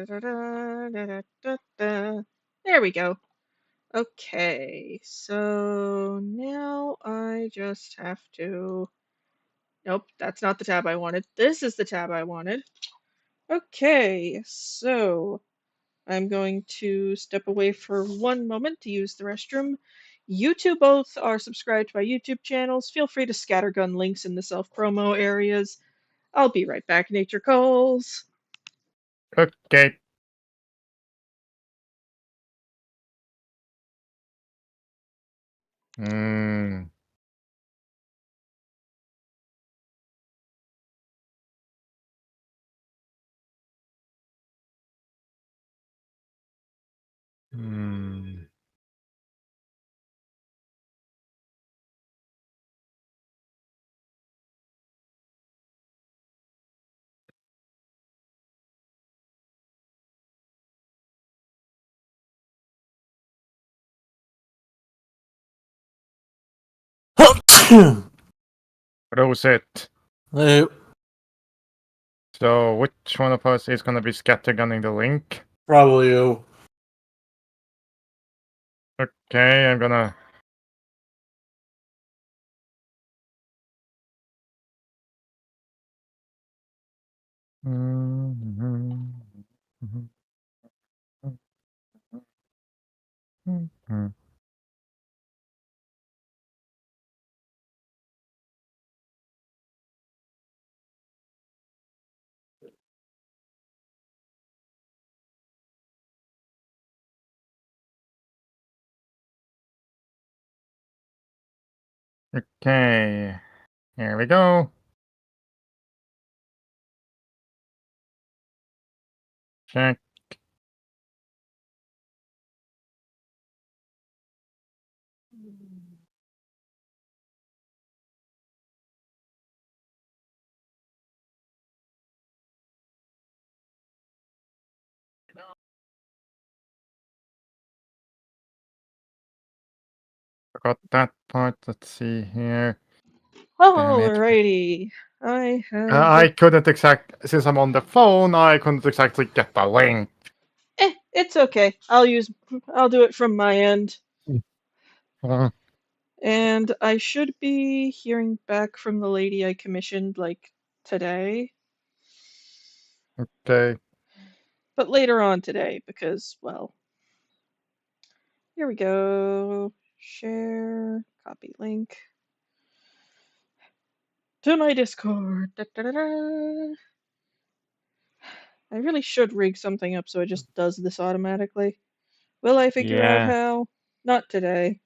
There we go. Okay, so now I just have to. Nope, that's not the tab I wanted. This is the tab I wanted. Okay, so I'm going to step away for one moment to use the restroom. You two both are subscribed to my YouTube channels. Feel free to scattergun links in the self-promo areas. I'll be right back, Nature Calls. Okay. Hmm. Hmm. Prosit. Hey, So, which one of us is gonna be scattergunning the link? probably you. Okay, I'm gonna. Okay, here we go. Check. Forgot that part. Let's see here. Damn it. Alrighty, I have. I couldn't since I'm on the phone, I couldn't exactly get the link. It's okay. I'll do it from my end. Uh, And I should be hearing back from the lady I commissioned, like, today. okay. But later on today, because, well, here we go. Share, copy link to my Discord. Da, da, da, da. I really should rig something up so it just does this automatically. Will I figure out Yeah. how? Not today.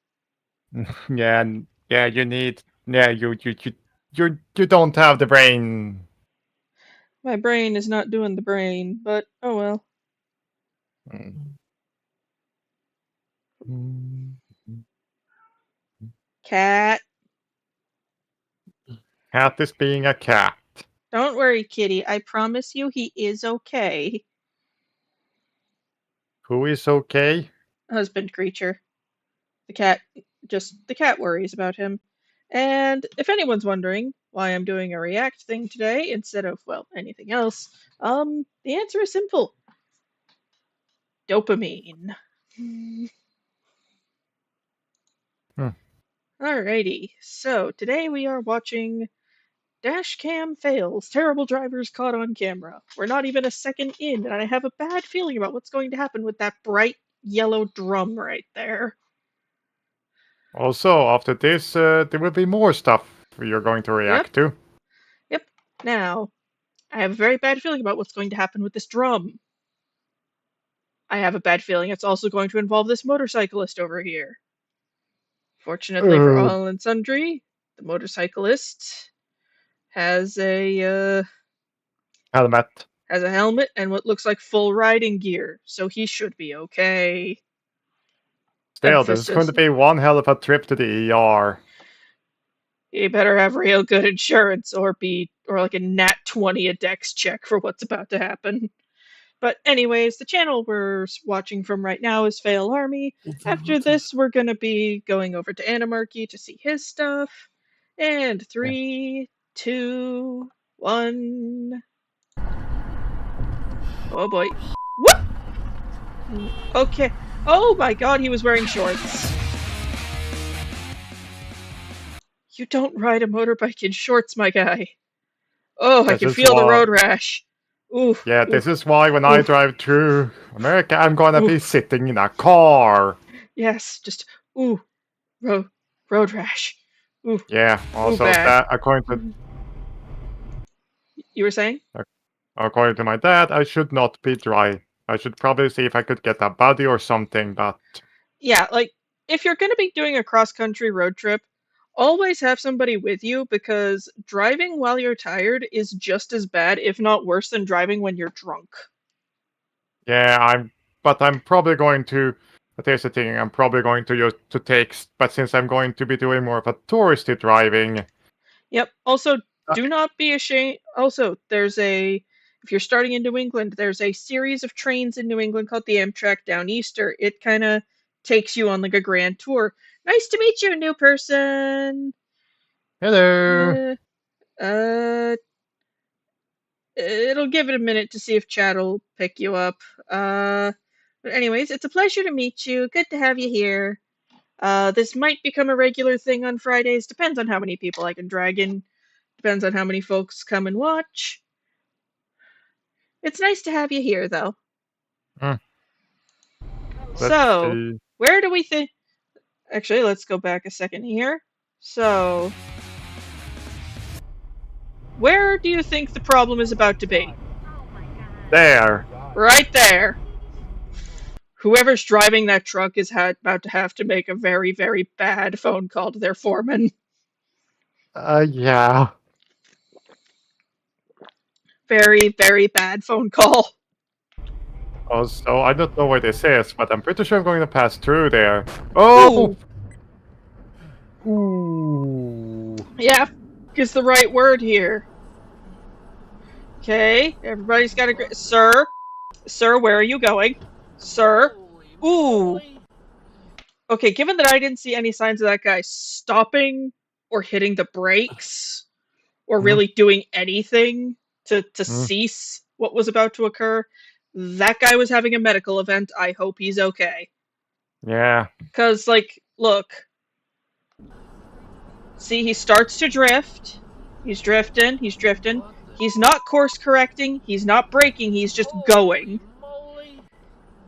Yeah, yeah, you need. Yeah, you don't have the brain. My brain is not doing the brain, but oh well. Mm. Cat. Cat is being a cat. Don't worry, kitty. I promise you he is okay. Who is okay? Husband creature. The cat worries about him. And if anyone's wondering why I'm doing a react thing today instead of, well, anything else, the answer is simple. Dopamine. Hmm. Alrighty, so today we are watching Dashcam Fails, Terrible Drivers Caught on Camera. We're not even a second in, and I have a bad feeling about what's going to happen with that bright yellow drum right there. Also, after this, there will be more stuff you're going to react to. Yep. Now, I have a very bad feeling about what's going to happen with this drum. I have a bad feeling it's also going to involve this motorcyclist over here. Fortunately for all and sundry, the motorcyclist has a Helmet. helmet and what looks like full riding gear, so he should be okay. Still, this is going to be one hell of a trip to the ER. You better have real good insurance or like a nat 20 a dex check for what's about to happen. But anyways, the channel we're watching from right now is Fail Army. After this, we're going to be going over to Animarchy to see his stuff. And 3, 2, 1. Oh boy. Woo! Okay. Oh my god, he was wearing shorts. You don't ride a motorbike in shorts, my guy. Oh, I This can is feel the why. road rash. Ooh, Yeah, ooh, this is why when I ooh, drive through America, I'm gonna ooh. be sitting in a car. Yes, just ooh, road, road rash. Ooh, Yeah. ooh, Also, bad. that You were saying? according to my dad, I should not be dry. I should probably see if I could get a buddy or something. But Yeah, like if you're going to be doing a cross-country road trip, always have somebody with you because driving while you're tired is just as bad, if not worse, than driving when you're drunk. yeah, I'm probably going to. But here's the thing: I'm probably going to use to take. But since I'm going to be doing more of a touristy driving, Yep. Also, uh, do not be ashamed. Also, if you're starting in New England, there's a series of trains in New England called the Amtrak Downeaster. It kind of takes you on like a grand tour. Nice to meet you, new person. hello. Uh, uh, it'll give it a minute to see if chat will pick you up. But anyways, it's a pleasure to meet you. Good to have you here. This might become a regular thing on Fridays. Depends on how many people I can drag in. Depends on how many folks come and watch. It's nice to have you here, though. Hmm, let's So, see. where do we think? Actually, let's go back a second here. So, where do you think the problem is about to be? There. Right there. Whoever's driving that truck is about to have to make a very, very bad phone call to their foreman. Yeah. Very, very bad phone call. Also, I don't know where this is, but I'm pretty sure I'm going to pass through there. Oh! Ooh, Ooh. yeah, is the right word here. Okay, everybody's got a sir. Sir, where are you going? Sir. Ooh. Okay, given that I didn't see any signs of that guy stopping or hitting the brakes or Mm, really doing anything to mm, cease what was about to occur, that guy was having a medical event. I hope he's okay. yeah. Cause like, look, see, he starts to drift. He's drifting. He's drifting. He's not course correcting. He's not braking. He's just going.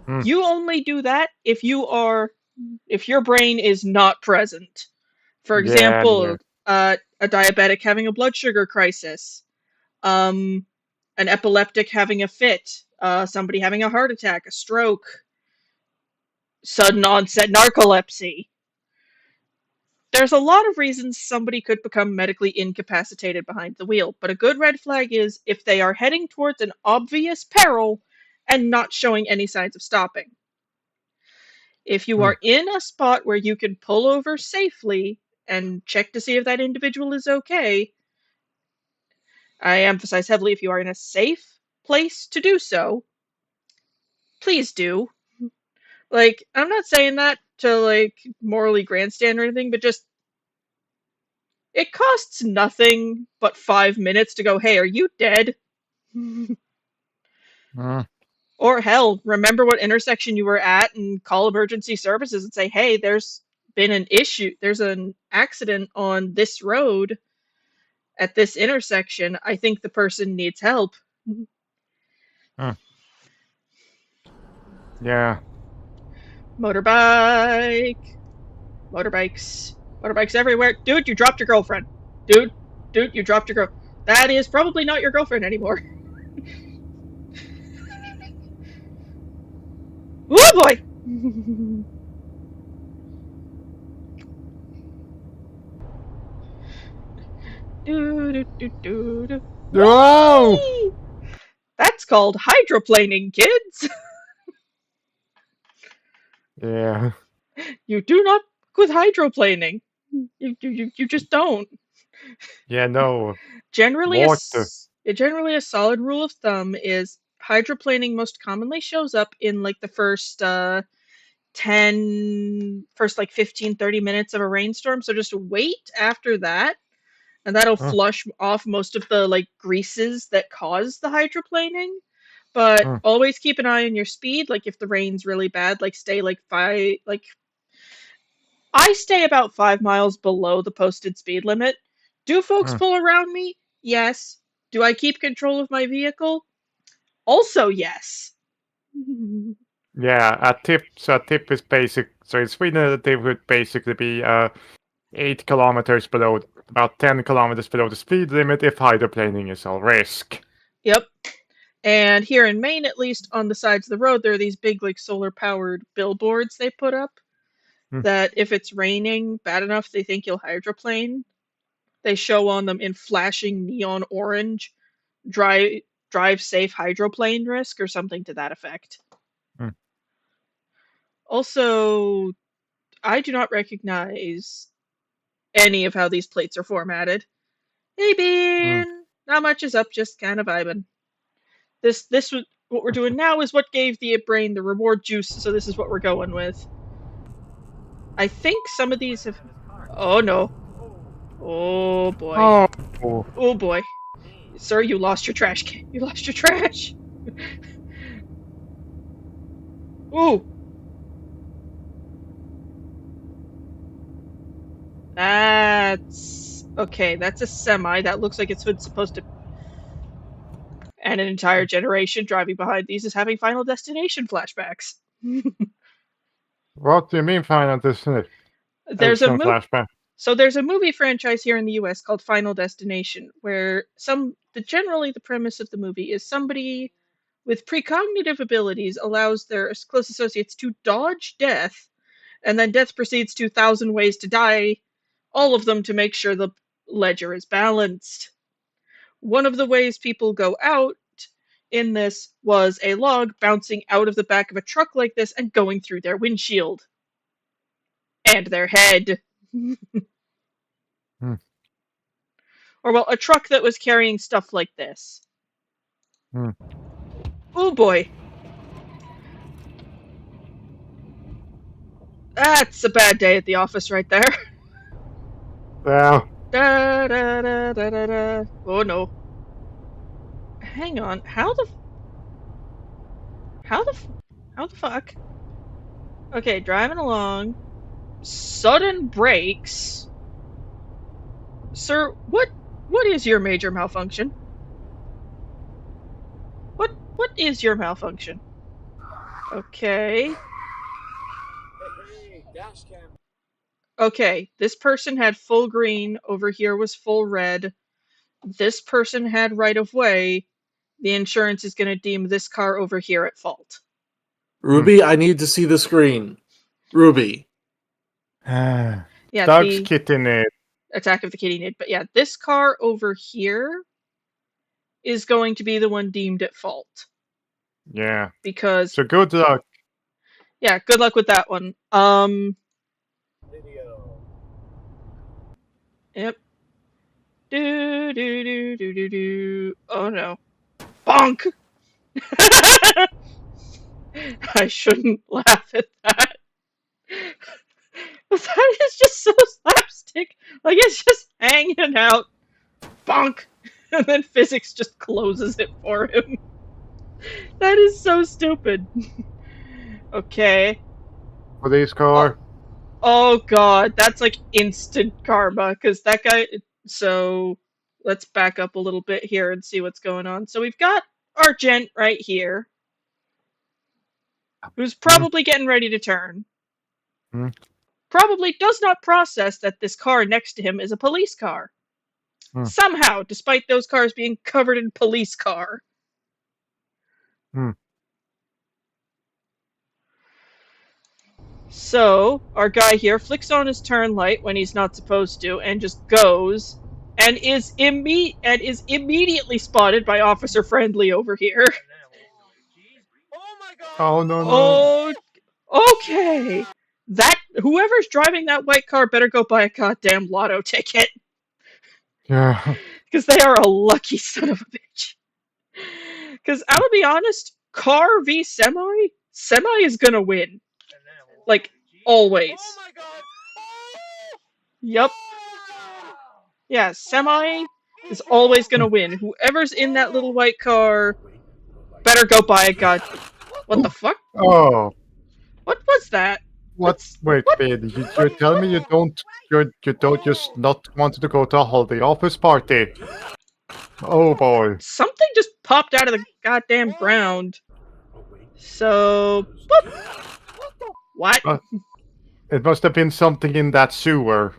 Mm, You only do that if your brain is not present. For yeah, yeah. example, a diabetic having a blood sugar crisis, um, an epileptic having a fit, somebody having a heart attack, a stroke, sudden onset narcolepsy. There's a lot of reasons somebody could become medically incapacitated behind the wheel, but a good red flag is if they are heading towards an obvious peril and not showing any signs of stopping. If you Mm, are in a spot where you can pull over safely and check to see if that individual is okay, I emphasize heavily if you are in a safe place to do so, please do. Like, I'm not saying that to like morally grandstand or anything, but just it costs nothing but 5 minutes to go, hey, are you dead? mm, Or hell, remember what intersection you were at and call emergency services and say, hey, there's been an issue. There's an accident on this road at this intersection. I think the person needs help. mm, yeah. Motorbike. Motorbikes. Motorbikes everywhere. Dude, you dropped your girlfriend. Dude, you dropped your girl. That is probably not your girlfriend anymore. Oh boy! do, do, do, do, do. Whoa! Whee! That's called hydroplaning, kids. Yeah. You do not with hydroplaning. You just don't. Yeah, no. Generally, Water. a solid rule of thumb is hydroplaning most commonly shows up in like the first like 15-30 minutes of a rainstorm. So just wait after that, and that'll Mm, flush off most of the like greases that cause the hydroplaning. But Hmm. always keep an eye on your speed. Like if the rain's really bad, like stay like five. Like I stay about 5 miles below the posted speed limit. Do folks Hmm. pull around me? Yes. Do I keep control of my vehicle? Also, yes. Yeah, a tip. So a tip is basic. So in Sweden, the tip would basically be 8 kilometers below, about 10 kilometers below the speed limit if hydroplaning is a risk. Yep. And here in Maine, at least, on the sides of the road, there are these big, like, solar powered billboards they put up Hmm. that if it's raining bad enough they think you'll hydroplane, they show on them in flashing neon orange, drive, drive safe hydroplane risk or something to that effect. Hmm. Also, I do not recognize any of how these plates are formatted. Hey, Hmm. Bean! Not much is up, just kind of vibing. This was what we're doing now is what gave the brain the reward juice, so this is what we're going with. I think some of these have. Oh no! Oh boy! Oh. Oh boy! Sir, you lost your trash can. You lost your trash. Ooh, that's okay. That's a semi. That looks like it's supposed to. And an entire generation driving behind these is having Final Destination flashbacks. What do you mean Final Destination? There's a Action mo- flashback. So there's a movie franchise here in the US called Final Destination, where generally the premise of the movie is somebody with precognitive abilities allows their close associates to dodge death, and then death proceeds to 1,000 ways to die, all of them to make sure the ledger is balanced. One of the ways people go out in this was a log bouncing out of the back of a truck like this and going through their windshield and their head. Hmm. Or, well, a truck that was carrying stuff like this. Hmm. Oh boy. That's a bad day at the office right there. Well, Da, da, da, da, da, da. Oh no. Hang on. How the, how the fuck? Okay, driving along. Sudden brakes. Sir, what is your major malfunction? What is your malfunction? Okay. Okay, this person had full green, over here was full red. This person had right of way. The insurance is going to deem this car over here at fault. Ruby, I need to see the screen. Ruby. Yeah, Doug's the kitten it. Attack of the Kitty Nid. But yeah, this car over here is going to be the one deemed at fault. Yeah. Because, So good luck. yeah, good luck with that one. Yep. Do, do, do, do, do, do. Oh no. Bonk! I shouldn't laugh at that. That is just so slapstick. Like, it's just hanging out. Bonk! And then physics just closes it for him. That is so stupid. Okay. Police car. Oh god, that's like instant karma, because that guy. So let's back up a little bit here and see what's going on. So we've got our gent right here, who's probably getting ready to turn. Hmm. Probably does not process that this car next to him is a police car. Hmm. Somehow, despite those cars being covered in police car. Hmm. So, our guy here flicks on his turn light when he's not supposed to and just goes and is immediately spotted by Officer Friendly over here. Oh no no. Oh, okay. That whoever's driving that white car better go buy a goddamn lotto ticket, Yeah. because they are a lucky son of a bitch. Because I'm gonna be honest, car v semi is gonna win. Like always. Yep. Yeah, semi is always gonna win. Whoever's in that little white car better go buy a gun. What the fuck? Oh, What was that? what? Wait, Ben, you're telling me you don't just not want to go to a holiday office party? Oh boy. Something just popped out of the goddamn ground. So, boop. What? It must have been something in that sewer.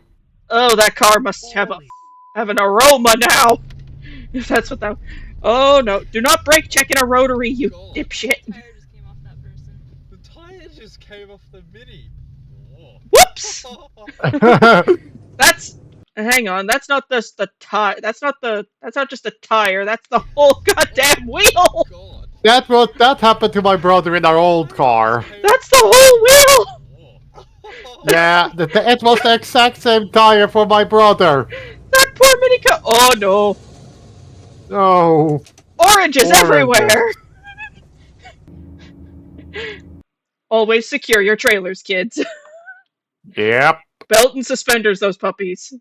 Oh, that car must have an aroma now. If that's what that. Oh no! Do not brake check in a rotary, you dipshit. The tire just came off that person. The tire just came off the Mini. Whoops! That's. Hang on. That's not just the tire. That's not just the tire. That's the whole goddamn wheel. God. That happened to my brother in our old car. That's the whole wheel. Yeah, it was the exact same tire for my brother. That poor mini car. Oh no! Oh. Oranges everywhere. Always secure your trailers, kids. Yep. Belt and suspenders, those puppies.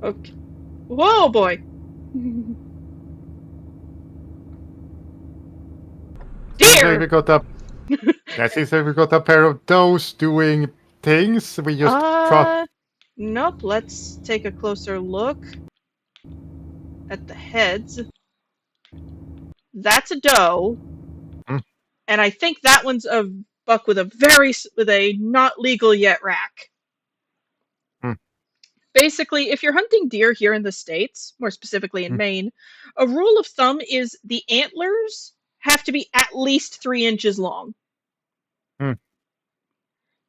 Okay. Whoa, boy. Deer. We got a. Yes, he said we got a pair of those doing things. We just trot. Nope. Let's take a closer look at the heads. That's a doe, and I think that one's a buck with a not legal yet rack. Basically, if you're hunting deer here in the States, more specifically in Maine, a rule of thumb is the antlers have to be at least 3 inches long.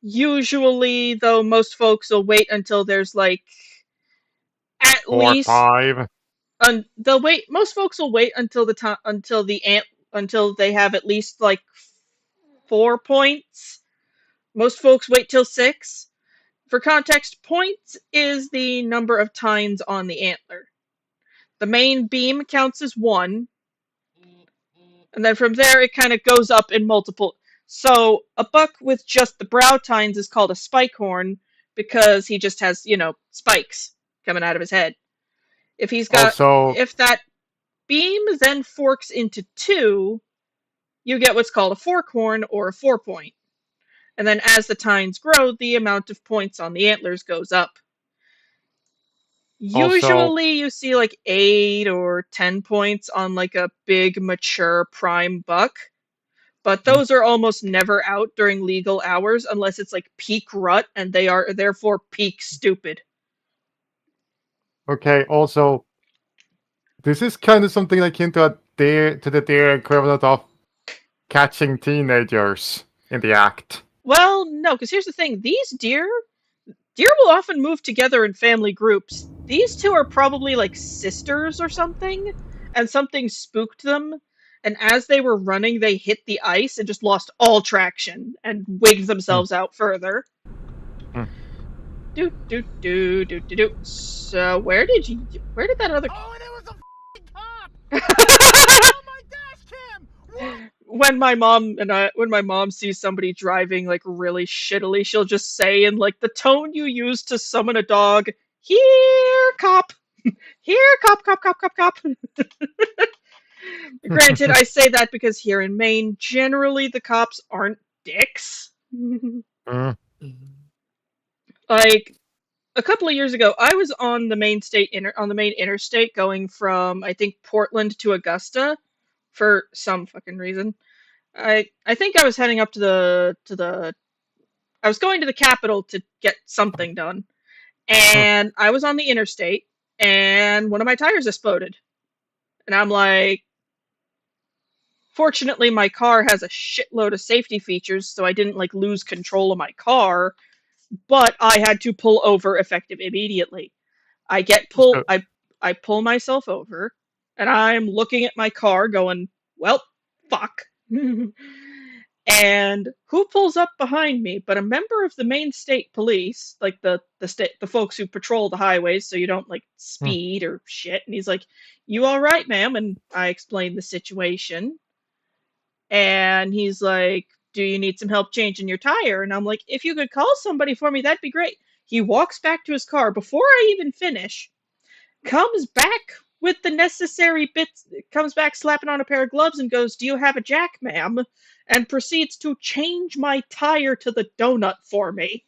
Usually, though, most folks will wait until there's like at 4 least 5. they'll wait. Most folks will wait until until they have at least like 4 points. Most folks wait till 6. For context, points is the number of tines on the antler. The main beam counts as 1, and then from there it kind of goes up in multiple. So a buck with just the brow tines is called a spike horn because he just has, spikes coming out of his head. If he's got, if that beam then forks into 2, you get what's called a fork horn or a 4-point. And then as the tines grow, the amount of points on the antlers goes up. Usually you see like 8 or 10 points on like a big, mature, prime buck. But those are almost never out during legal hours unless it's like peak rut and they are therefore peak stupid. Okay, also, this is kind of something akin to the deer equivalent of catching teenagers in the act. Well, no, because here's the thing. These deer will often move together in family groups. These two are probably like sisters or something, and something spooked them. And as they were running, they hit the ice and just lost all traction and wigged themselves out further. So where did that other? Oh, and it was a f***ing cop! On my dash cam! What? When my mom sees somebody driving like really shittily, she'll just say in like the tone you use to summon a dog, "Here, cop! Here, cop, cop, cop, cop, cop." Granted, I say that because here in Maine, generally the cops aren't dicks. Like a couple of years ago, I was on the main interstate going from I think Portland to Augusta for some fucking reason. I think I was heading up to I was going to the Capitol to get something done. And I was on the interstate and one of my tires exploded. And I'm like, fortunately my car has a shitload of safety features, so I didn't like lose control of my car, but I had to pull over effective immediately. I pull myself over and I'm looking at my car going, well, fuck. And who pulls up behind me but a member of the Maine State Police, like the folks who patrol the highways so you don't like speed or shit. And he's like, "You all right, ma'am?" And I explained the situation. And he's like, "Do you need some help changing your tire?" And I'm like, "If you could call somebody for me, that'd be great." He walks back to his car before I even finish, comes back with the necessary bits, comes back slapping on a pair of gloves and goes, "Do you have a jack, ma'am?" And proceeds to change my tire to the donut for me.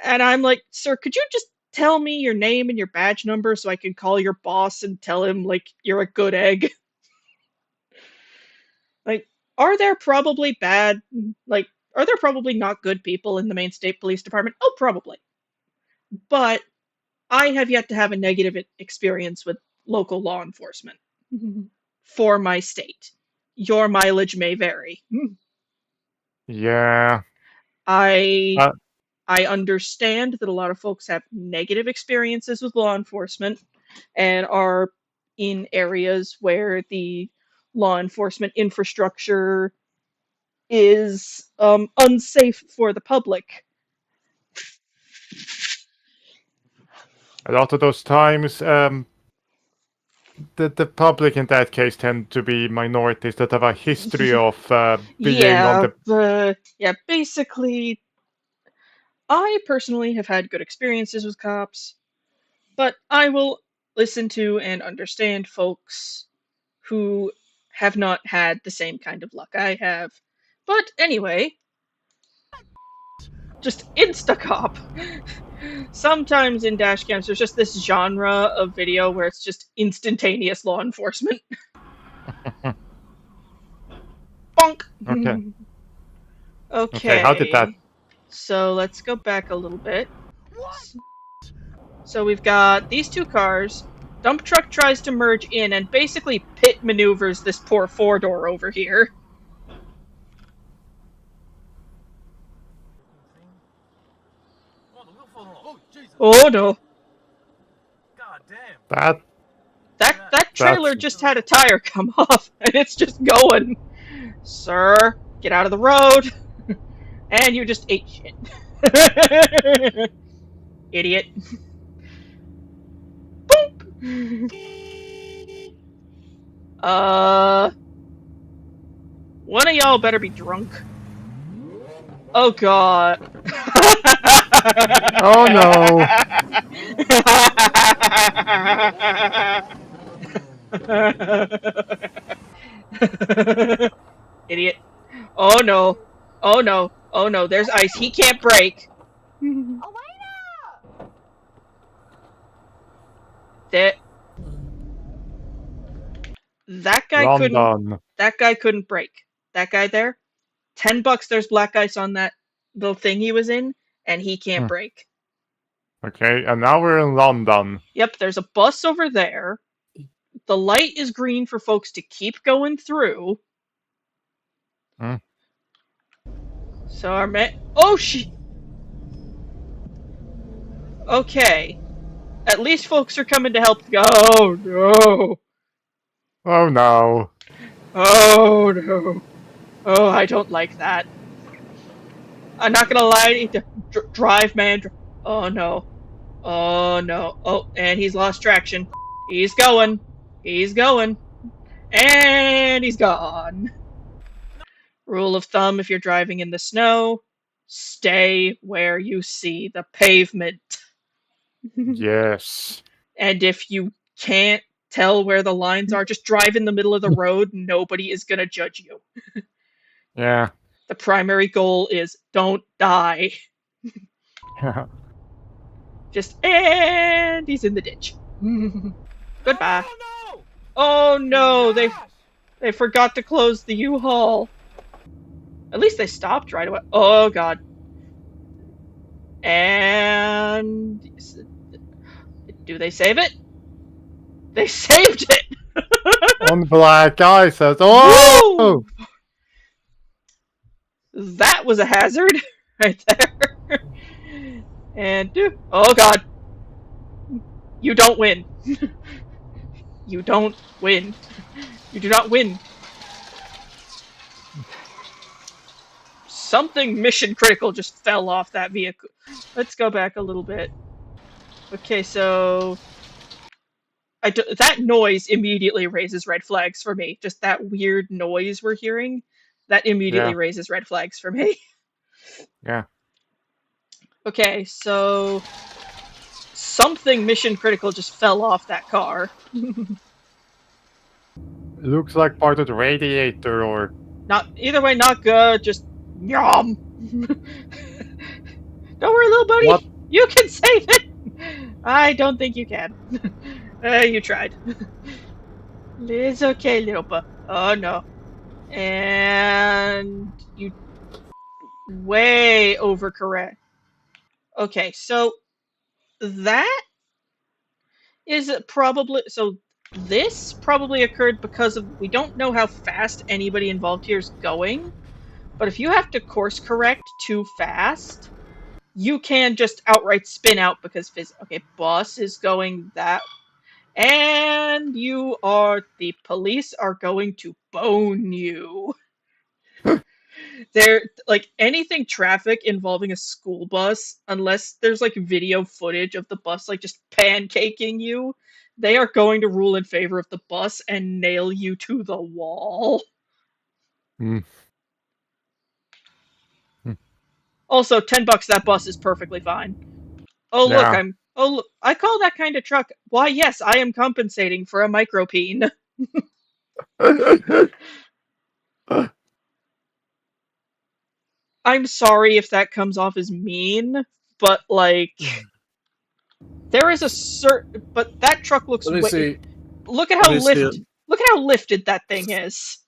And I'm like, "Sir, could you just tell me your name and your badge number so I can call your boss and tell him, like, you're a good egg?" Like, are there probably not good people in the Maine State Police Department? Oh, probably. But I have yet to have a negative experience with local law enforcement for my state. Your mileage may vary. Yeah. I Uh, understand that a lot of folks have negative experiences with law enforcement and are in areas where the law enforcement infrastructure is unsafe for the public. a lot of those times, the public in that case tend to be minorities that have a history of being on the. Basically, I personally have had good experiences with cops, but I will listen to and understand folks who have not had the same kind of luck I have. But anyway, just Instacop. Sometimes in dash cams, there's just this genre of video where it's just instantaneous law enforcement. Bonk! Okay. Okay. How did that? So let's go back a little bit. So we've got these two cars. Dump truck tries to merge in and basically pit maneuvers this poor four-door over here. Oh, Jesus. Oh no. God damn. That trailer just had a tire come off and it's just going. Sir, get out of the road. And you just ate shit. Idiot. Boop. One of y'all better be drunk. Oh god. Oh no! Idiot. Oh no. Oh no. Oh no. There's ice. He can't brake. That guy couldn't. London. That guy couldn't brake. That guy there. $10. There's black ice on that little thing he was in, and he can't brake. Okay, and now we're in London. Yep. There's a bus over there. The light is green for folks to keep going through. So our man. Oh shit. Okay. At least folks are coming to help. Oh no. Oh no. Oh no. Oh, I don't like that. I'm not gonna lie. Drive, man. Oh no. Oh no. Oh, and he's lost traction. He's going. He's going. And he's gone. Rule of thumb if you're driving in the snow, stay where you see the pavement. Yes. And if you can't tell where the lines are, just drive in the middle of the road. Nobody is gonna judge you. Yeah. The primary goal is don't die. And he's in the ditch. Goodbye. Oh, Oh no, no. they forgot to close the U-Haul. At least they stopped right away. Oh god. And do they save it? They saved it. On black ice. Oh. Woo! That was a hazard right there. And oh god. You don't win. You don't win. You do not win. Something mission critical just fell off that vehicle. Let's go back a little bit. Okay, so that noise immediately raises red flags for me. Just that weird noise we're hearing, that immediately raises red flags for me. Yeah. Okay, so something mission critical just fell off that car. Looks like part of the radiator or... Not either way, not good. Just yum. Don't worry, little buddy. What? You can save it. I don't think you can. You tried. It's okay, little bud. Oh no. And you way overcorrect. Okay, so that is probably so. This probably occurred because of we don't know how fast anybody involved here is going. But if you have to course correct too fast, you can just outright spin out because okay, bus is going that, and the police are going to bone you. They're like anything traffic involving a school bus, unless there's like video footage of the bus like just pancaking you, they are going to rule in favor of the bus and nail you to the wall. Also, $10 that bus is perfectly fine. Oh look, Yeah. look, I call that kind of truck. Why yes, I am compensating for a micropeen. I'm sorry if that comes off as mean, but like there is a certain but that truck looks Let me see. look at how Let me see lifted look at how lifted that thing is.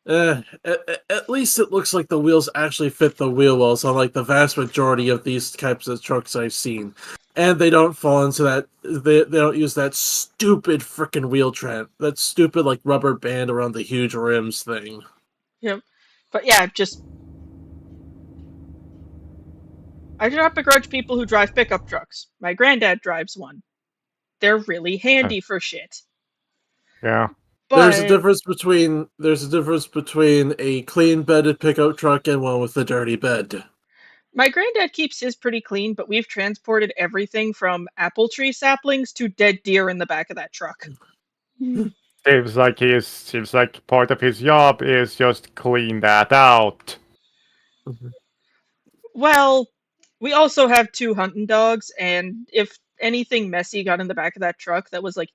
At least it looks like the wheels actually fit the wheel wells, unlike the vast majority of these types of trucks I've seen. And they don't fall into that. They don't use that stupid freaking wheel trap. That stupid like rubber band around the huge rims thing. Yep. But yeah, just I do not begrudge people who drive pickup trucks. My granddad drives one. They're really handy for shit. Yeah. But There's a difference between a clean bedded pickup truck and one with a dirty bed. my granddad keeps his pretty clean, but we've transported everything from apple tree saplings to dead deer in the back of that truck. Seems like part of his job is just clean that out. Well, we also have 2 hunting dogs, and if anything messy got in the back of that truck that was like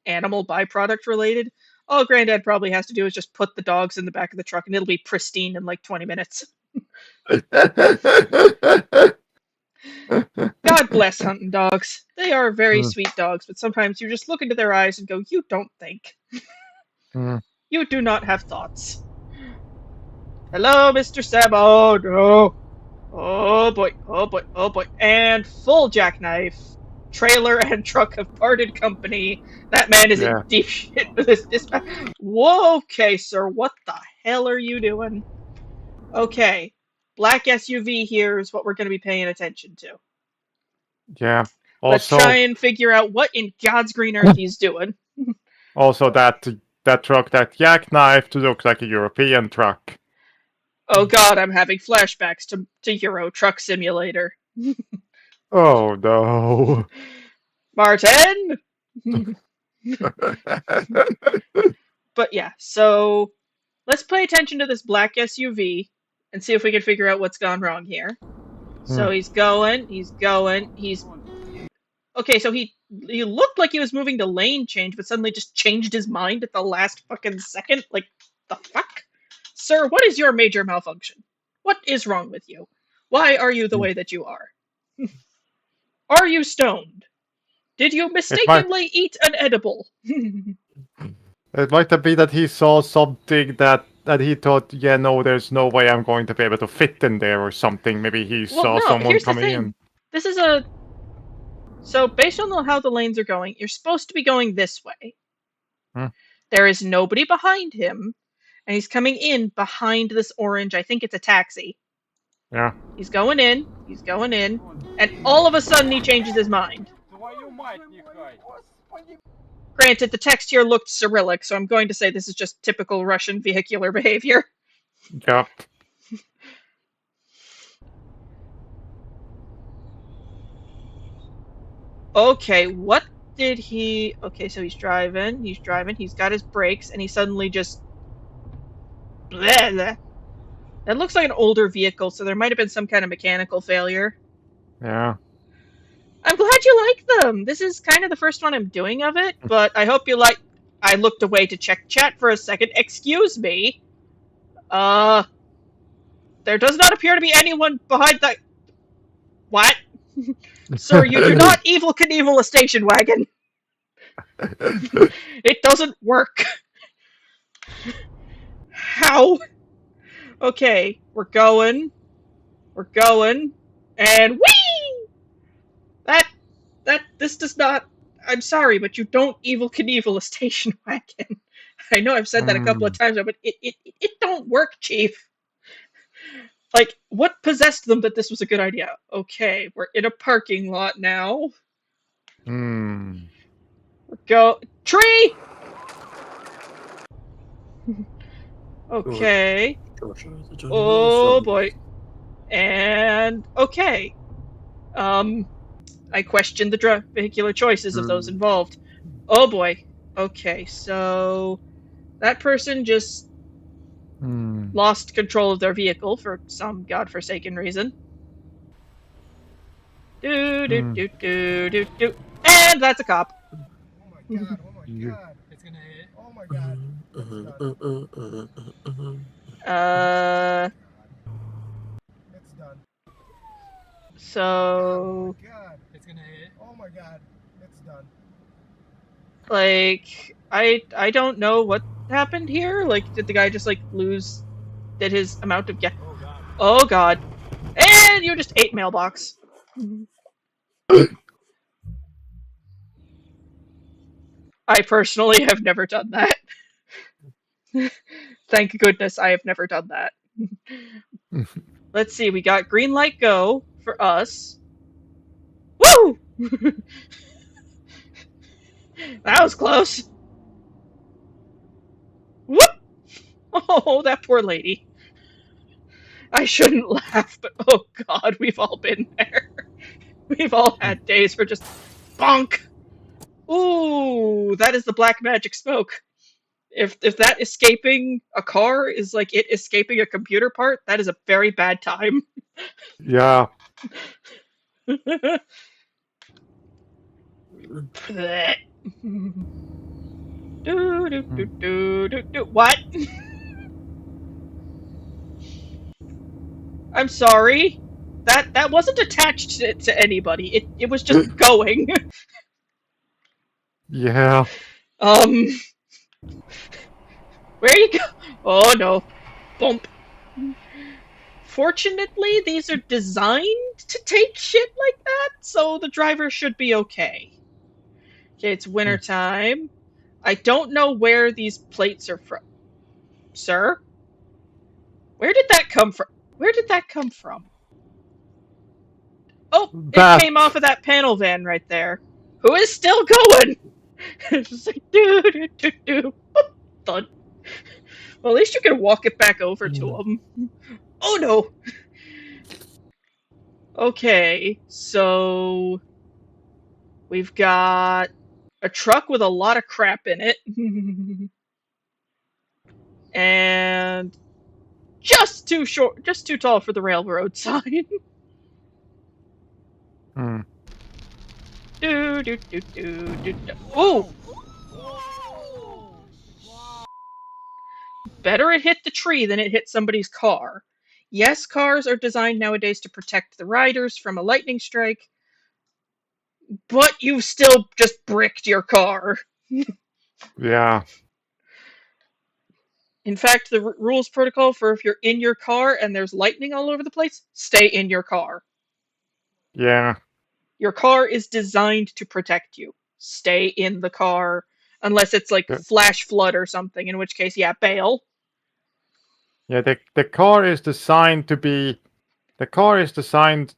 animal byproduct related, all Granddad probably has to do is just put the dogs in the back of the truck and it'll be pristine in like 20 minutes. God bless hunting dogs. They are very sweet dogs, but sometimes you just look into their eyes and go, you don't think. You do not have thoughts. Hello, Mr. Sam. Oh, no. Oh, boy. Oh, boy. Oh, boy. And full jackknife. Trailer and truck have parted company. That man is in deep shit with his dispatch. Whoa, okay, sir. What the hell are you doing? Okay. Black SUV here is what we're going to be paying attention to. Yeah. Let's Also, try and figure out what in God's green earth he's doing. also that truck that jackknifed looks like a European truck. Oh god, I'm having flashbacks to Euro Truck Simulator. Oh no. Martin! But yeah, so let's pay attention to this black SUV and see if we can figure out what's gone wrong here. So he's going. Okay, so he looked like he was moving to lane change, but suddenly just changed his mind at the last fucking second. Like, the fuck? Sir, what is your major malfunction? What is wrong with you? Why are you the way that you are? Are you stoned? Did you mistakenly eat an edible? It might have been that he saw something that he thought, yeah, no, there's no way I'm going to be able to fit in there or something. Maybe he saw someone here's the coming thing. in. This is So, based on how the lanes are going, you're supposed to be going this way. There is nobody behind him, and he's coming in behind this orange, I think it's a taxi. Yeah. He's going in, and all of a sudden he changes his mind. Granted, the text here looked Cyrillic, so I'm going to say this is just typical Russian vehicular behavior. Yep. Okay, what did he... Okay, so he's driving, he's got his brakes, and he suddenly just... Blah, blah. That looks like an older vehicle, so there might have been some kind of mechanical failure. Yeah. I'm glad you like them. This is kind of the first one I'm doing of it, but I hope you like. I looked away to check chat for a second. Excuse me. There does not appear to be anyone behind the. What? Sir, you do not Evil Knievel a station wagon. It doesn't work. How? Okay, we're going, and whee! This does not. I'm sorry, but you don't Evil Knievel a station wagon. I know I've said that a couple of times now, but it don't work, Chief. Like, what possessed them that this was a good idea? Okay, we're in a parking lot now. Go tree. Okay. Oh boy. And okay. I question the vehicular choices of those involved. Oh boy. Okay, so that person just lost control of their vehicle for some godforsaken reason. And that's a cop. Oh my god, oh my god. It's gonna hit. Oh my god. It's done. So. Oh my god. It's gonna hit. Oh my god. It's done. Like, I don't know what happened here. Like, did the guy just like lose? Did his amount of Oh god. And you just ate mailbox. I personally have never done that. Thank goodness I have never done that. Let's see, we got green light go for us. Woo! That was close. Whoop! Oh, that poor lady. I shouldn't laugh, but oh god, we've all been there. We've all had days where just bonk. Ooh, that is the black magic smoke. If that escaping a car is like it escaping a computer part, that is a very bad time. Yeah. What? I'm sorry. That wasn't attached to anybody. It was just going. Yeah. Where you go? Oh no. Bump. Fortunately, these are designed to take shit like that, so the driver should be okay. Okay, it's wintertime. I don't know where these plates are from. Sir? Where did that come from? Where did that come from? Oh, it came off of that panel van right there. Who is still going? It's just like, do. Thud. Well, at least you can walk it back over to him. Oh no! Okay, so we've got a truck with a lot of crap in it. And just too short, just too tall for the railroad sign. Do. Ooh! Better it hit the tree than it hit somebody's car. Yes, cars are designed nowadays to protect the riders from a lightning strike, but you still just bricked your car. Yeah. In fact, the rules protocol for if you're in your car and there's lightning all over the place, stay in your car. Yeah. Your car is designed to protect you. Stay in the car, unless it's like flash flood or something, in which case, yeah, bail. Yeah, the car is designed to be. The car is designed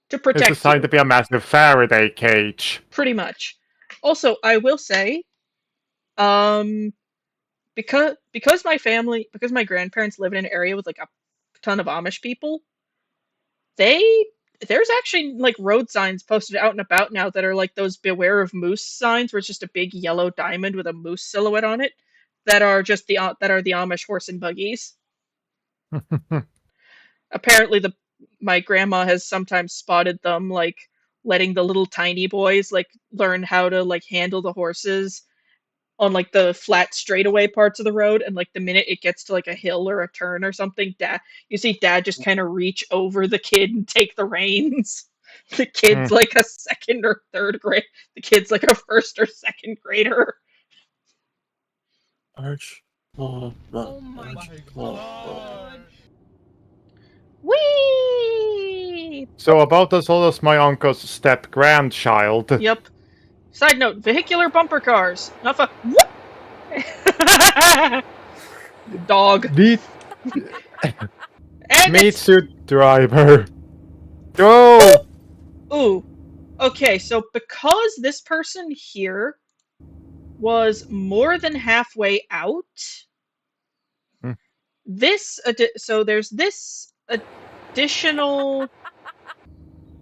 to protect. It's designed to be a massive Faraday cage. Pretty much. Also, I will say, because my grandparents live in an area with like a ton of Amish people, there's actually like road signs posted out and about now that are like those beware of moose signs, where it's just a big yellow diamond with a moose silhouette on it, that are just the Amish horse and buggies. Apparently my grandma has sometimes spotted them like letting the little tiny boys like learn how to like handle the horses on like the flat straightaway parts of the road, and like the minute it gets to like a hill or a turn or something, you see dad just kind of reach over the kid and take the reins. The kid's like a second or third grade. The kid's like a first or second grader. Arch. Oh my god. Whee! So about as old as my uncle's step grandchild. Yep. Side note: vehicular bumper cars. Not a dog. Meat And it's suit driver. Go! ooh. Okay, so because this person here was more than halfway out, so there's this additional.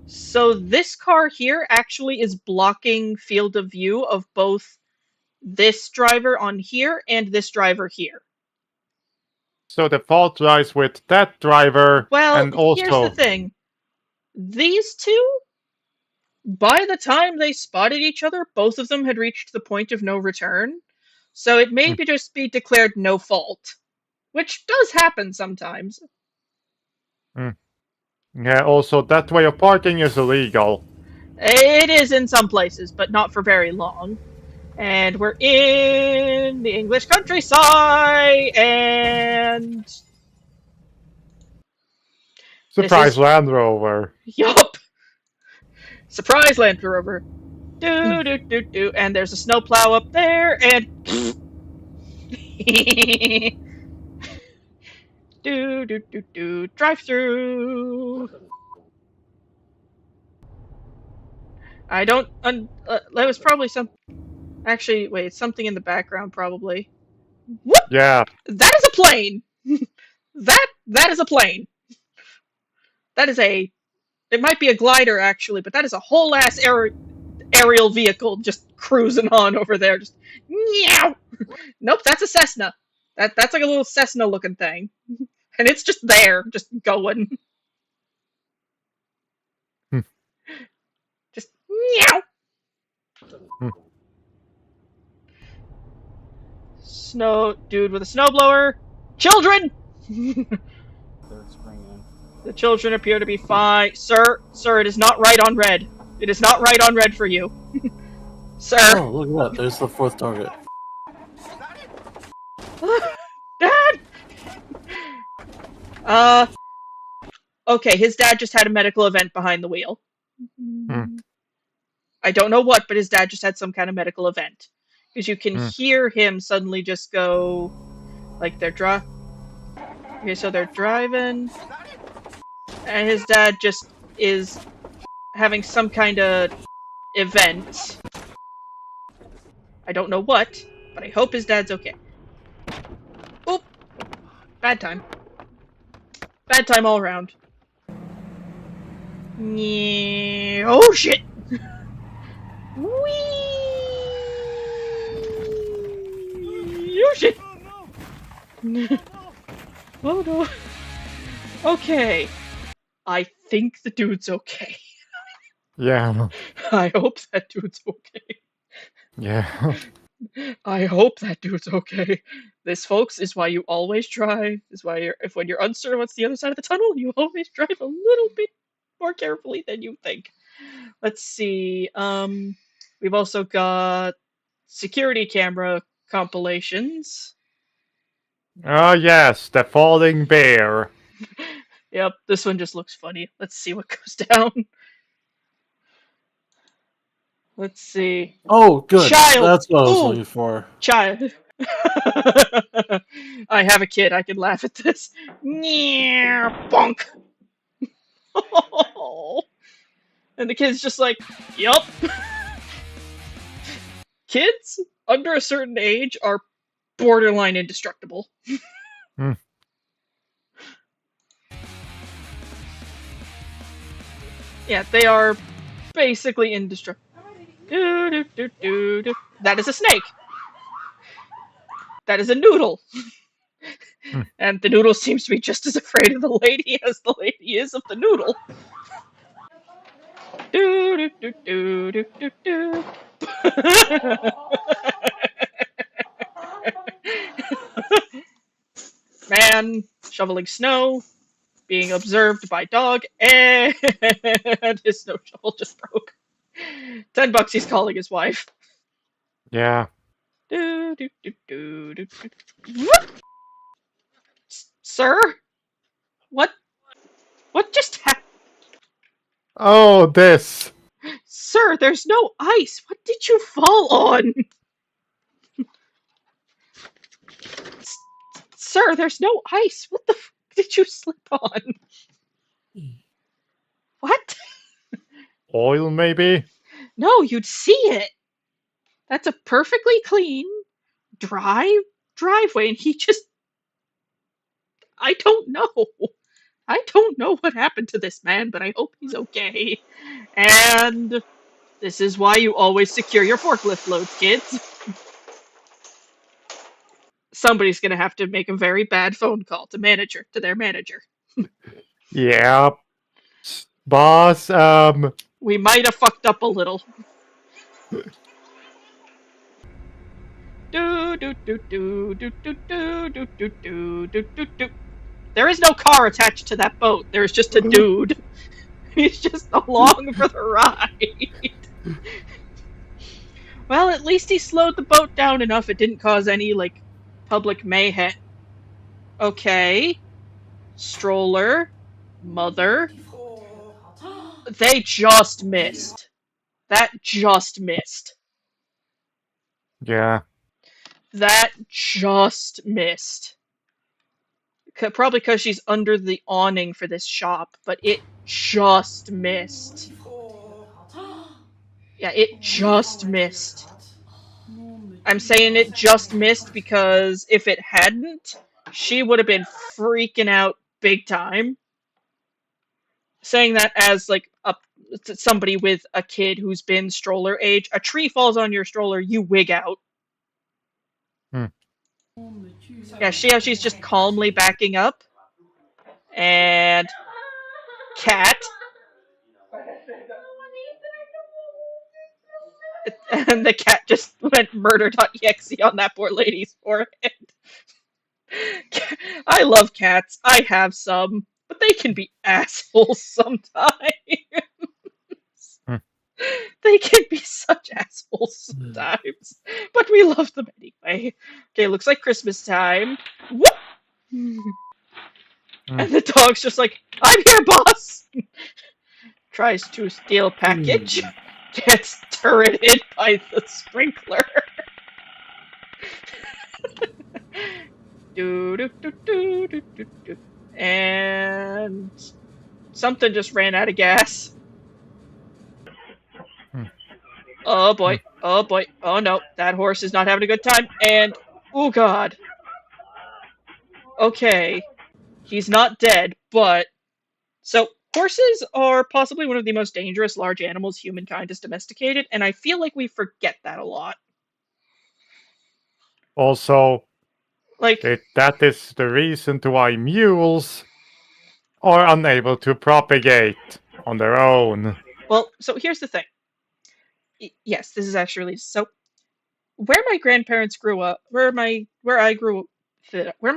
So this car here actually is blocking field of view of both this driver on here and this driver here. So the fault lies with that driver, Well, and also here's the thing. These two, by the time they spotted each other, both of them had reached the point of no return. So it may just be declared no fault, which does happen sometimes. Yeah, also that way of parking is illegal. It is in some places, but not for very long. And we're in the English countryside, and Surprise Land Rover. yup, surprise Land Rover. Do do do do, and there's a snowplow up there, and do do do do, drive through. I don't. That was probably some. Actually, wait, it's something in the background, probably. What? Yeah. That is a plane. that is a plane. That is a. It might be a glider actually, but that is a whole ass aerial vehicle just cruising on over there. Just meow. Nope, that's a Cessna. That's like a little Cessna looking thing, and it's just there, just going. Just meow. Snow dude with a snowblower. Children. The children appear to be fine. Sir, it is not right on red. It is not right on red for you. Sir. Oh, look at that. There's the fourth target. Dad! Okay, his dad just had a medical event behind the wheel. I don't know what, but his dad just had some kind of medical event. Because you can hear him suddenly just go, like they're Okay, so they're driving, and his dad just is having some kind of event. I don't know what, but I hope his dad's okay. Oop! Bad time. Bad time all around. Yeah. Oh shit! Whee! Oh shit! Oh no. Okay. I think the dude's okay. Yeah. I hope that dude's okay. Yeah. I hope that dude's okay. This, folks, is why you always drive. Is why when you're uncertain what's the other side of the tunnel, you always drive a little bit more carefully than you think. Let's see. We've also got security camera compilations. Oh yes, the falling bear. Yep, this one just looks funny. Let's see what goes down. Let's see. Oh, good. Child! That's what I was Ooh. looking for. Child. I have a kid. I can laugh at this. Bonk. And the kid's just like, yup. Kids under a certain age are borderline indestructible. Yeah, they are basically indestructible. That is a snake. That is a noodle. And the noodle seems to be just as afraid of the lady as the lady is of the noodle. Do do do do do do. Man shoveling snow, being observed by dog, and his snow shovel just broke. $10 he's calling his wife. Yeah. Do, do, do, do, do, do. Sir? What just happened? Oh, this. Sir, there's no ice. What did you fall on? Sir, there's no ice. What the f did you slip on? What? Oil, maybe? No, you'd see it. That's a perfectly clean, dry driveway, and he just... I don't know. I don't know what happened to this man, but I hope he's okay. And this is why you always secure your forklift loads, kids. Somebody's gonna have to make a very bad phone call to their manager. Yeah. Boss, We might have fucked up a little. Do do do do do do do do do do do do do. There is no car attached to that boat. There's just a dude. He's just along for the ride. Well, at least he slowed the boat down enough it didn't cause any, like, public mayhem. Okay. Stroller. Mother. They just missed. That just missed. yeah. That just missed. Probably because she's under the awning for this shop, but it just missed. Yeah, it just missed. I'm saying it just missed because if it hadn't, she would have been freaking out big time. Saying that as, like, somebody with a kid who's been stroller age, a tree falls on your stroller, you wig out. Yeah, she's just calmly backing up. And... Cat. And the cat just went murder.exe on that poor lady's forehead. I love cats. I have some. But they can be assholes sometimes. They can be such assholes sometimes. But we love them anyway. Okay, looks like Christmas time. Whoop! And the dog's just like, I'm here, boss! Tries to steal package. Gets turreted by the sprinkler. do, do, do, do, do, do, do. And something just ran out of gas. Oh boy, oh boy, oh no, that horse is not having a good time, and oh god. Okay, he's not dead, but... So, horses are possibly one of the most dangerous large animals humankind has domesticated, and I feel like we forget that a lot. Also, Like, that is the reason to why mules are unable to propagate on their own. well, so here's the thing. Yes, this is actually... So, where my grandparents grew up, where my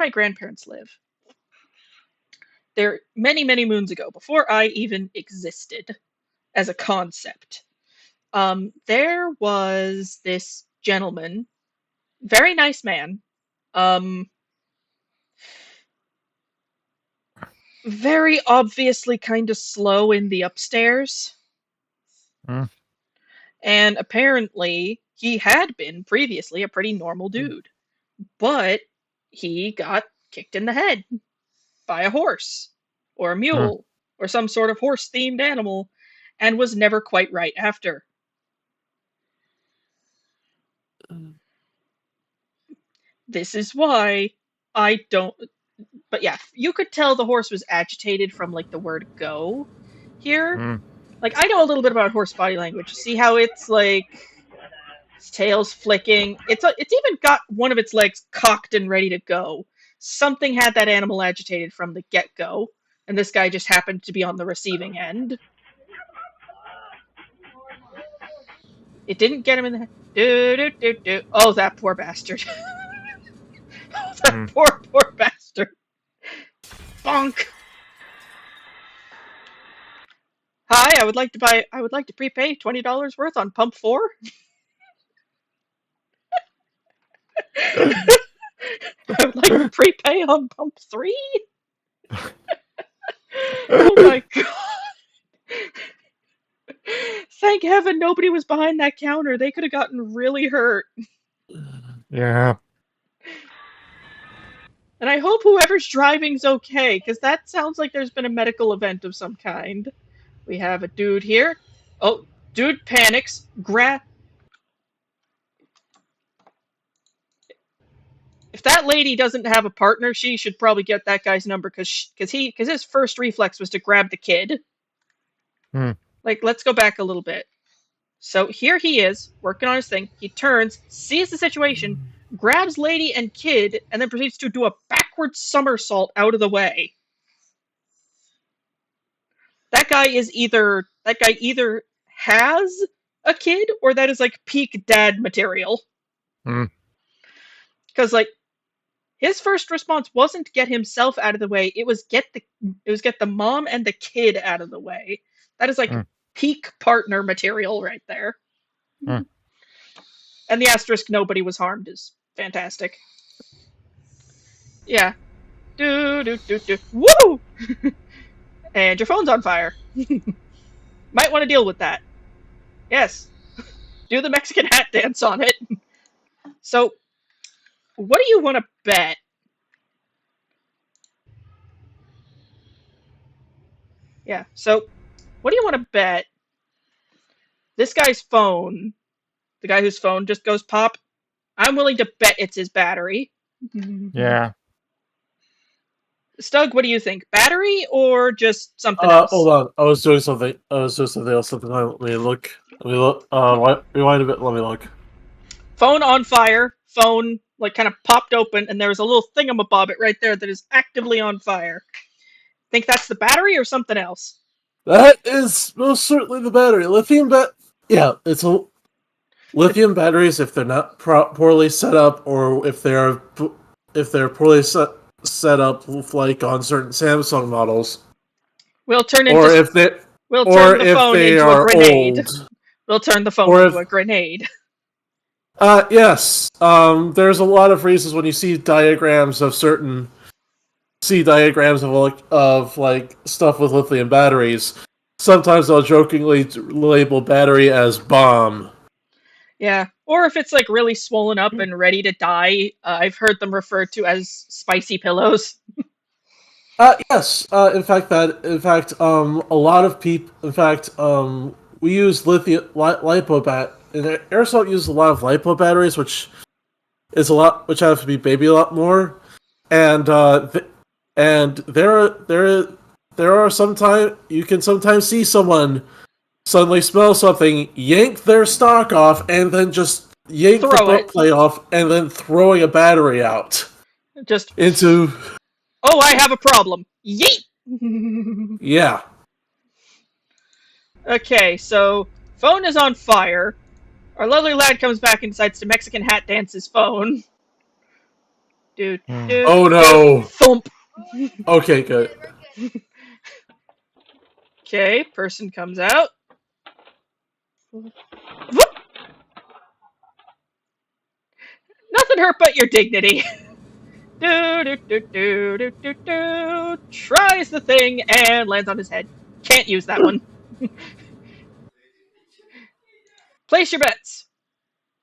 grandparents live, there many, many moons ago, before I even existed as a concept, there was this gentleman, very nice man, very obviously kind of slow in the upstairs. And apparently, he had been previously a pretty normal dude. But he got kicked in the head by a horse, or a mule, or some sort of horse-themed animal, and was never quite right after. This is why I don't... But yeah, you could tell the horse was agitated from, like, the word go here. Like, I know a little bit about horse body language. See how it's, like, its tail's flicking. It's even got one of its legs cocked and ready to go. Something had that animal agitated from the get-go, and this guy just happened to be on the receiving end. It didn't get him in the head. Do. Oh, that poor bastard. That poor bastard. Bonk. Hi, I would like to prepay $20 worth on pump 4. I would like to prepay on pump 3. Oh my god. Thank heaven nobody was behind that counter. They could have gotten really hurt. Yeah. And I hope whoever's driving's okay, because that sounds like there's been a medical event of some kind. We have a dude here. Oh, dude panics. If that lady doesn't have a partner, she should probably get that guy's number, because his first reflex was to grab the kid. Like, let's go back a little bit. So here he is, working on his thing. He turns, sees the situation, grabs lady and kid, and then proceeds to do a backward somersault out of the way. That guy either has a kid, or that is like peak dad material. Because like his first response wasn't get himself out of the way; it was get the mom and the kid out of the way. That is like peak partner material right there. And the asterisk nobody was harmed is fantastic. Yeah. Do. Woo! And your phone's on fire. Might want to deal with that. Yes. Do the Mexican hat dance on it. So, what do you want to bet? Yeah, so, what do you want to bet? This guy's phone, the guy whose phone just goes pop, I'm willing to bet it's his battery. Yeah. Stug, what do you think? Battery or just something else? Hold on. I was doing something else. Let me look. Rewind a bit. Let me look. Phone on fire. Phone, like, kind of popped open, and there's a little thingamabobbit right there that is actively on fire. Think that's the battery or something else? That is most certainly the battery. Yeah, it's a lithium batteries. If they're not poorly set up, or if they're poorly set up, like on certain Samsung models, we'll turn the phone into a grenade. Old. We'll turn the phone into a grenade. Yes. There's a lot of reasons when you see diagrams of stuff with lithium batteries. Sometimes they'll jokingly label battery as bomb. Yeah, or if it's like really swollen up and ready to die, I've heard them referred to as spicy pillows. Yes. In fact, a lot of people. We use lithium lipo and Airsoft uses a lot of lipo batteries, which have to be baby a lot more, and there are sometimes you can sometimes see someone suddenly smell something, yank their stock off, and then just yank the butt plate off, and then throwing a battery out. Just into. Oh, I have a problem. Yeet! Yeah. Okay, so phone is on fire. Our lovely lad comes back and decides to Mexican hat dance his phone. Dude. Oh no! Thump. Okay, good. Okay, person comes out. Whoop. Nothing hurt but your dignity. Tries the thing and lands on his head. Can't use that one. Place your bets.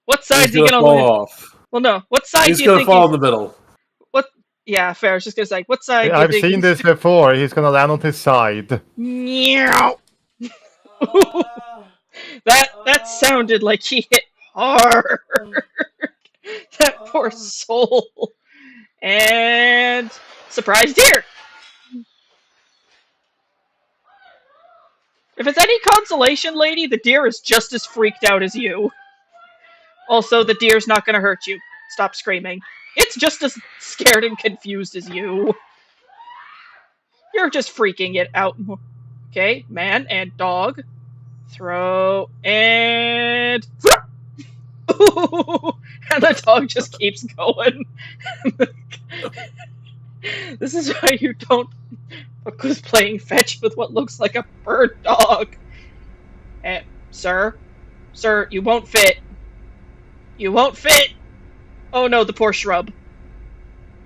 What side do you gonna fall land? Off. Well, no. What side he's do you think he's gonna fall in the middle? What? Yeah, fair. I was just gonna say, what side? I've seen this before. He's gonna land on his side. Meow. That sounded like he hit hard. That poor soul. And surprise deer. If it's any consolation, lady, the deer is just as freaked out as you. Also, the deer's not gonna hurt you. Stop screaming. It's just as scared and confused as you. You're just freaking it out. Okay, man and dog. Throw, and... and the dog just keeps going. This is why you don't fuck with playing fetch with what looks like a bird dog. Sir? Sir, you won't fit. You won't fit! Oh no, the poor shrub.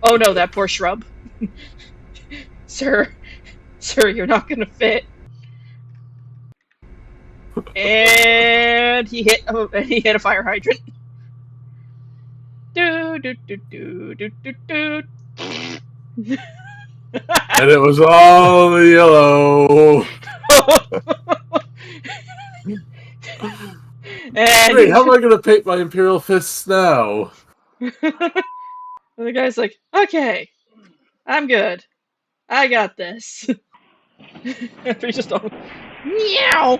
Oh no, that poor shrub. Sir, you're not gonna fit. And he hit a fire hydrant. Do do do do do do do. And it was all the yellow. And Wait, how am I gonna paint my Imperial fists now? And the guy's like, okay, I'm good. I got this. After he just meow.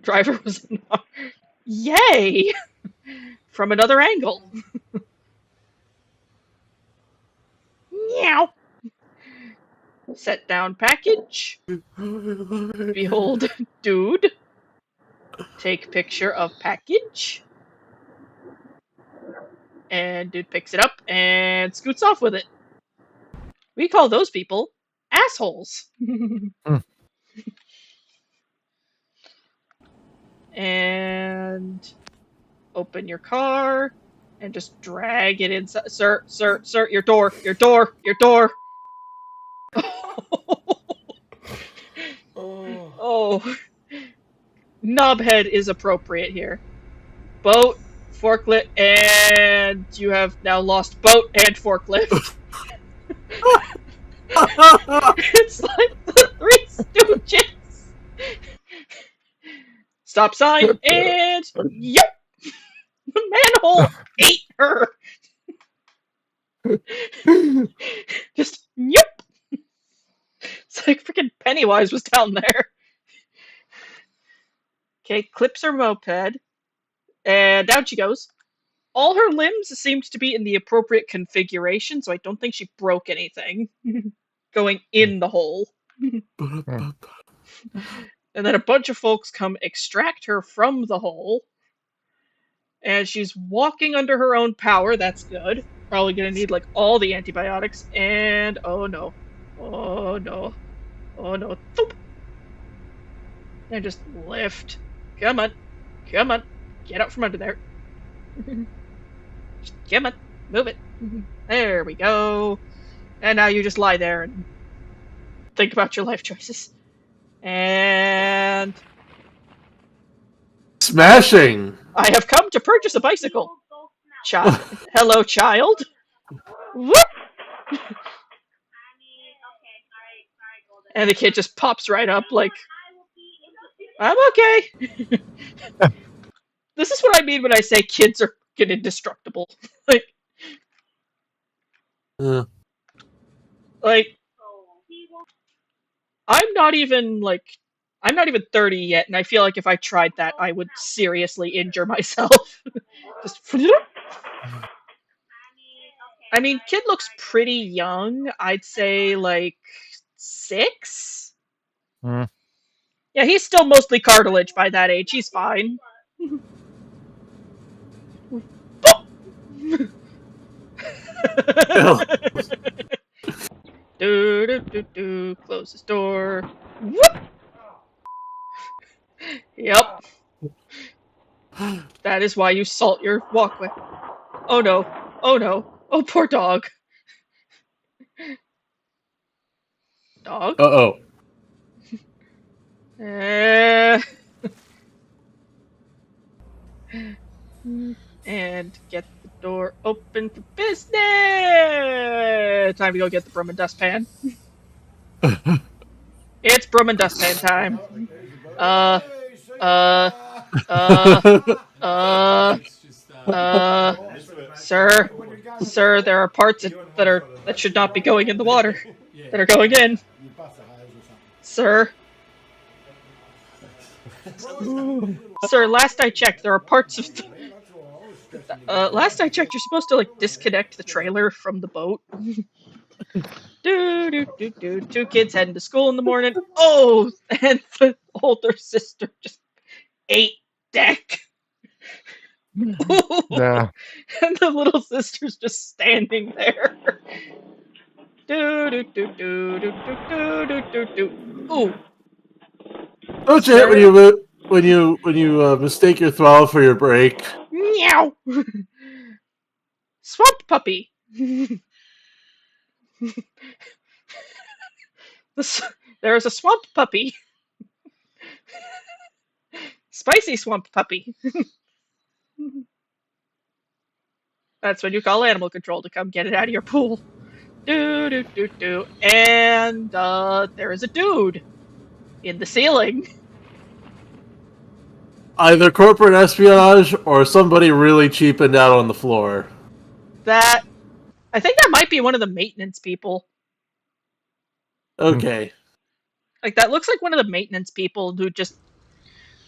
Driver was not. Yay! From another angle. Meow. Set down package. Behold, dude. Take picture of package. And dude picks it up and scoots off with it. We call those people assholes. And open your car and just drag it inside. Sir, your door. Oh. Knobhead is appropriate here. Boat, forklift, and you have now lost boat and forklift. It's like the Three Stooges. Stop sign, and yep! The manhole ate her! Just yep! It's like freaking Pennywise was down there. Okay, clips her moped, and down she goes. All her limbs seemed to be in the appropriate configuration, so I don't think she broke anything. Going in the hole. And then a bunch of folks come extract her from the hole. And she's walking under her own power. That's good. Probably gonna need like all the antibiotics. And oh no. Oh no. Oh no. Thoop. And just lift. Come on. Come on. Get out from under there. Just come on. Move it. There we go. And now you just lie there and think about your life choices. And smashing! I have come to purchase a bicycle. Child. Hello, child. Whoop! And the kid just pops right up like, I'm okay. This is what I mean when I say kids are indestructible. Like, I'm not even 30 yet, and I feel like if I tried that, I would seriously injure myself. Just. I mean, kid looks pretty young. I'd say like 6. Mm. Yeah, he's still mostly cartilage by that age. He's fine. Do. Close his door. Whoop. Yep. That is why you salt your walkway. Oh no. Oh no. Oh, poor dog. Dog? Uh-oh. And get the door open for business! Time to go get the broom and dustpan. It's broom and dustpan time. Sir, there are parts that should not be going in the water that are going in. Sir. Sir, last I checked, there are parts of last I checked, you're supposed to, like, disconnect the trailer from the boat. Two kids heading to school in the morning. Oh, and the older sister just ate deck. Yeah. And the little sister's just standing there. Ooh, Don't you hit when you mistake your throttle for your brake? meow. Swamp puppy. There is a swamp puppy. Spicy swamp puppy. That's when you call animal control to come get it out of your pool. And there is a dude in the ceiling. Either corporate espionage or somebody really cheaping out on the floor. I think that might be one of the maintenance people. Okay. Like, that looks like one of the maintenance people who just,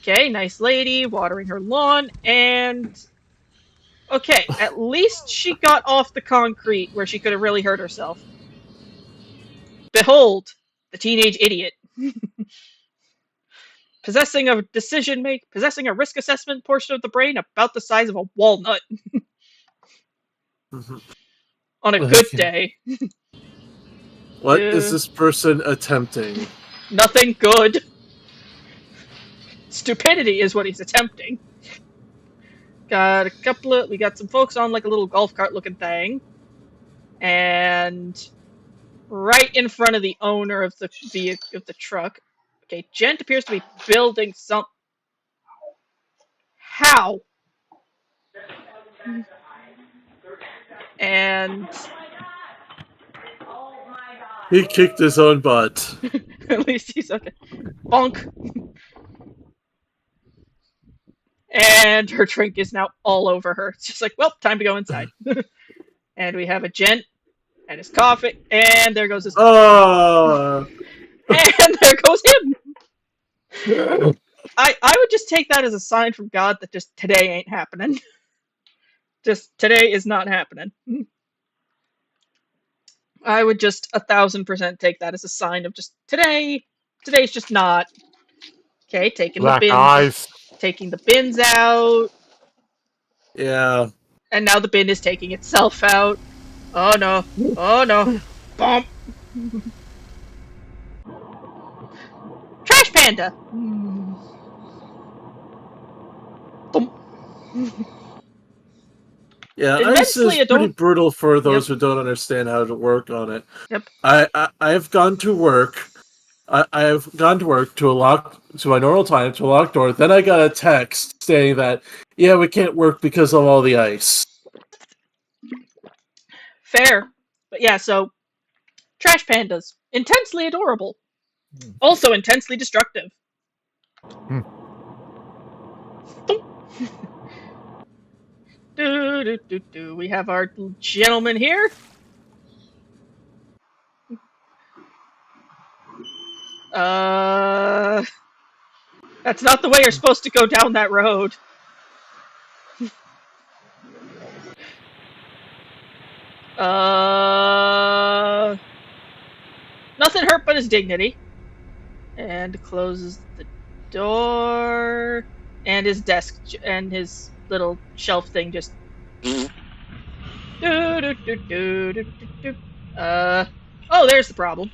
okay, nice lady, watering her lawn, and, okay, at least she got off the concrete where she could have really hurt herself. Behold, the teenage idiot. Possessing a risk assessment portion of the brain about the size of a walnut. On a good day. What is this person attempting? Nothing good. Stupidity is what he's attempting. We got some folks on like a little golf cart looking thing. And right in front of the owner of the truck. Okay, Gent appears to be building some. How? And He kicked his own butt. at least he's okay. Bonk. And her drink is now all over her. It's just like, well, time to go inside. And we have a Gent and his coffee, and there goes his. Oh. And there goes him. I would just take that as a sign from God that just today ain't happening. Just today is not happening. I would just 1000% take that as a sign of just today's just not. Okay, taking Black the bins, eyes. taking the bins out, Yeah. and now the bin is taking itself out. Oh no! Oh no! Bump! Trash panda. Bump. Yeah, ice is Immensely pretty adorable. brutal for those who don't understand how to work on it. Yep. I've gone to work. I have gone to work to my normal time to a locked door. Then I got a text saying that we can't work because of all the ice. Fair, but yeah. So, trash pandas, intensely adorable, also intensely destructive. We have our gentleman here. That's not the way you're supposed to go down that road. Nothing hurt but his dignity. And closes the door. And his desk and his little shelf thing just. Oh, there's the problem.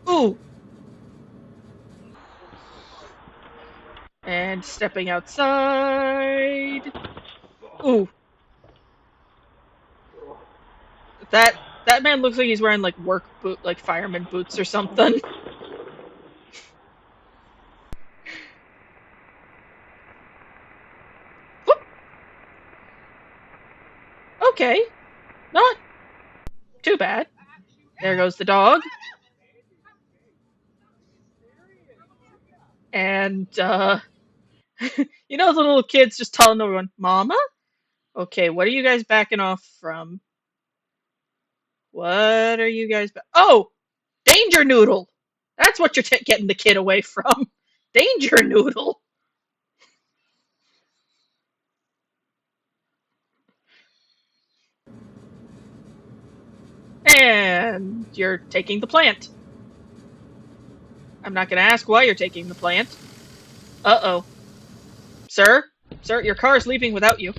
Ooh. And stepping outside. Ooh. That man looks like he's wearing like work boot, like fireman boots or something. Whoop. Okay. Not too bad. There goes the dog. And, you know the little kids just telling everyone, Mama? Okay, what are you guys backing off from? What are you guys Oh! Danger Noodle! That's what you're getting the kid away from. Danger Noodle! And you're taking the plant. I'm not going to ask why you're taking the plant. Uh-oh. Sir? Sir, your car's leaving without you.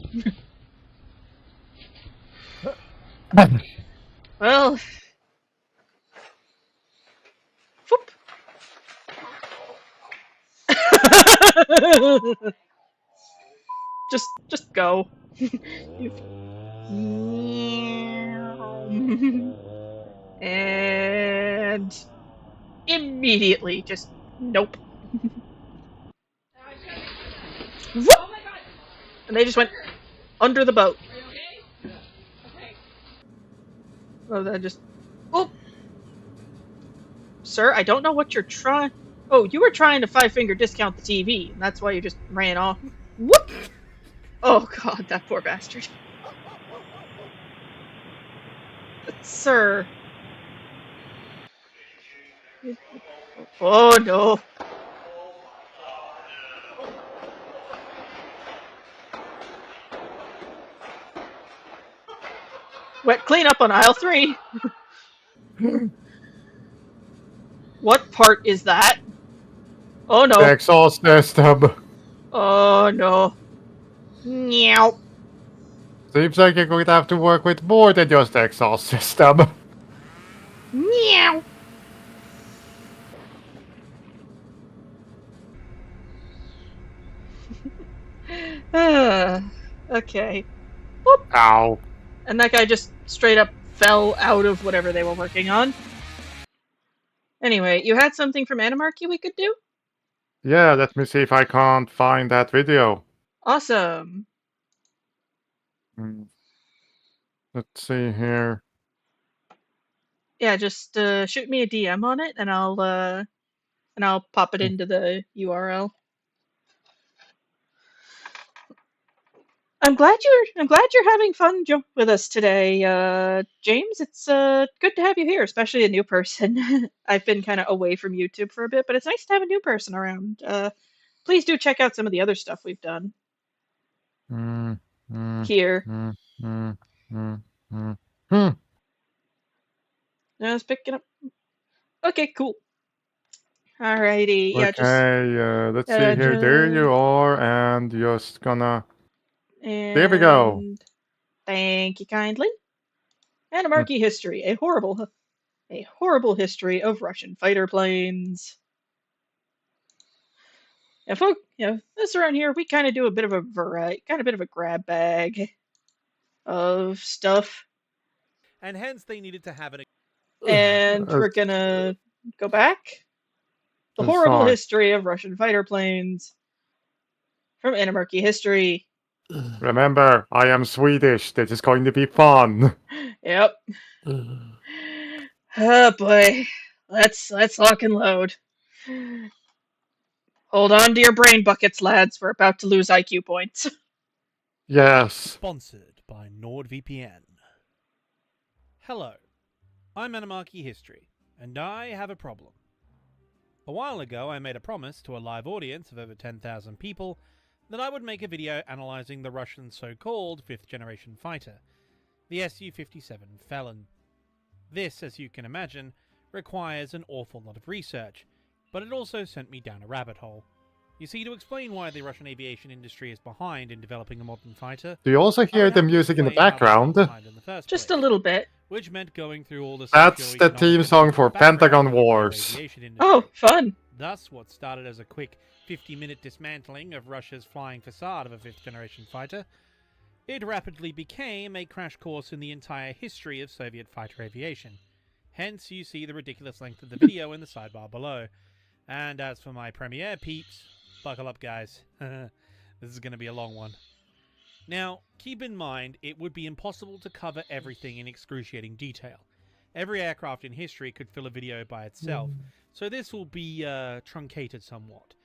Well... Whoop. just go. And immediately just nope. Whoop. And they just went under the boat. Oh, that just... Oh! Sir, I don't know what you're trying... Oh, you were trying to five-finger discount the TV, and that's why you just ran off. Whoop! Oh god, that poor bastard. Sir. Oh no. Wet cleanup on aisle 3. What part is that? Oh no. The exhaust system. Oh no. Meow. Seems like you're going to have to work with more than just the exhaust system. Meow. Okay. Whoop. Ow. And that guy just straight up fell out of whatever they were working on. Anyway, you had something from Animarchy we could do? Yeah, let me see if I can't find that video. Awesome. Let's see here. Yeah, just shoot me a DM on it, and I'll pop it into the URL. I'm glad you're having fun with us today, James. It's good to have you here, especially a new person. I've been kind of away from YouTube for a bit, but it's nice to have a new person around. Please do check out some of the other stuff we've done here. I was picking up. Okay, cool. Alrighty, yeah, just Okay, let's see here. There you are, and just gonna... There we go. Thank you kindly. Animarchy history, a horrible history of Russian fighter planes. And folk, this around here, we kind of do a bit of a variety, kind of bit of a grab bag of stuff. And hence they needed to have an... And we're gonna go back. The horrible history of Russian fighter planes from Animarchy history. Remember, I am Swedish. This is going to be fun. Yep. Oh boy. Let's lock and load. Hold on to your brain buckets, lads. We're about to lose IQ points. Yes. Sponsored by NordVPN. Hello, I'm Animarchy History, and I have a problem. A while ago, I made a promise to a live audience of over 10,000 people that I would make a video analysing the Russian so-called fifth-generation fighter, the Su-57 Felon. This, as you can imagine, requires an awful lot of research, but it also sent me down a rabbit hole. You see, to explain why the Russian aviation industry is behind in developing a modern fighter... Do you also hear the music in the background? Just a little bit. Which meant going through all the... That's the theme song for Pentagon Wars. Oh, fun! Thus, what started as a quick 50-minute dismantling of Russia's flying facade of a fifth-generation fighter, it rapidly became a crash course in the entire history of Soviet fighter aviation. Hence, you see the ridiculous length of the video in the sidebar below. And as for my premiere peeps, buckle up guys, this is going to be a long one. Now, keep in mind, it would be impossible to cover everything in excruciating detail. Every aircraft in history could fill a video by itself, so this will be truncated somewhat.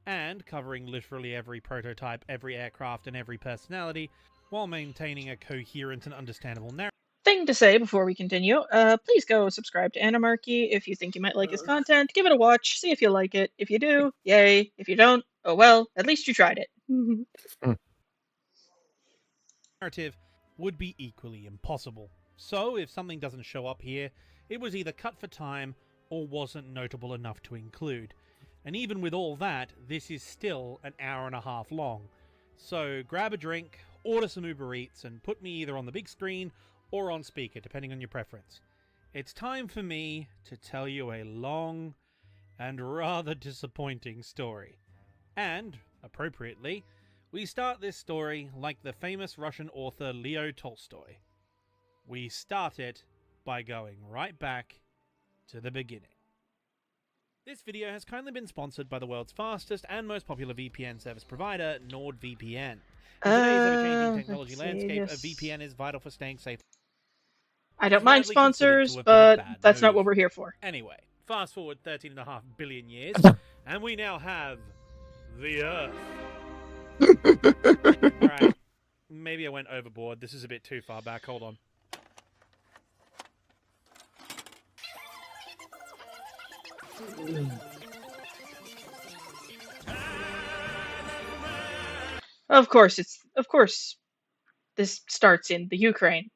And covering literally every prototype, every aircraft, and every personality, while maintaining a coherent and understandable narrative. Thing to say before we continue, please go subscribe to Animarchy if you think you might like his content. Give it a watch, see if you like it. If you do, yay. If you don't, oh well, at least you tried it. Narrative would be equally impossible. So, if something doesn't show up here, it was either cut for time or wasn't notable enough to include. And even with all that, this is still an hour and a half long. So grab a drink, order some Uber Eats, and put me either on the big screen or on speaker, depending on your preference. It's time for me to tell you a long and rather disappointing story. And, appropriately, we start this story like the famous Russian author Leo Tolstoy. We start it by going right back to the beginning. This video has kindly been sponsored by the world's fastest and most popular VPN service provider, NordVPN. In today's ever-changing technology landscape, a VPN is vital for staying safe. I don't mind Widely considered sponsors, to have been a but bad that's not move. what we're here for. Anyway, fast forward 13.5 billion years, and we now have the Earth. Right, maybe I went overboard. This is a bit too far back. Hold on. Of course, this starts in the Ukraine.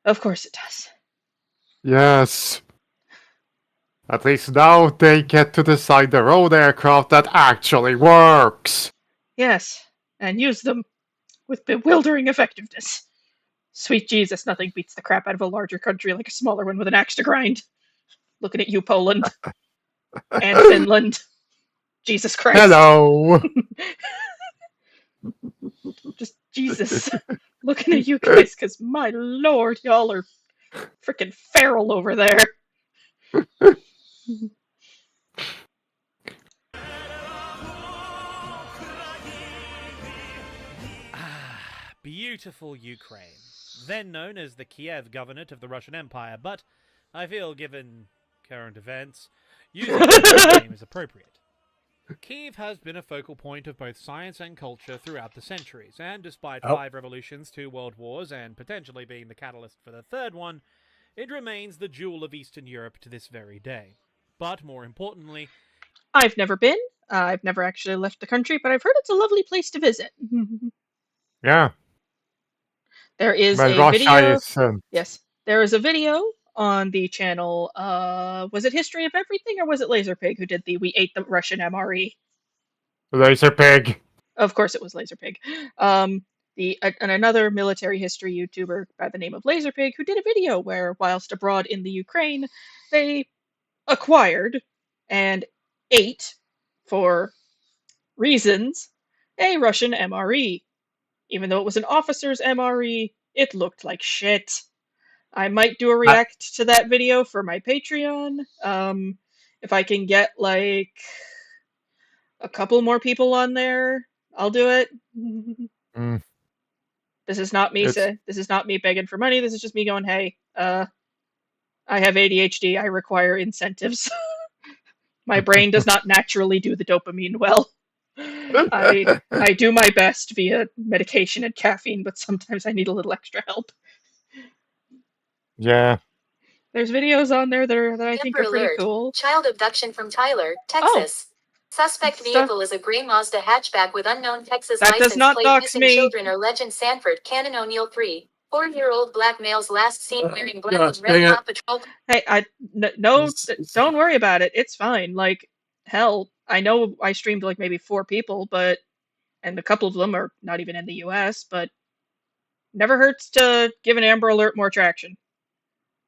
Of course it does. Yes. At least now they get to decide their own aircraft that actually works. Yes, and use them with bewildering effectiveness. Sweet Jesus, nothing beats the crap out of a larger country like a smaller one with an axe to grind. Looking at you, Poland. And Finland. Jesus Christ. Hello. Just Jesus. Looking at you guys, because my lord, y'all are freaking feral over there. Beautiful Ukraine, then known as the Kiev Governorate of the Russian Empire, but I feel, given current events, using the name is appropriate. Kiev has been a focal point of both science and culture throughout the centuries, and despite 5 revolutions, 2 world wars, and potentially being the catalyst for the 3rd one, it remains the jewel of Eastern Europe to this very day. But more importantly, I've never been. I've never actually left the country, but I've heard it's a lovely place to visit. Yeah. There is But a Russia video. isn't. Yes, there is a video on the channel. Was it History of Everything or was it Laserpig who did the "We Ate the Russian MRE"? Laser pig. Of course, it was Laserpig. And another military history YouTuber by the name of Laserpig who did a video where, whilst abroad in the Ukraine, they acquired and ate, for reasons, a Russian MRE. Even though it was an officer's MRE, it looked like shit. I might do a react to that video for my Patreon. If I can get like a couple more people on there, I'll do it. Mm. This is not me. This is not me begging for money. This is just me going, "Hey, I have ADHD. I require incentives. My brain does not naturally do the dopamine well. I do my best via medication and caffeine, but sometimes I need a little extra help." Yeah. There's videos on there that I think are Amber pretty alert. cool. Child abduction from Tyler, Texas. Suspect vehicle is a gray Mazda hatchback with unknown Texas That does license not plate. dox Missing me. children are Legend Sanford, Cannon O'Neill 3. 4-year-old black males last seen wearing black gosh, and red dang it. Paw Patrol. Hey, don't worry about it. It's fine. Like, hell, I know I streamed like maybe 4 people, and a couple of them are not even in the US, but never hurts to give an Amber Alert more traction.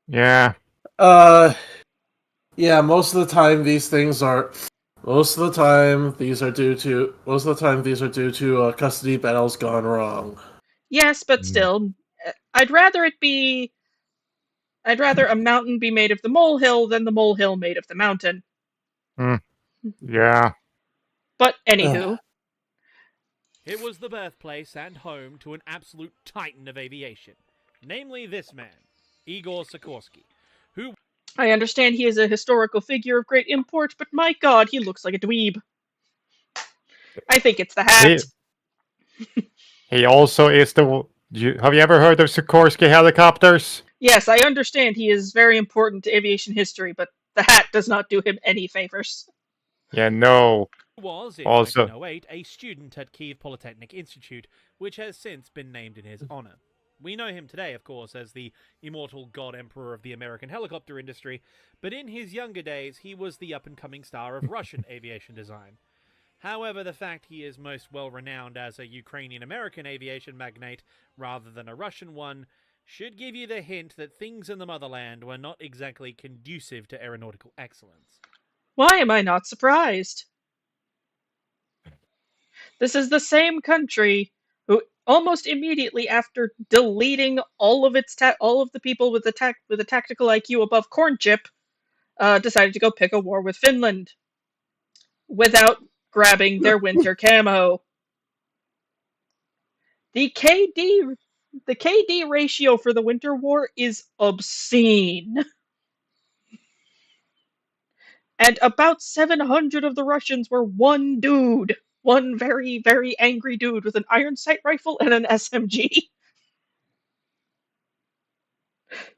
Yeah. Yeah, most of the time these things are. Most of the time these are due to custody battles gone wrong. Yes, but still, I'd rather a mountain be made of the molehill than the molehill made of the mountain. Yeah. But anywho, it was the birthplace and home to an absolute titan of aviation, namely this man, Igor Sikorsky, who... I understand he is a historical figure of great import, but my god, he looks like a dweeb. I think it's the hat. He also is the... Have you ever heard of Sikorsky helicopters? Yes, I understand he is very important to aviation history, but the hat does not do him any favors. Yeah, no. was, in Also- 1908, a student at Kiev Polytechnic Institute, which has since been named in his honor. We know him today, of course, as the immortal god emperor of the American helicopter industry, but in his younger days, he was the up-and-coming star of Russian aviation design. However, the fact he is most well renowned as a Ukrainian-American aviation magnate rather than a Russian one should give you the hint that things in the motherland were not exactly conducive to aeronautical excellence. Why am I not surprised? This is the same country who almost immediately after deleting all of the people with a tactical IQ above corn chip, decided to go pick a war with Finland without grabbing their winter camo. The KD ratio for the Winter War is obscene. And about 700 of the Russians were one dude. One very, very angry dude with an iron sight rifle and an SMG.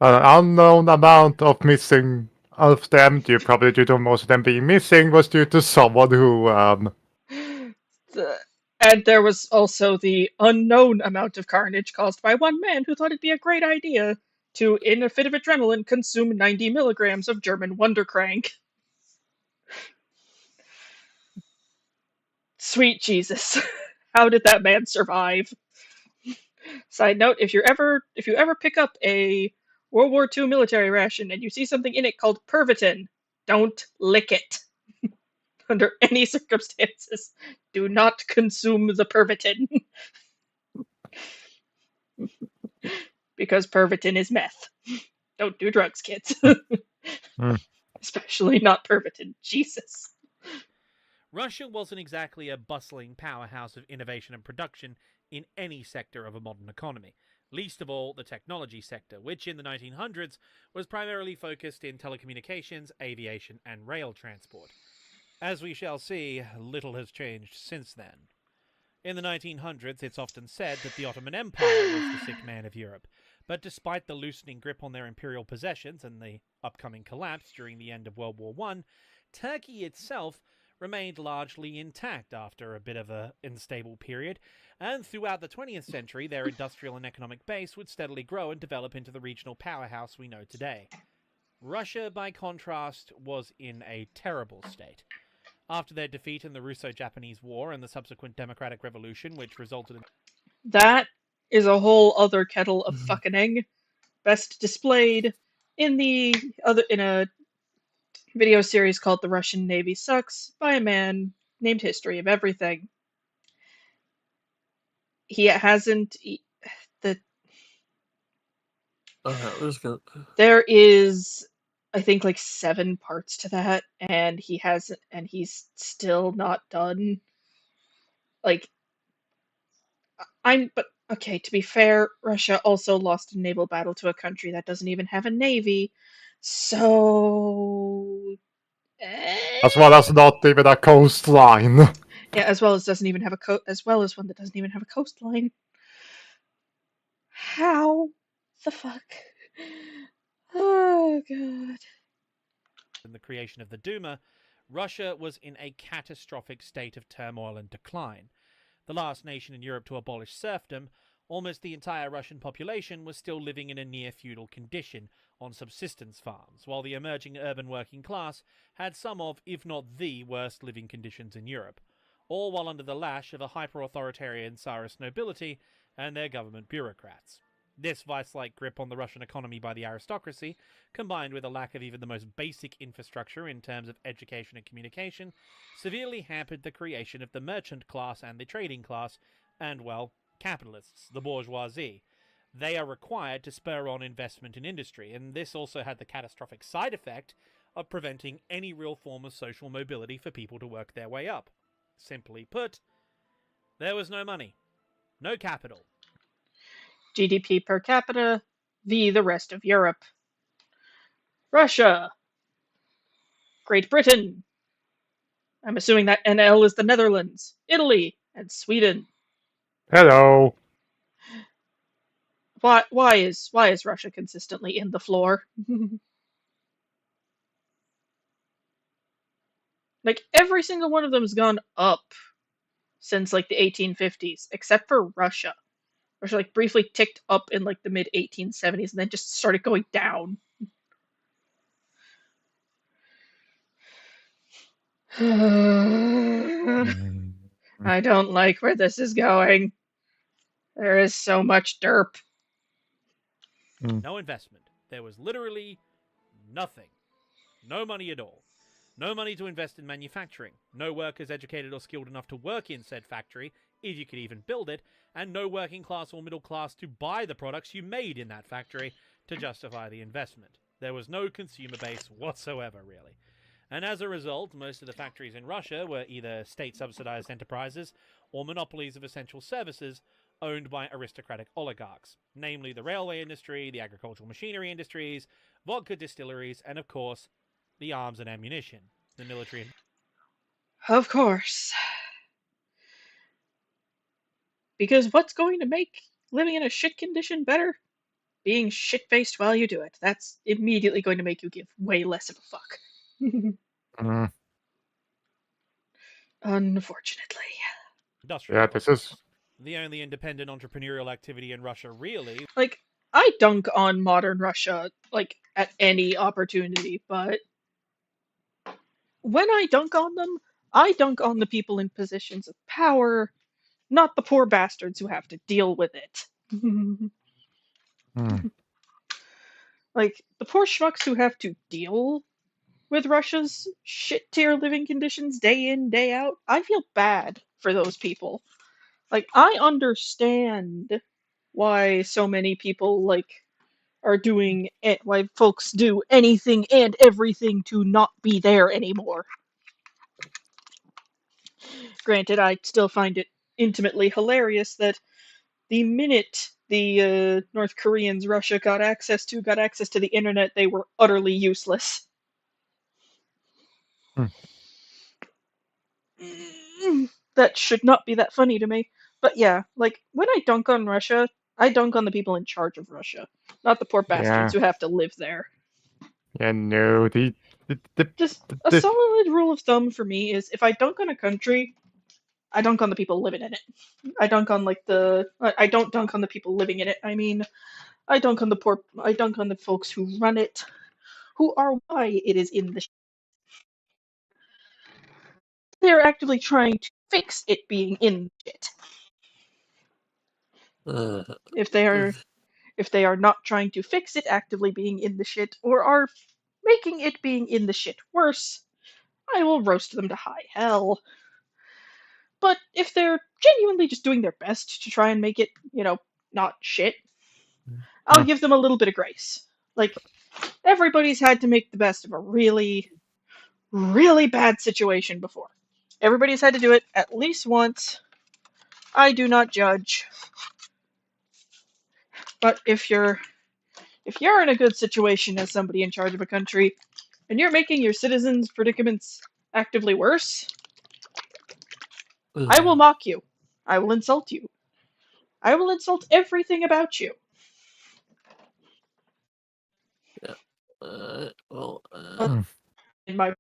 An unknown amount of missing of them, due probably due to most of them being missing, was due to someone who And there was also the unknown amount of carnage caused by one man who thought it'd be a great idea to, in a fit of adrenaline, consume 90 milligrams of German Wunderkrank. Sweet Jesus. How did that man survive? Side note, if you ever pick up a World War II military ration and you see something in it called Pervitin, don't lick it. Under any circumstances, do not consume the Pervitin. Because Pervitin is meth. Don't do drugs, kids. Especially not Pervitin. Jesus. Russia wasn't exactly a bustling powerhouse of innovation and production in any sector of a modern economy, least of all the technology sector, which in the 1900s was primarily focused in telecommunications, aviation, and rail transport. As we shall see, little has changed since then. In the 1900s, it's often said that the Ottoman Empire was the sick man of Europe, but despite the loosening grip on their imperial possessions and the upcoming collapse during the end of World War I, Turkey itself remained largely intact after a bit of an unstable period, and throughout the 20th century, their industrial and economic base would steadily grow and develop into the regional powerhouse we know today. Russia, by contrast, was in a terrible state. After their defeat in the Russo-Japanese War and the subsequent Democratic Revolution, which resulted in... That is a whole other kettle of fucking, best displayed in a video series called The Russian Navy Sucks by a man named History of Everything. He hasn't... There is, I think, like 7 parts to that, and he's still not done. Like, but okay, to be fair, Russia also lost a naval battle to a country that doesn't even have a navy, so... as well as not even a coastline. Yeah, as well as one that doesn't even have a coastline. How the fuck? Oh god. In the creation of the Duma, Russia was in a catastrophic state of turmoil and decline. The last nation in Europe to abolish serfdom, almost the entire Russian population was still living in a near-feudal condition on subsistence farms, while the emerging urban working class had some of, if not the, worst living conditions in Europe, all while under the lash of a hyper-authoritarian Tsarist nobility and their government bureaucrats. This vice-like grip on the Russian economy by the aristocracy, combined with a lack of even the most basic infrastructure in terms of education and communication, severely hampered the creation of the merchant class and the trading class, and, well, capitalists, the bourgeoisie. They are required to spur on investment in industry, and this also had the catastrophic side effect of preventing any real form of social mobility for people to work their way up. Simply put, there was no money, no capital. GDP per capita v. the rest of Europe. Russia. Great Britain. I'm assuming that NL is the Netherlands, Italy, and Sweden. Hello. Why is Russia consistently in the floor? Like, every single one of them has gone up since, like, the 1850s, except for Russia. Russia like briefly ticked up in like the mid 1870s and then just started going down. I don't like where this is going. There is so much derp. No investment. There was literally nothing. No money at all. No money to invest in manufacturing. No workers educated or skilled enough to work in said factory, if you could even build it, and no working class or middle class to buy the products you made in that factory to justify the investment. There was no consumer base whatsoever, really. And as a result, most of the factories in Russia were either state-subsidized enterprises or monopolies of essential services owned by aristocratic oligarchs, namely the railway industry, the agricultural machinery industries, vodka distilleries, and of course, the arms and ammunition, the military. Of course. Because what's going to make living in a shit condition better? Being shit-faced while you do it. That's immediately going to make you give way less of a fuck. Unfortunately. Industrial. Yeah, this is... The only independent entrepreneurial activity in Russia, really. Like, I dunk on modern Russia, like, at any opportunity, but when I dunk on them, I dunk on the people in positions of power, not the poor bastards who have to deal with it. Like, the poor schmucks who have to deal with Russia's shit tier living conditions day in, day out, I feel bad for those people. Like, I understand why so many people, like, are doing it, why folks do anything and everything to not be there anymore. Granted, I still find it intimately hilarious that the minute the North Koreans Russia got access to the internet, they were utterly useless. That should not be that funny to me. But yeah, like, when I dunk on Russia, I dunk on the people in charge of Russia, not the poor bastards who have to live there. Yeah, no, Just a solid rule of thumb for me is if I dunk on a country, I dunk on the people living in it. I don't dunk on the people living in it. I mean, I dunk on the folks who run it, who are why it is in the they're actively trying to fix it being in shit. If they are not trying to fix it actively being in the shit, or are making it being in the shit worse, I will roast them to high hell. But if they're genuinely just doing their best to try and make it, not shit, I'll give them a little bit of grace. Like, everybody's had to make the best of a really, really bad situation before. Everybody's had to do it at least once. I do not judge. But if you're in a good situation as somebody in charge of a country, and you're making your citizens' predicaments actively worse, I will mock you. I will insult you. I will insult everything about you. In my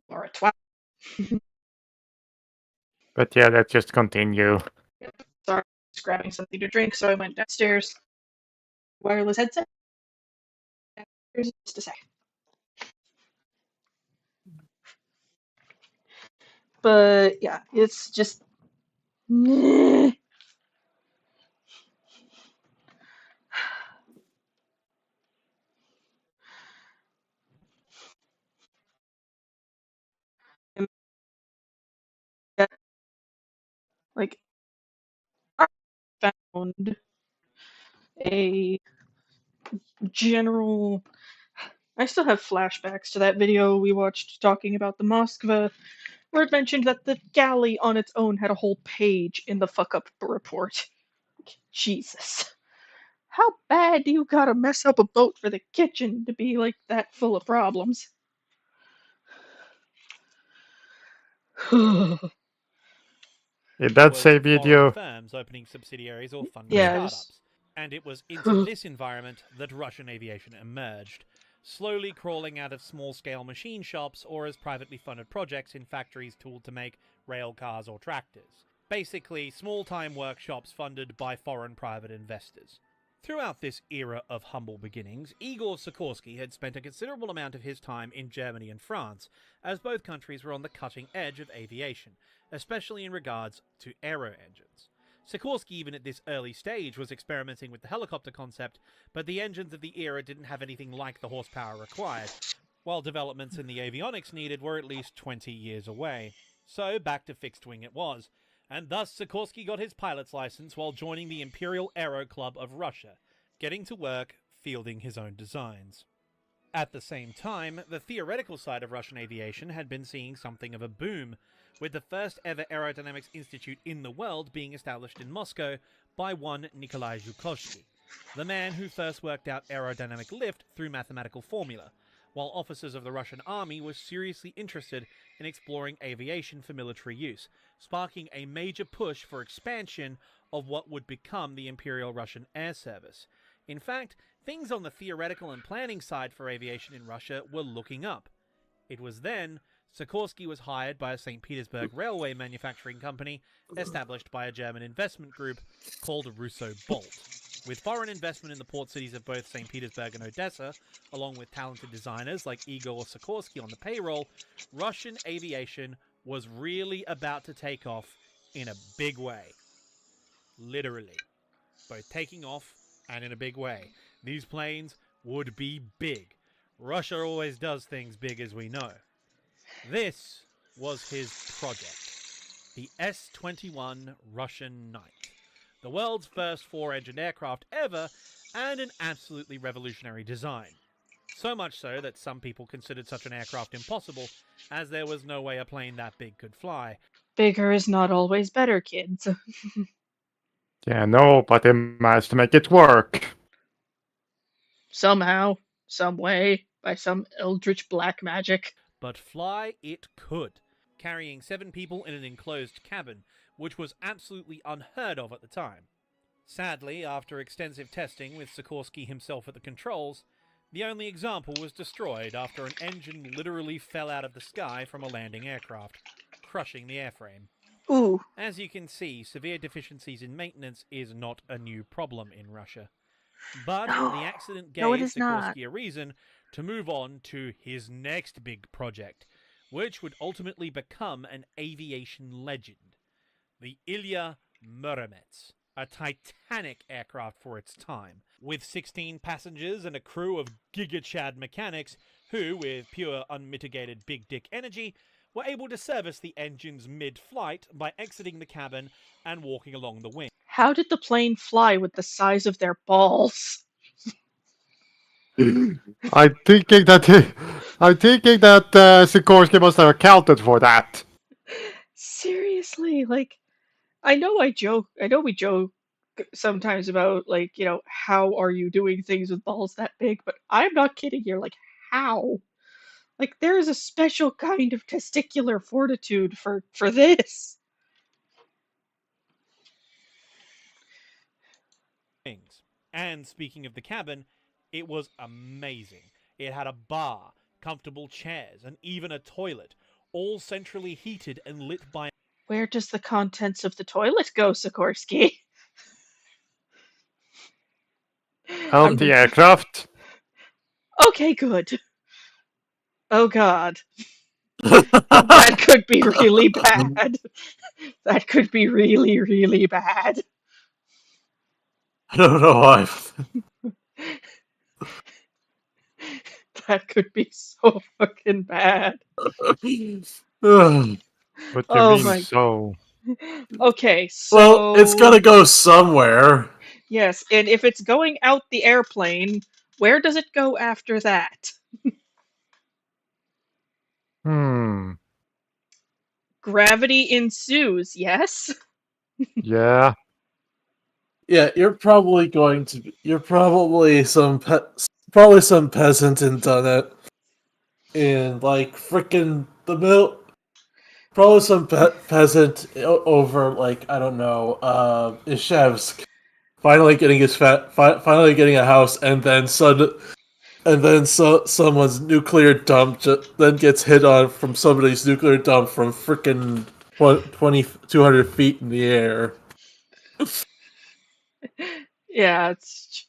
or a twat. But yeah, let's just continue. Sorry, I was grabbing something to drink, so I went downstairs. Wireless headset. Here's just a sec. But yeah, it's just. Like, I found a general. I still have flashbacks to that video we watched talking about the Moskva, where it mentioned that the galley on its own had a whole page in the fuck up report. Jesus. How bad do you gotta mess up a boat for the kitchen to be like that full of problems? It does say foreign video. firms opening subsidiaries or funding Yeah, startups. And it was into this environment that Russian aviation emerged, slowly crawling out of small-scale machine shops or as privately funded projects in factories tooled to make rail cars or tractors. Basically, small-time workshops funded by foreign private investors. Throughout this era of humble beginnings, Igor Sikorsky had spent a considerable amount of his time in Germany and France, as both countries were on the cutting edge of aviation, especially in regards to aero engines. Sikorsky, even at this early stage, was experimenting with the helicopter concept, but the engines of the era didn't have anything like the horsepower required, while developments in the avionics needed were at least 20 years away. So back to fixed wing it was, and thus Sikorsky got his pilot's license while joining the Imperial Aero Club of Russia, getting to work fielding his own designs. At the same time, the theoretical side of Russian aviation had been seeing something of a boom, with the first ever aerodynamics institute in the world being established in Moscow by one Nikolai Zhukovsky, the man who first worked out aerodynamic lift through mathematical formula, while officers of the Russian army were seriously interested in exploring aviation for military use, sparking a major push for expansion of what would become the Imperial Russian Air Service. In fact, things on the theoretical and planning side for aviation in Russia were looking up. It was then Sikorsky was hired by a St. Petersburg railway manufacturing company established by a German investment group called Russo Bolt. With foreign investment in the port cities of both St. Petersburg and Odessa, along with talented designers like Igor Sikorsky on the payroll, Russian aviation was really about to take off in a big way. Literally. Both taking off and in a big way. These planes would be big. Russia always does things big, as we know. This was his project. The S-21 Russian Knight. The world's first four-engined aircraft ever, and an absolutely revolutionary design. So much so that some people considered such an aircraft impossible, as there was no way a plane that big could fly. Bigger is not always better, kids. Yeah, no, but they managed to make it work. Somehow, some way, by some eldritch black magic. But fly it could, carrying 7 people in an enclosed cabin, which was absolutely unheard of at the time. Sadly, after extensive testing with Sikorsky himself at the controls, the only example was destroyed after an engine literally fell out of the sky from a landing aircraft, crushing the airframe. Ooh. As you can see, severe deficiencies in maintenance is not a new problem in Russia. But No. the accident gave No, it is not. Sikorsky a reason to move on to his next big project, which would ultimately become an aviation legend. The Ilya Muromets, a titanic aircraft for its time, with 16 passengers and a crew of giga-chad mechanics who, with pure unmitigated big dick energy, were able to service the engines mid-flight by exiting the cabin and walking along the wing. How did the plane fly with the size of their balls? I'm thinking that Sikorsky must have accounted for that. Seriously, like, I know we joke sometimes about, like, how are you doing things with balls that big, but I'm not kidding here, like, how? Like, there is a special kind of testicular fortitude for this. And speaking of the cabin, it was amazing. It had a bar, comfortable chairs, and even a toilet, all centrally heated and lit by... Where does the contents of the toilet go, Sikorsky? Of the aircraft. Okay, good. Oh god. That could be really bad. That could be really, really bad. I don't know why. That could be so fucking bad. What do Oh you my- mean so? Okay, so... Well, it's gotta go somewhere. Yes, and if it's going out the airplane, where does it go after that? Gravity ensues, yes? Yeah. Yeah, you're probably some peasant in done it in like frickin' the middle. Probably some peasant over like I don't know, Ishevsk, finally getting finally getting a house, and then someone's nuclear dump then gets hit on from somebody's nuclear dump from frickin' 200 feet in the air. Yeah, it's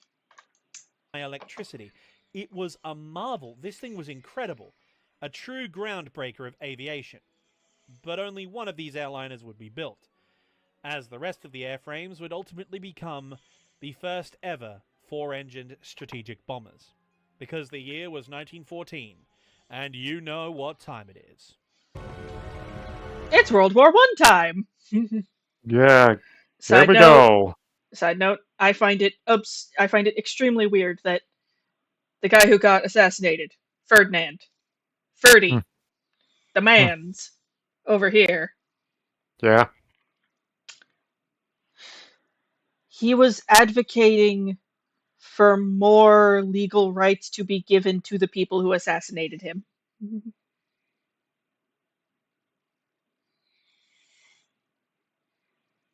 electricity. It was a marvel. This thing was incredible. A true groundbreaker of aviation. But only one of these airliners would be built, as the rest of the airframes would ultimately become the first ever four-engined strategic bombers. Because the year was 1914, and you know what time it is. it's World War One time. Yeah, there Side we note. go. Side note. I find it extremely weird that the guy who got assassinated, Ferdinand, Ferdy, Hmm. the man's over here. Yeah. He was advocating for more legal rights to be given to the people who assassinated him.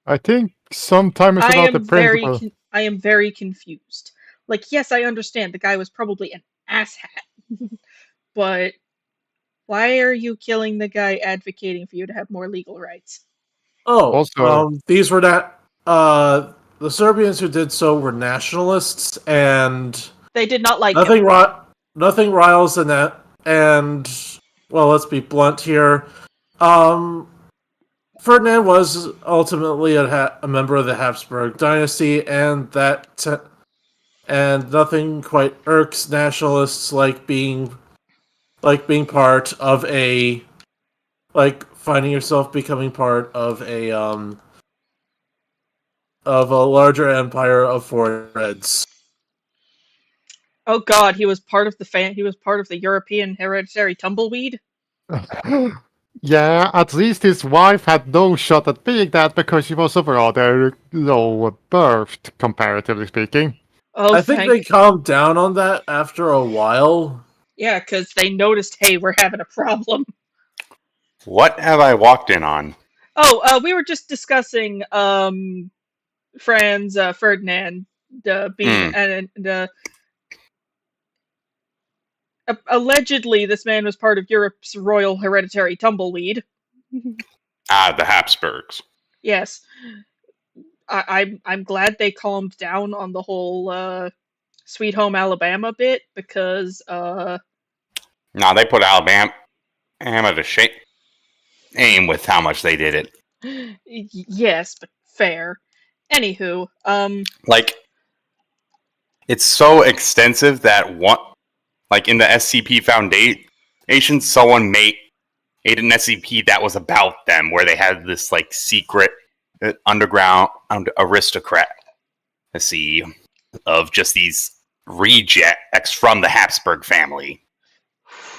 I think sometimes it's about the principle. I am very confused. Like, yes, I understand the guy was probably an asshat, but why are you killing the guy advocating for you to have more legal rights? Oh, Also- these were not the Serbians who did so were nationalists, and They did not like nothing him. nothing riles than that. And well, let's be blunt here. Ferdinand was ultimately a member of the Habsburg dynasty, and and nothing quite irks nationalists like being part of a finding yourself becoming part of a larger empire of foreign reds. Oh God, he was part of the European hereditary tumbleweed. Yeah, at least his wife had no shot at being that because she was rather low birthed, comparatively speaking. Oh, I think they calmed down on that after a while. Yeah, because they noticed, hey, we're having a problem. What have I walked in on? Oh, we were just discussing Franz Ferdinand being and allegedly this man was part of Europe's royal hereditary tumbleweed. The Habsburgs. Yes, I'm glad they calmed down on the whole Sweet Home Alabama bit because No, they put Alabama to shame with how much they did it. yes, but fair. Anywho, Like, it's so extensive that in the SCP Foundation, someone made an SCP that was about them, where they had this secret underground aristocrat, of just these rejects from the Habsburg family.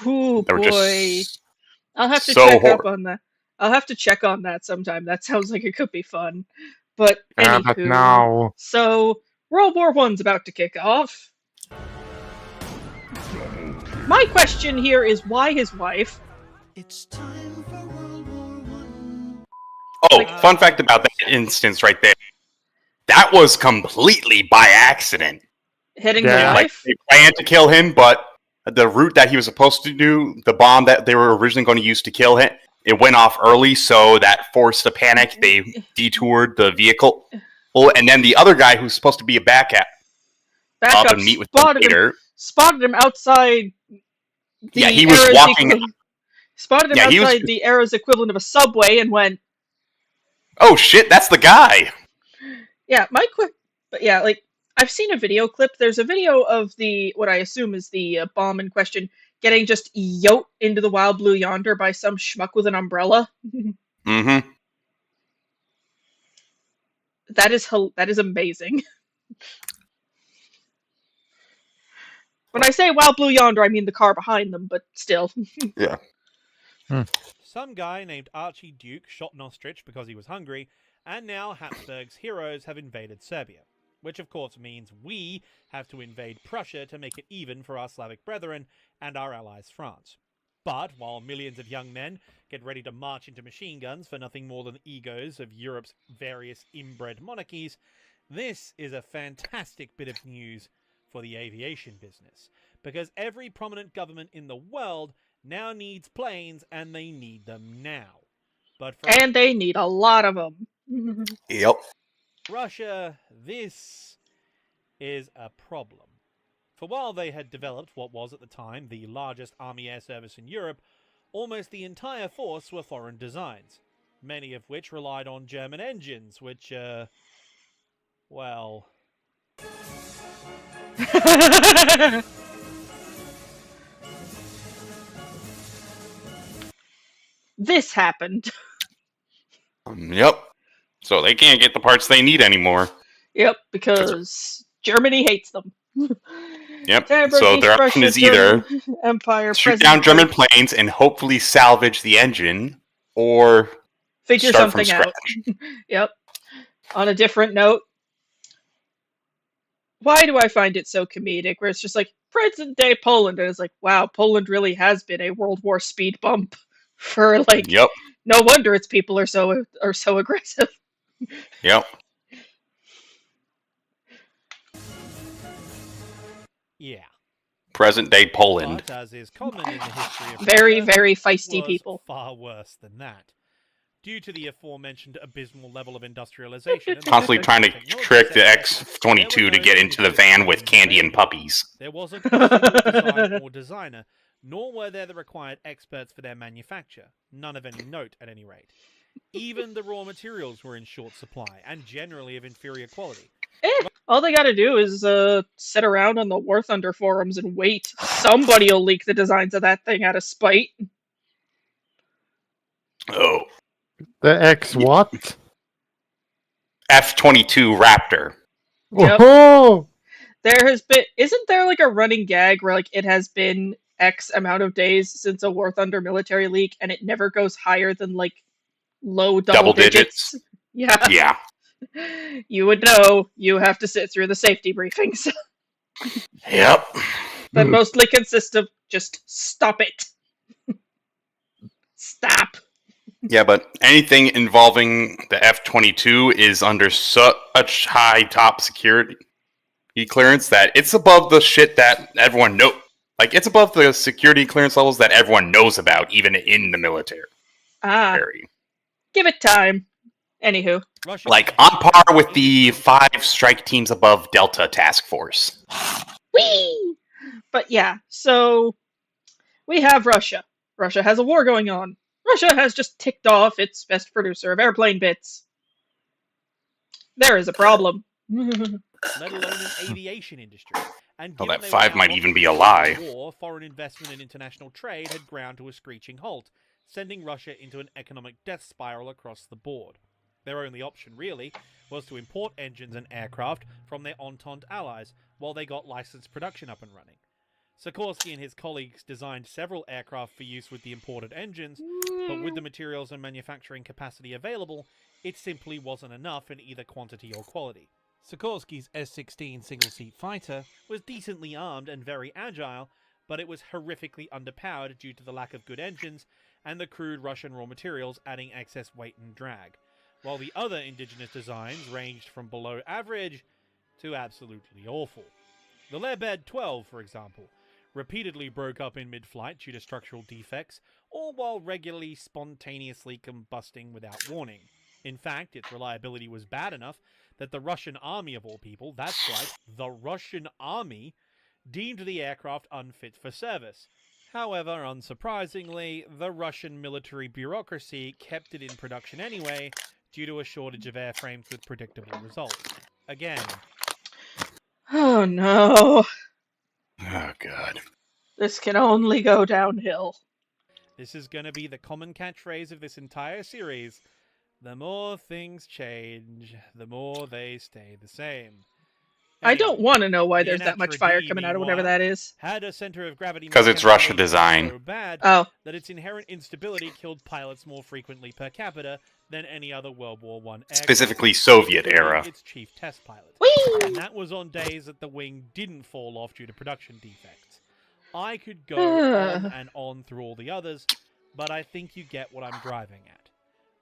oh They were boy, just I'll have to so check up horrible. on that. I'll have to check on that sometime. That sounds like it could be fun. But Yeah, but anywho, now so World War One's about to kick off. My question here is why his wife? It's time for World War One. Oh, fun fact about that instance right there. That was completely by accident. Hitting Yeah. the Like, wife? they planned to kill him, but the route that he was supposed to do, the bomb that they were originally going to use to kill him, it went off early, so that forced a panic. They detoured the vehicle. And then the other guy who's supposed to be a backup and meet with them later. Spotted him outside the Yeah, he was era's walking. spotted him Yeah, he was- outside the era's equivalent of a subway and went, Oh shit, that's the guy. yeah, but yeah, like I've seen a video clip. There's a video of what I assume is the bomb in question getting just yoked into the wild blue yonder by some schmuck with an umbrella. Mm-hmm. That is amazing. When I say wild blue yonder, I mean the car behind them, but still. Some guy named Archie Duke shot an ostrich because he was hungry, and now Habsburg's heroes have invaded Serbia. Which of course means we have to invade Prussia to make it even for our Slavic brethren and our allies France. But while millions of young men get ready to march into machine guns for nothing more than the egos of Europe's various inbred monarchies, this is a fantastic bit of news for the aviation business, because every prominent government in the world now needs planes, and they need them now. But for And they need a lot of them. Yep. Russia, this is a problem. For while they had developed what was at the time the largest army air service in Europe, almost the entire force were foreign designs, many of which relied on German engines, which, well... This happened. Yep. So they can't get the parts they need anymore. Yep, because Germany hates them. Yep. Terrible So East their option Russia is either German Empire shoot down President German planes and hopefully salvage the engine, or figure start from something out. scratch. Yep. On a different note, why do I find it so comedic? Where it's just like present day Poland, and it's like, wow, Poland really has been a World War speed bump for like. Yep. No wonder its people are so aggressive. Yep. Yeah. Present day Poland. But, as is common in the history of Very, Russia, very it feisty was people. far worse than that. Due to the aforementioned abysmal level of industrialization, and the Constantly lack of trying to technology trick the sector, X-22 to get into the van with candy and puppies. there wasn't a single design or designer, nor were there the required experts for their manufacture, none of any note at any rate. Even the raw materials were in short supply, and generally of inferior quality. All they gotta do is sit around on the War Thunder forums and wait. Somebody will leak the designs of that thing out of spite. Oh. The X what? F-22 Raptor. Yep. Oh! There has been, isn't there like a running gag where like it has been X amount of days since a War Thunder military leak and it never goes higher than like low double digits? Yeah. Yeah. You would know. You have to sit through the safety briefings Yep. that mostly consist of just stop it. Stop. Yeah, but anything involving the F-22 is under such high top security clearance that it's above the shit that everyone know. Like, it's above the security clearance levels that everyone knows about, even in the military. Give it time. Anywho. Russia Like, on par with the 5 strike teams above Delta Task Force. Whee! But yeah, so we have Russia. Russia has a war going on. Russia has just ticked off its best producer of airplane bits. There is a problem. let alone an aviation industry. And Well, given that they were 5 now might locked even in be a the lie. war, foreign investment and international trade had ground to a screeching halt, sending Russia into an economic death spiral across the board. Their only option, really, was to import engines and aircraft from their Entente allies while they got licensed production up and running. Sikorsky and his colleagues designed several aircraft for use with the imported engines, but with the materials and manufacturing capacity available, it simply wasn't enough in either quantity or quality. Sikorsky's S-16 single-seat fighter was decently armed and very agile, but it was horrifically underpowered due to the lack of good engines and the crude Russian raw materials adding excess weight and drag, while the other indigenous designs ranged from below average to absolutely awful. The Lebed 12, for example, repeatedly broke up in mid-flight due to structural defects, all while regularly spontaneously combusting without warning. In fact, its reliability was bad enough that the Russian army, of all people, that's right, the Russian army, deemed the aircraft unfit for service. However, unsurprisingly, the Russian military bureaucracy kept it in production anyway, due to a shortage of airframes with predictable results. Again. Oh no. Oh, God. This can only go downhill. This is going to be the common catchphrase of this entire series. The more things change, the more they stay the same. I don't want to know why the there's that much fire Anatra-D, coming out of whatever meanwhile, that is. had a center of gravity 'Cause it's Russia design. so bad Oh. that its inherent instability killed pilots more frequently per capita than any other World War I aircraft, Specifically Soviet including era. its chief test pilot. Whee! And that was on days that the wing didn't fall off due to production defects. I could go on and on through all the others, but I think you get what I'm driving at.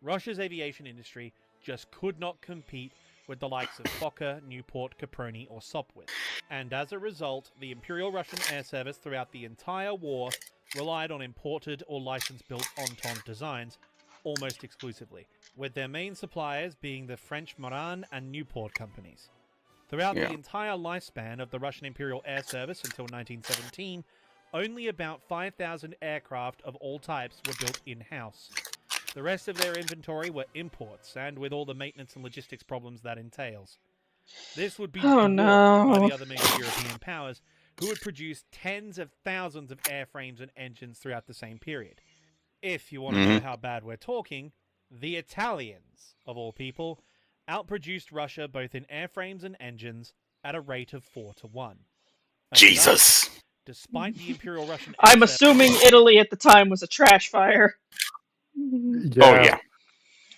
Russia's aviation industry just could not compete with the likes of Fokker, Newport, Caproni, or Sopwith. And as a result, the Imperial Russian Air Service throughout the entire war relied on imported or license-built Entente designs, almost exclusively, with their main suppliers being the French Moran and Newport companies. Throughout Yeah. the entire lifespan of the Russian Imperial Air Service until 1917, only about 5,000 aircraft of all types were built in-house. The rest of their inventory were imports, and with all the maintenance and logistics problems that entails. This would be Oh, dwarfed by no. the other major European powers, who would produce tens of thousands of airframes and engines throughout the same period. If you want to know how bad we're talking, the Italians, of all people, outproduced Russia both in airframes and engines at a rate of 4-1. And thus, Jesus. despite the Imperial Russian I'm Air Service- assuming Italy at the time was a trash fire. Yeah. Oh yeah.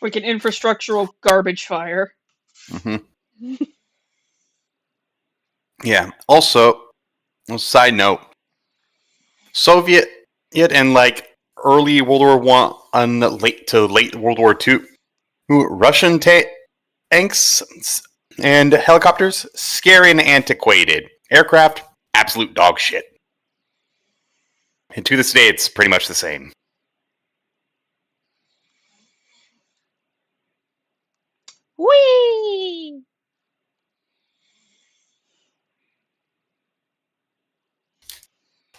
Like an infrastructural garbage fire. hmm Yeah. Also, a side note: Soviet and like early World War One, late to late World War Two, Russian tanks and helicopters, scary and antiquated. Aircraft, absolute dog shit. And to this day, it's pretty much the same. Whee!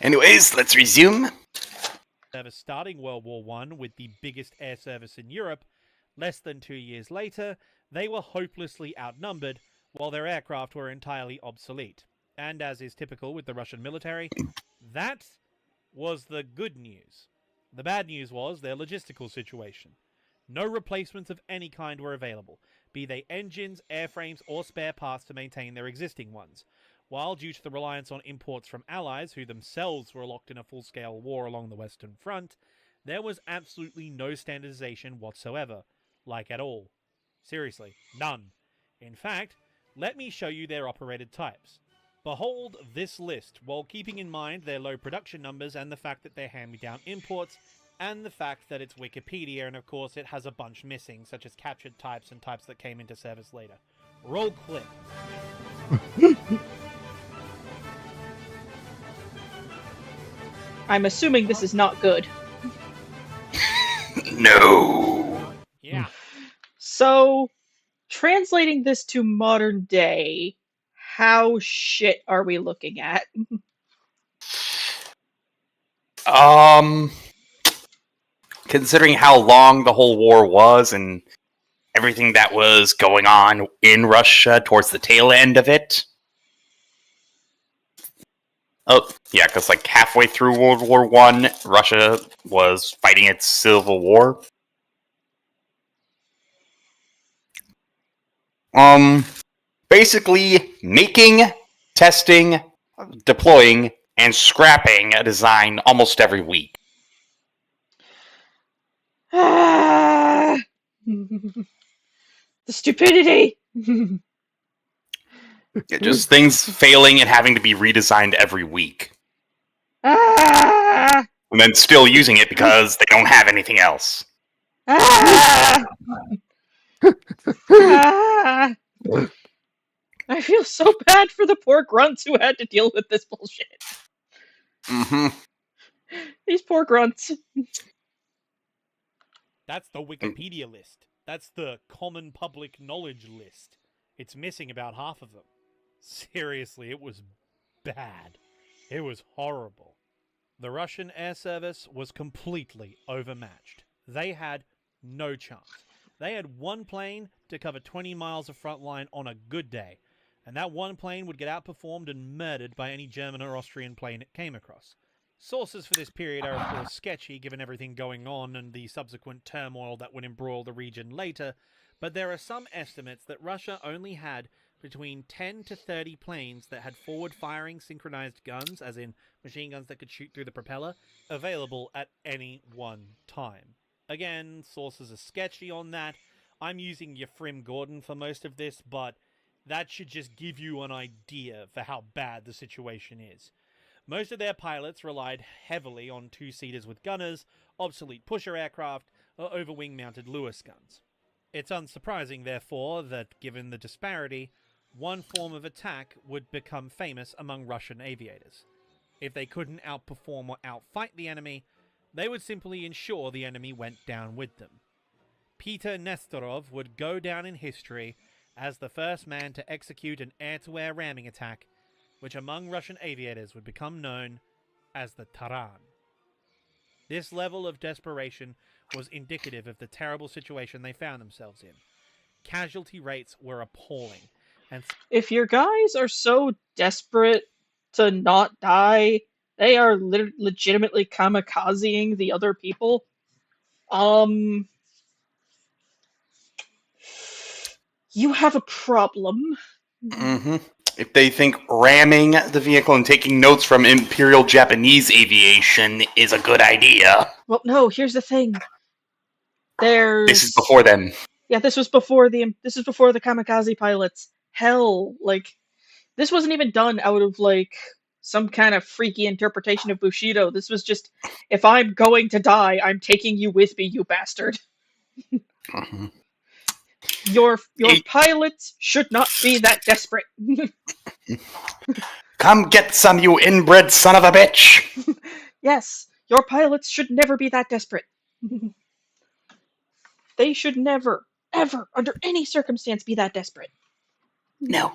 Anyways, let's resume. Service starting World War I with the biggest air service in Europe, less than 2 years later, they were hopelessly outnumbered, while their aircraft were entirely obsolete. And as is typical with the Russian military, that was the good news. The bad news was their logistical situation. No replacements of any kind were available, be they engines, airframes, or spare parts to maintain their existing ones. While due to the reliance on imports from allies who themselves were locked in a full-scale war along the Western Front, there was absolutely no standardization whatsoever. Like at all. Seriously, none. In fact, let me show you their operated types. Behold this list, while keeping in mind their low production numbers and the fact that they're hand-me-down imports, and the fact that it's Wikipedia and of course it has a bunch missing, such as captured types and types that came into service later. Roll clip. I'm assuming this is not good. No. Yeah. So, translating this to modern day, how shit are we looking at? Considering how long the whole war was and everything that was going on in Russia towards the tail end of it. Oh, yeah, because like halfway through World War I, Russia was fighting its civil war. Basically making, testing, deploying, and scrapping a design almost every week. Ah! The stupidity! Just things failing and having to be redesigned every week. Ah! And then still using it because they don't have anything else. Ah! Ah! I feel so bad for the poor grunts who had to deal with this bullshit. Mm-hmm. These poor grunts. That's the Wikipedia list. That's the common public knowledge list. It's missing about half of them. Seriously, it was bad. It was horrible. The Russian air service was completely overmatched. They had no chance. They had one plane to cover 20 miles of front line on a good day, and that one plane would get outperformed and murdered by any German or Austrian plane it came across. Sources for this period are of course sketchy given everything going on and the subsequent turmoil that would embroil the region later, but there are some estimates that Russia only had between 10 to 30 planes that had forward-firing synchronized guns, as in machine guns that could shoot through the propeller, available at any one time. Again, sources are sketchy on that. I'm using Yefrim Gordon for most of this, but that should just give you an idea for how bad the situation is. Most of their pilots relied heavily on two-seaters with gunners, obsolete pusher aircraft, or overwing-mounted Lewis guns. It's unsurprising, therefore, that given the disparity, one form of attack would become famous among Russian aviators. If they couldn't outperform or outfight the enemy, they would simply ensure the enemy went down with them. Peter Nestorov would go down in history as the first man to execute an air-to-air ramming attack, which among Russian aviators would become known as the Taran. This level of desperation was indicative of the terrible situation they found themselves in. Casualty rates were appalling, and If your guys are so desperate to not die, they are legitimately kamikazing the other people. You have a problem. Hmm. If they think ramming the vehicle and taking notes from Imperial Japanese aviation is a good idea, Well, no, here's the thing. There's this is before then. Yeah, this is before the kamikaze pilots. Hell, like this wasn't even done out of like some kind of freaky interpretation of Bushido. This was just, if I'm going to die, I'm taking you with me, you bastard. Mhm. Your Hey. pilots should not be that desperate. Come get some, you inbred son of a bitch! Yes, your pilots should never be that desperate. They should never, ever, under any circumstance, be that desperate. No.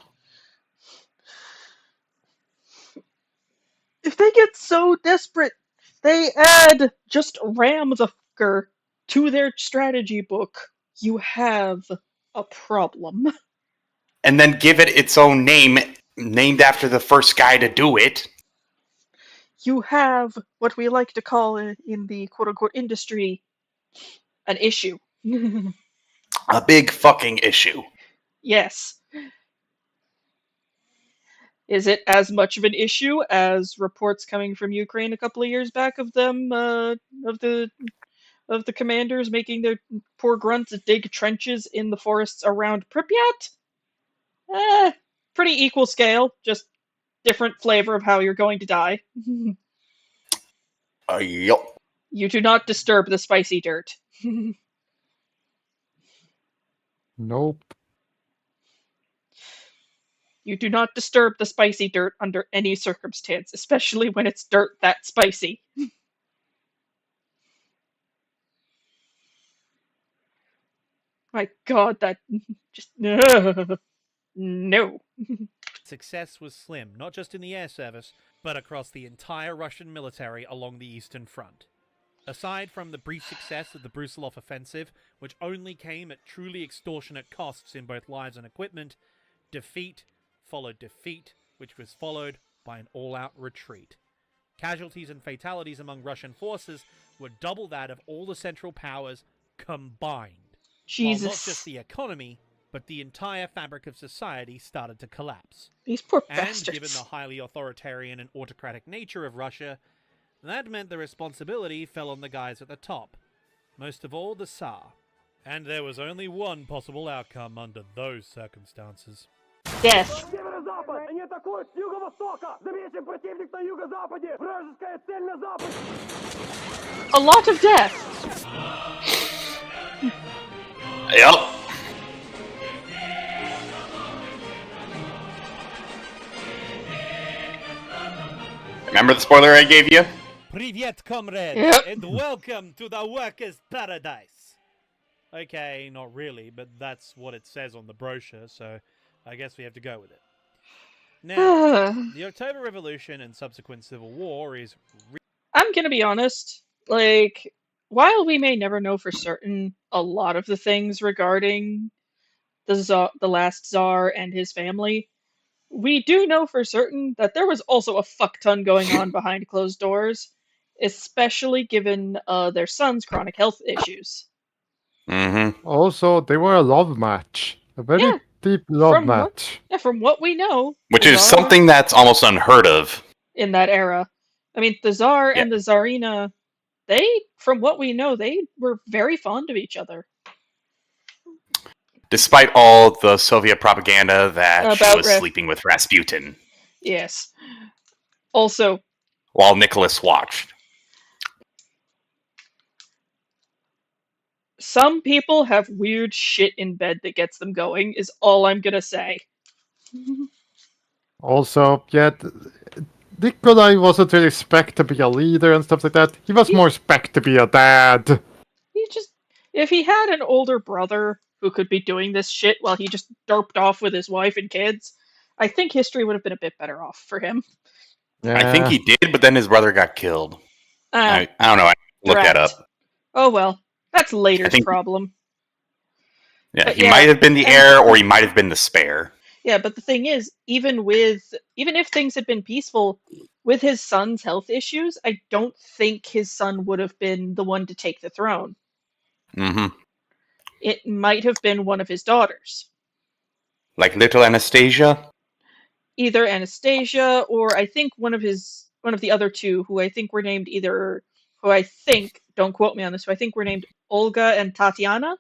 If they get so desperate, they add just ram the fucker to their strategy book. You have a problem. And then give it its own name, named after the first guy to do it. You have what we like to call in the quote-unquote industry an issue. A big fucking issue. Yes. Is it as much of an issue as reports coming from Ukraine a couple of years back of them, of the commanders making their poor grunts dig trenches in the forests around Pripyat? Pretty equal scale, just different flavor of how you're going to die. Yup. You do not disturb the spicy dirt. Nope. You do not disturb the spicy dirt under any circumstance, especially when it's dirt that spicy. My god, that just no. success was slim, not just in the air service, but across the entire Russian military along the Eastern Front. Aside from the brief success of the Brusilov offensive, which only came at truly extortionate costs in both lives and equipment, defeat followed defeat, which was followed by an all-out retreat. Casualties and fatalities among Russian forces were double that of all the Central Powers combined. Jesus. While not just the economy, but the entire fabric of society started to collapse. These poor And bastards. given the highly authoritarian and autocratic nature of Russia, that meant the responsibility fell on the guys at the top, most of all the Tsar. And there was only one possible outcome under those circumstances. Death. Северо-запад! Они атакуют с юго-востока! Заметим противник на юго-западе! Вражеская цель на западе! A lot of death. Yup. Remember the spoiler I gave you? Привет, comrades, Yep. and welcome to the workers' paradise! Okay, not really, but that's what it says on the brochure, so I guess we have to go with it. Now, the October Revolution and subsequent Civil War is I'm gonna be honest. Like, while we may never know for certain a lot of the things regarding the last Tsar and his family, we do know for certain that there was also a fuck ton going on behind closed doors, especially given their son's chronic health issues. Mm-hmm. Also, they were a love match. A very Yeah, deep love from what- match. Yeah, from what we know, Which the is Tsar something that's almost unheard of. in that era. I mean, the Tsar Yeah. and the Tsarina, they, from what we know, they were very fond of each other. Despite all the Soviet propaganda that she About was sleeping with Rasputin Yes. Also, while Nicholas watched. some people have weird shit in bed that gets them going, is all I'm gonna say. Also, yeah, Nikolai wasn't really spec to be a leader and stuff like that. He was more spec to be a dad. He just If he had an older brother who could be doing this shit while he just derped off with his wife and kids, I think history would have been a bit better off for him. I think he did, but then his brother got killed. Ah, I don't know. I looked that drat. up. Oh well, that's later's think- problem. Yeah, But he yeah, might have been the and- heir, or he might have been the spare. Yeah, but the thing is, even if things had been peaceful, with his son's health issues, I don't think his son would have been the one to take the throne. Hmm. It might have been one of his daughters. Like little Anastasia. Either Anastasia or I think one of the other two who I think were named don't quote me on this, who I think were named Olga and Tatiana.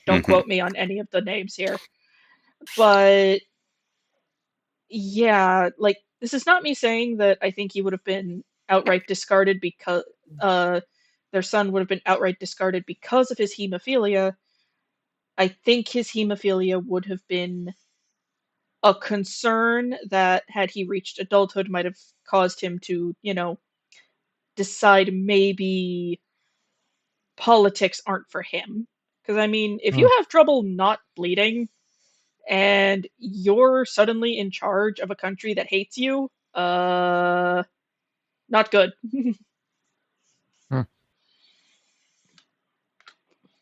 Don't Mhm. quote me on any of the names here. But yeah, like this is not me saying that I think he would have been outright discarded because their son would have been outright discarded because of his hemophilia. I think his hemophilia would have been a concern that, had he reached adulthood, might have caused him to, decide maybe politics aren't for him. Because, I mean, if you have trouble not bleeding and you're suddenly in charge of a country that hates you, not good.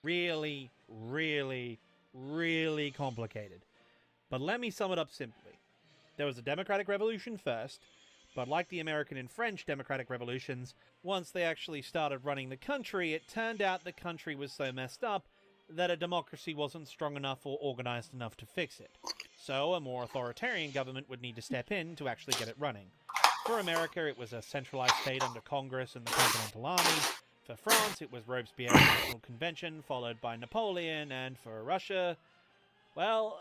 Really, really, really complicated. But let me sum it up simply. There was a democratic revolution first, but like the American and French democratic revolutions, once they actually started running the country, it turned out the country was so messed up that a democracy wasn't strong enough or organized enough to fix it. So a more authoritarian government would need to step in to actually get it running. For America, it was a centralized state under Congress and the Continental Army. For France, it was Robespierre's National Convention, followed by Napoleon, and for Russia, well,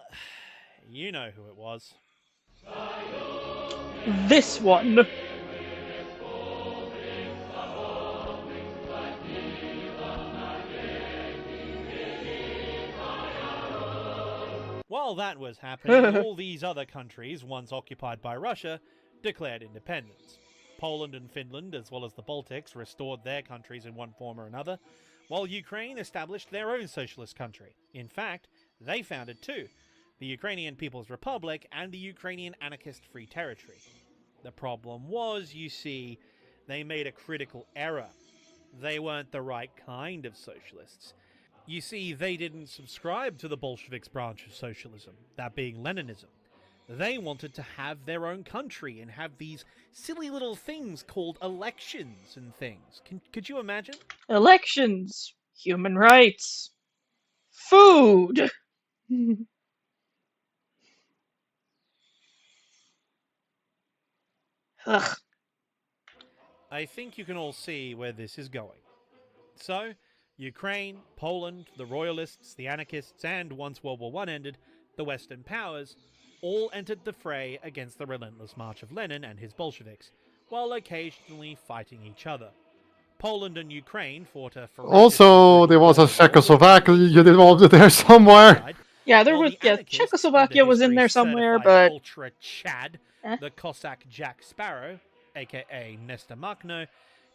you know who it was. This one. While that was happening, all these other countries, once occupied by Russia, declared independence. Poland and Finland, as well as the Baltics, restored their countries in one form or another, while Ukraine established their own socialist country. In fact, they founded two, the Ukrainian People's Republic and the Ukrainian Anarchist Free Territory. The problem was, you see, they made a critical error. They weren't the right kind of socialists. You see, they didn't subscribe to the Bolsheviks' branch of socialism, that being Leninism. They wanted to have their own country and have these silly little things called elections and things. Could you imagine? Elections, human rights, food. Ugh. I think you can all see where this is going. So, Ukraine, Poland, the Royalists, the Anarchists, and once World War I ended, the Western powers all entered the fray against the relentless march of Lenin and his Bolsheviks, while occasionally fighting each other. Poland and Ukraine fought a ferocious Also, there was a Czechoslovakia legion involved there somewhere. side, Yeah, there while was. the Yeah, anarchists, Czechoslovakia under was in there history's somewhere, certified but Ultra Chad, Eh? the Cossack Jack Sparrow, aka Nestor Makhno,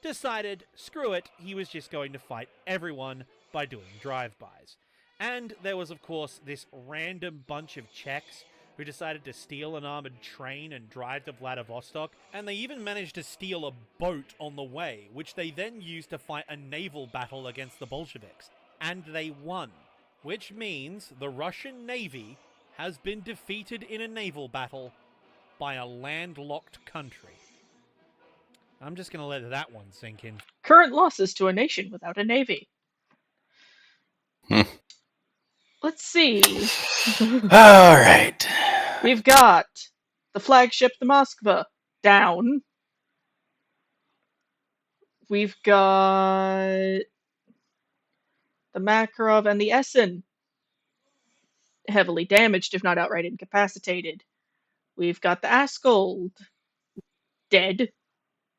decided, screw it, he was just going to fight everyone by doing drive-bys. And there was, of course, this random bunch of Czechs who decided to steal an armored train and drive to Vladivostok, and they even managed to steal a boat on the way, which they then used to fight a naval battle against the Bolsheviks. And they won, which means the Russian Navy has been defeated in a naval battle by a landlocked country. I'm just going to let that one sink in. current losses to a nation without a navy. Hmm. Let's see. All right. We've got the flagship, the Moskva, down. We've got the Makarov and the Essen, heavily damaged, if not outright incapacitated. We've got the Askold, dead.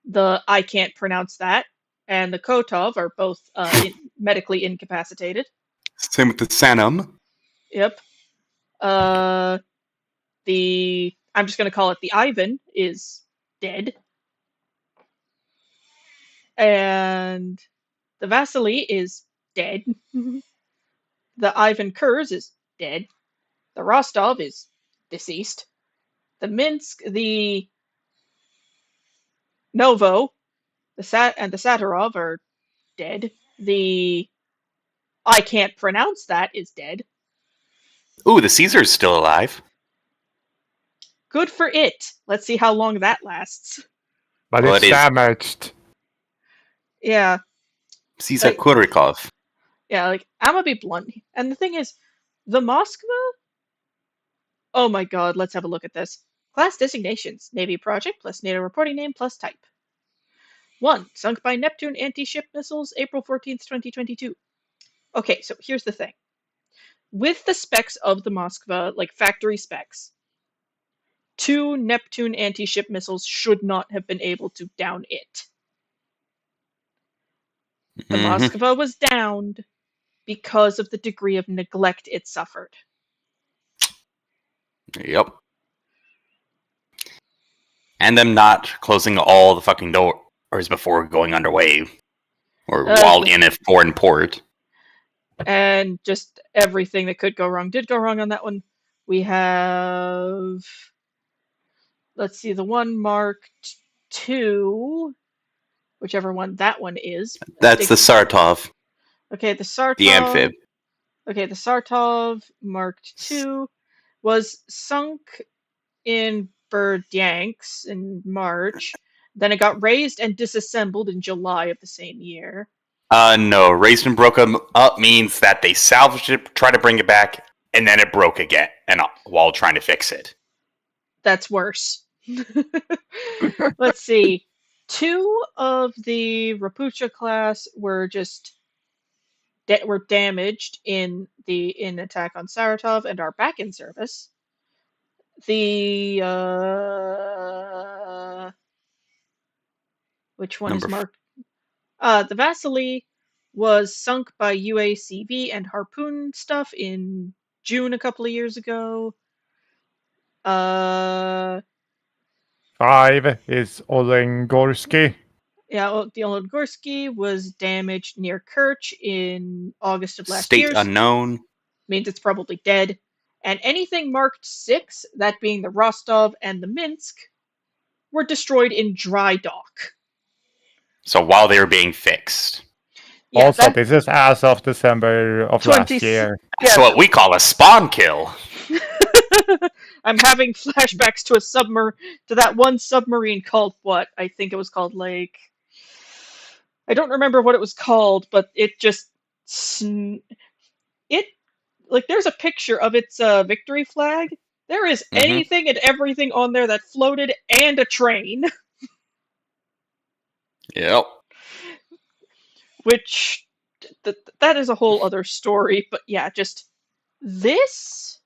The I can't pronounce that, and the Kotov are both medically incapacitated. Same with the Sanum. Yep. I'm just going to call it the Ivan is dead. And the Vasily is dead. The Ivan Kurz is dead. The Rostov is deceased. The Minsk, the Novo, the Saturov are dead. The I can't pronounce that is dead. Ooh, the Caesar's still alive. Good for it. Let's see how long that lasts. But Well, it's it is. damaged. Yeah, Caesar Like- Kurikov. yeah, like, I'm gonna be blunt. And the thing is, the Moskva. Oh my god, let's have a look at this. Class designations Navy project plus NATO reporting name plus type. 1. Sunk by Neptune anti-ship missiles, April 14th, 2022. Okay, so here's the thing. With the specs of the Moskva, like factory specs, 2 Neptune anti-ship missiles should not have been able to down it. The Mhm. Moskva was downed because of the degree of neglect it suffered. Yep. And them not closing all the fucking doors before going underway. Or while in a foreign port. And just everything that could go wrong did go wrong on that one. We have, let's see, the one marked 2, whichever one that one is. That's the Sartov, Okay, the Sartov. the amphib. Okay, the Sartov marked 2 was sunk in Berdyansk in March. Then it got raised and disassembled in July of the same year. No, raised and broke 'em up means that they salvaged it, tried to bring it back, and then it broke again, and while trying to fix it. That's worse. Let's see. 2 of the Rapucha class were just were damaged in attack on Saratov and are back in service. The which one Number is marked? The Vasily was sunk by UACV and Harpoon stuff in June a couple of years ago. 5 is Olengorsky. Yeah, the Olengorsky was damaged near Kerch in August of last State year. unknown. Means it's probably dead. And anything marked 6, that being the Rostov and the Minsk, were destroyed in dry dock. So while they were being fixed. Yeah, Also, that- this is as of December of 20 last year. That's what we call a spawn kill. I'm having flashbacks to that one submarine called what? I think it was called like I don't remember what it was called, but it just there's a picture of its victory flag. There is anything and everything on there that floated and a train, Yep. which that is a whole other story. But yeah, just this.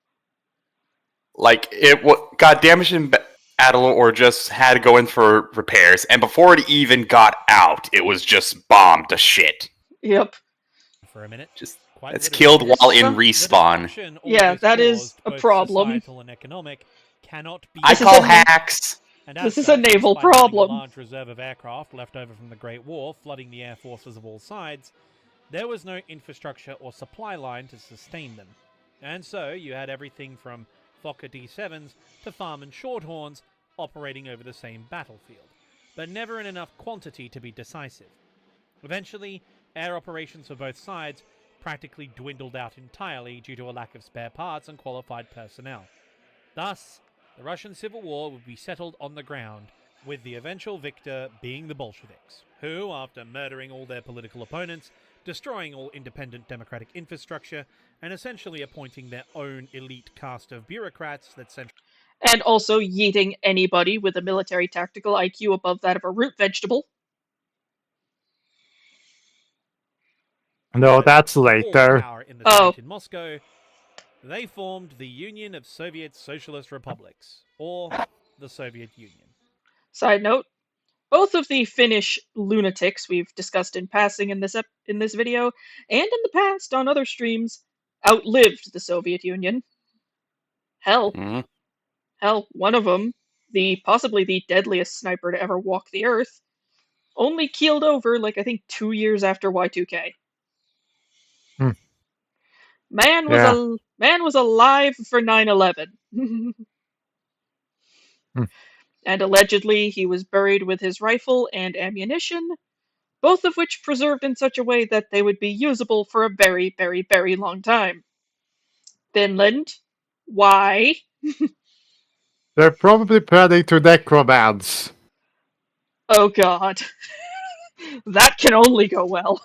Like, it got damaged in battle or just had to go in for repairs, and before it even got out, it was just bombed to shit. Yep. For a minute. Just Quite it's literally. killed while in The respawn. The destruction Yeah, almost that is caused a both problem. societal and economic cannot be. I This is call a- hacks. And as This is a such, naval despite having problem. A large reserve of aircraft left over from the Great War, flooding the air forces of all sides, there was no infrastructure or supply line to sustain them. And so you had everything from Fokker D7s to Farman Shorthorns operating over the same battlefield, but never in enough quantity to be decisive. Eventually, air operations for both sides practically dwindled out entirely due to a lack of spare parts and qualified personnel. Thus, the Russian Civil War would be settled on the ground, with the eventual victor being the Bolsheviks, who, after murdering all their political opponents, destroying all independent democratic infrastructure, and essentially appointing their own elite caste of bureaucrats that And also yeeting anybody with a military tactical IQ above that of a root vegetable. No, that's all later. power in the Oh. state in Moscow, they formed the Union of Soviet Socialist Republics, or the Soviet Union. Side note, both of the Finnish lunatics we've discussed in passing in this video, and in the past on other streams, outlived the Soviet Union. Hell, Mhm. one of them, possibly the deadliest sniper to ever walk the earth, only keeled over, like, I think 2 years after Y2K. Hmm. Man Yeah. was alive for 9/11. And allegedly he was buried with his rifle and ammunition, both of which preserved in such a way that they would be usable for a very, very, very long time. Finland? Why? They're probably planning to necromance. Oh god. That can only go well.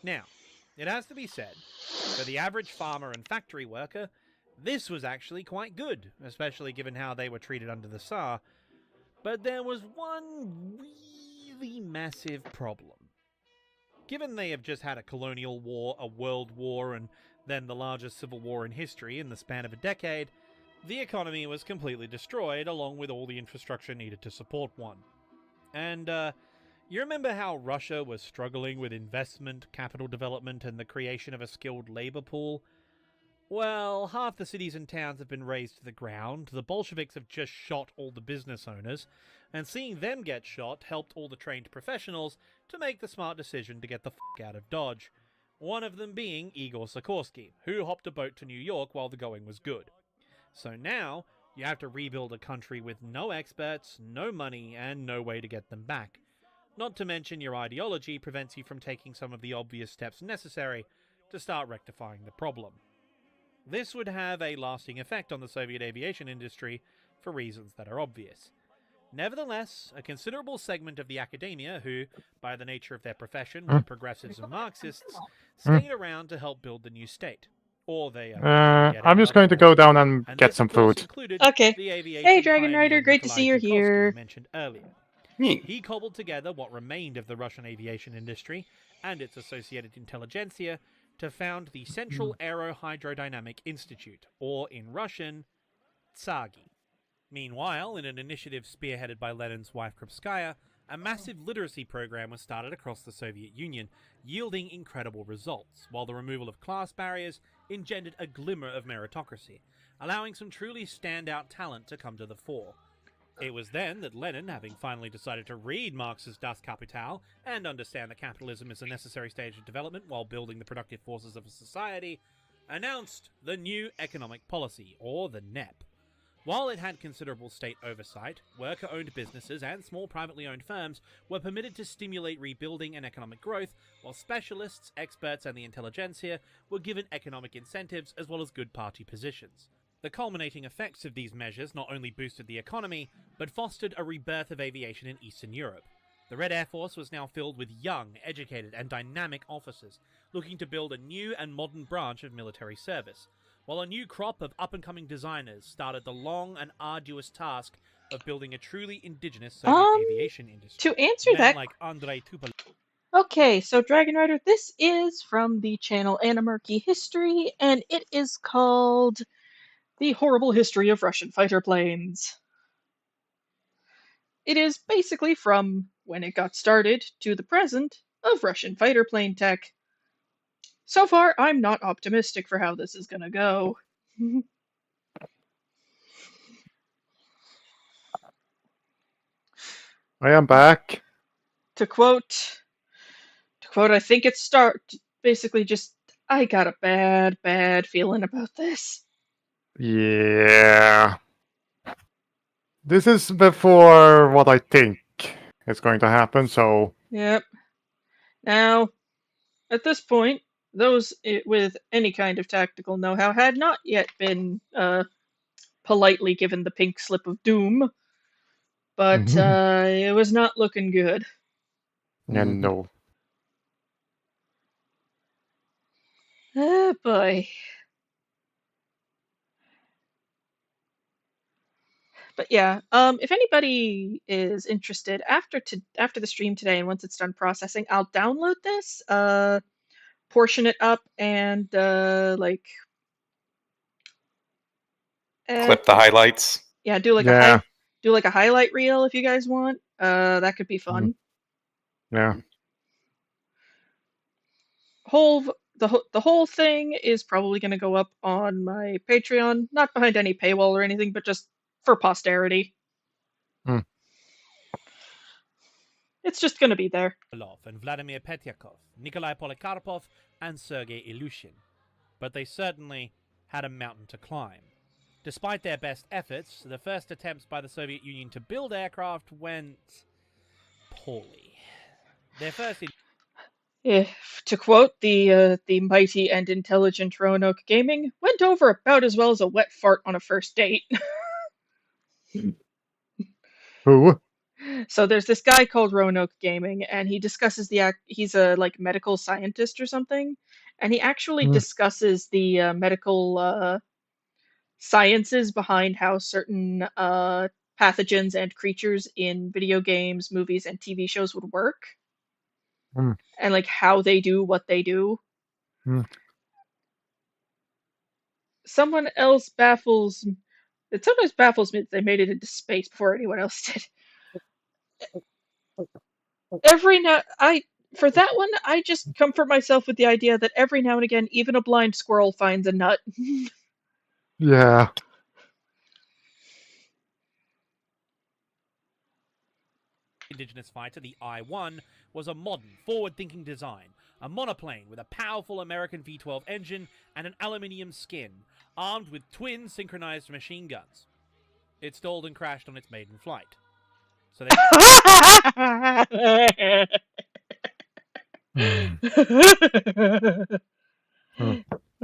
Now, it has to be said, for the average farmer and factory worker, this was actually quite good, especially given how they were treated under the Tsar. But there was one really massive problem. Given they have just had a colonial war, a world war, and then the largest civil war in history in the span of a decade, the economy was completely destroyed, along with all the infrastructure needed to support one. And, you remember how Russia was struggling with investment, capital development, and the creation of a skilled labor pool? Well, half the cities and towns have been razed to the ground, the Bolsheviks have just shot all the business owners, and seeing them get shot helped all the trained professionals to make the smart decision to get the f*** out of Dodge. One of them being Igor Sikorsky, who hopped a boat to New York while the going was good. So now, you have to rebuild a country with no experts, no money, and no way to get them back. Not to mention your ideology prevents you from taking some of the obvious steps necessary to start rectifying the problem. This would have a lasting effect on the Soviet aviation industry for reasons that are obvious. Nevertheless, a considerable segment of the academia who, by the nature of their profession, were progressives and Marxists, stayed around to help build the new state. Or they I'm just going to go down and get this, some of course, food. included Okay. the aviation Hey, Dragon pioneer Rider, great to Nikolai see you're Zhukovsky here. mentioned earlier. He cobbled together what remained of the Russian aviation industry and its associated intelligentsia to found the Central Aerohydrodynamic Institute, or in Russian, TSAGI. Meanwhile, in an initiative spearheaded by Lenin's wife Krupskaya, a massive literacy program was started across the Soviet Union, yielding incredible results, while the removal of class barriers engendered a glimmer of meritocracy, allowing some truly standout talent to come to the fore. It was then that Lenin, having finally decided to read Marx's Das Kapital and understand that capitalism is a necessary stage of development while building the productive forces of a society, announced the New Economic Policy, or the NEP. While it had considerable state oversight, worker-owned businesses and small privately owned firms were permitted to stimulate rebuilding and economic growth, while specialists, experts, and the intelligentsia were given economic incentives as well as good party positions. The culminating effects of these measures not only boosted the economy, but fostered a rebirth of aviation in Eastern Europe. The Red Air Force was now filled with young, educated, and dynamic officers, looking to build a new and modern branch of military service, while a new crop of up-and-coming designers started the long and arduous task of building a truly indigenous Soviet aviation industry. To answer Men that, like Andrei Tupolev. okay, so Dragon Rider, this is from the channel Animarchy History, and it is called The Horrible History of Russian Fighter Planes. It is basically from when it got started to the present of Russian fighter plane tech. So far, I'm not optimistic for how this is gonna go. I am back. To quote, I think it's basically just, I got a bad feeling about this. Yeah. This is before what I think is going to happen, so... Yep. Now, at this point, those with any kind of tactical know-how had not yet been politely given the pink slip of doom, but it was not looking good. Yeah, no. Oh boy. But yeah, if anybody is interested after the stream today, and once it's done processing, I'll download this, portion it up, and like Clip the highlights. yeah, do like a highlight reel if you guys want. That could be fun. Yeah. The whole thing is probably going to go up on my Patreon, not behind any paywall or anything, but just for posterity. It's just gonna be there. And Vladimir Petyakov, Nikolai Polikarpov, and Sergei Ilyushin. But they certainly had a mountain to climb. Despite their best efforts, the first attempts by the Soviet Union to build aircraft went poorly. Their first If, to quote the mighty and intelligent Roanoke Gaming, went over about as well as a wet fart on a first date. Who? So there's this guy called Roanoke Gaming, and he discusses he's a like medical scientist or something, and he actually Mm. discusses the medical sciences behind how certain pathogens and creatures in video games, movies, and TV shows would work, Mm. and like how they do what they do. Mm. Someone else baffles. It sometimes baffles me that they made it into space before anyone else did. For that one, I just comfort myself with the idea that every now and again, even a blind squirrel finds a nut. Yeah. indigenous fighter, the I-1, was a modern, forward-thinking design, a monoplane with a powerful American V-12 engine and an aluminium skin, armed with twin synchronized machine guns. It stalled and crashed on its maiden flight. So they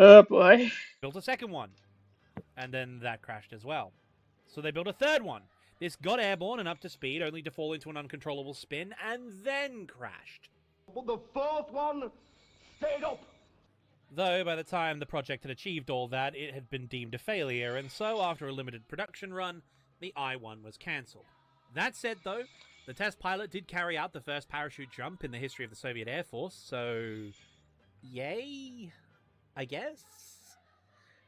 Oh boy. built a second one, and then that crashed as well. So they built a third one. This got airborne and up to speed, only to fall into an uncontrollable spin, and then crashed. But the fourth one stayed up. Though, by the time the project had achieved all that, it had been deemed a failure, and so, after a limited production run, the I-1 was cancelled. That said, though, the test pilot did carry out the first parachute jump in the history of the Soviet Air Force, so... yay? I guess?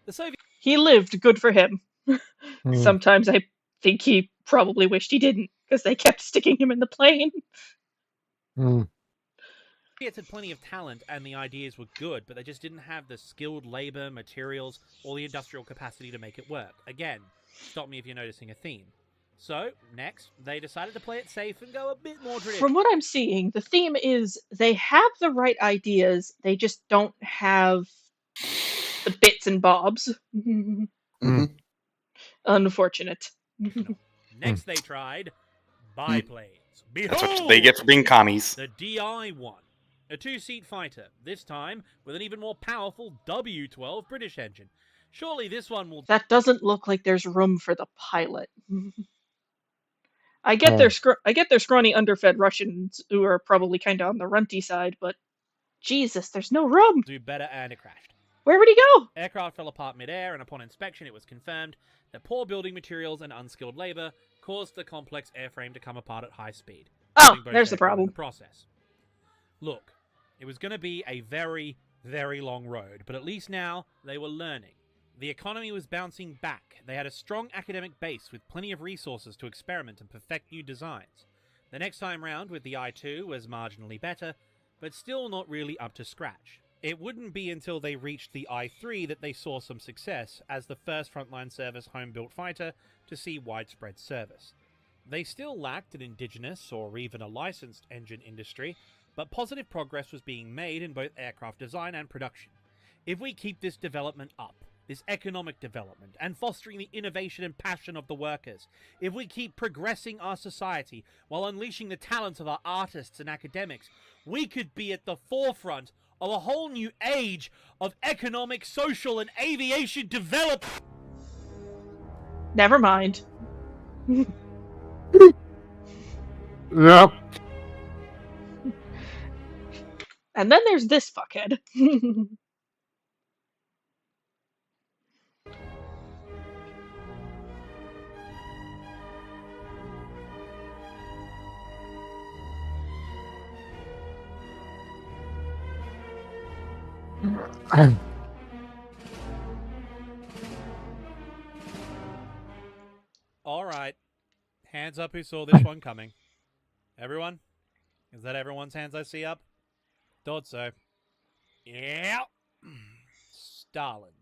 The Soviet... He lived, good for him. Mm. Sometimes I think he probably wished he didn't, because they kept sticking him in the plane. Mm. Soviets had plenty of talent and the ideas were good, but they just didn't have the skilled labor, materials, or the industrial capacity to make it work. Again, stop me if you're noticing a theme. So, next, they decided to play it safe and go a bit more traditional. From what I'm seeing, the theme is they have the right ideas, they just don't have the bits and bobs. Mhm. Unfortunate. Next they tried biplanes. Behold! That's what they get for being commies. The DI-1. A two-seat fighter, this time with an even more powerful W-12 British engine. Surely this one will... That doesn't look like there's room for the pilot. I get their scrawny underfed Russians who are probably kind of on the runty side, but Jesus, there's no room. do better, and it crashed. Where would he go? Aircraft fell apart mid-air, and upon inspection it was confirmed that poor building materials and unskilled labor caused the complex airframe to come apart at high speed. Oh, killing both there's the aircrew in problem. the process. Look, it was going to be a very, very long road, but at least now they were learning. The economy was bouncing back. They had a strong academic base with plenty of resources to experiment and perfect new designs. The next time round with the I-2 was marginally better, but still not really up to scratch. It wouldn't be until they reached the I-3 that they saw some success as the first frontline service home-built fighter to see widespread service. They still lacked an indigenous or even a licensed engine industry, but positive progress was being made in both aircraft design and production. If we keep this development up, this economic development, and fostering the innovation and passion of the workers, if we keep progressing our society while unleashing the talents of our artists and academics, we could be at the forefront of a whole new age of economic, social, and aviation development. Never mind. Yep. And then there's this fuckhead. Alright. Hands up who saw this one coming. Everyone? Is that everyone's hands I see up? Thought so. Yeah. Stalin.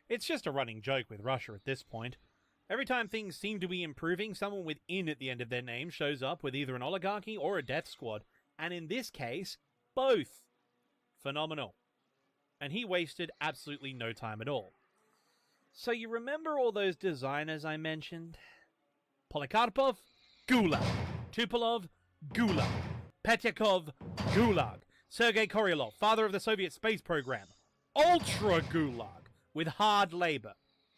It's just a running joke with Russia at this point. Every time things seem to be improving, someone with "in" at the end of their name shows up with either an oligarchy or a death squad. And in this case, both. Phenomenal. And he wasted absolutely no time at all. So you remember all those designers I mentioned? Polikarpov? Gulag. Tupolev? Gulag. Petyakov? Gulag. Sergei Korolyov, father of the Soviet space program. Ultra Gulag, with hard labor.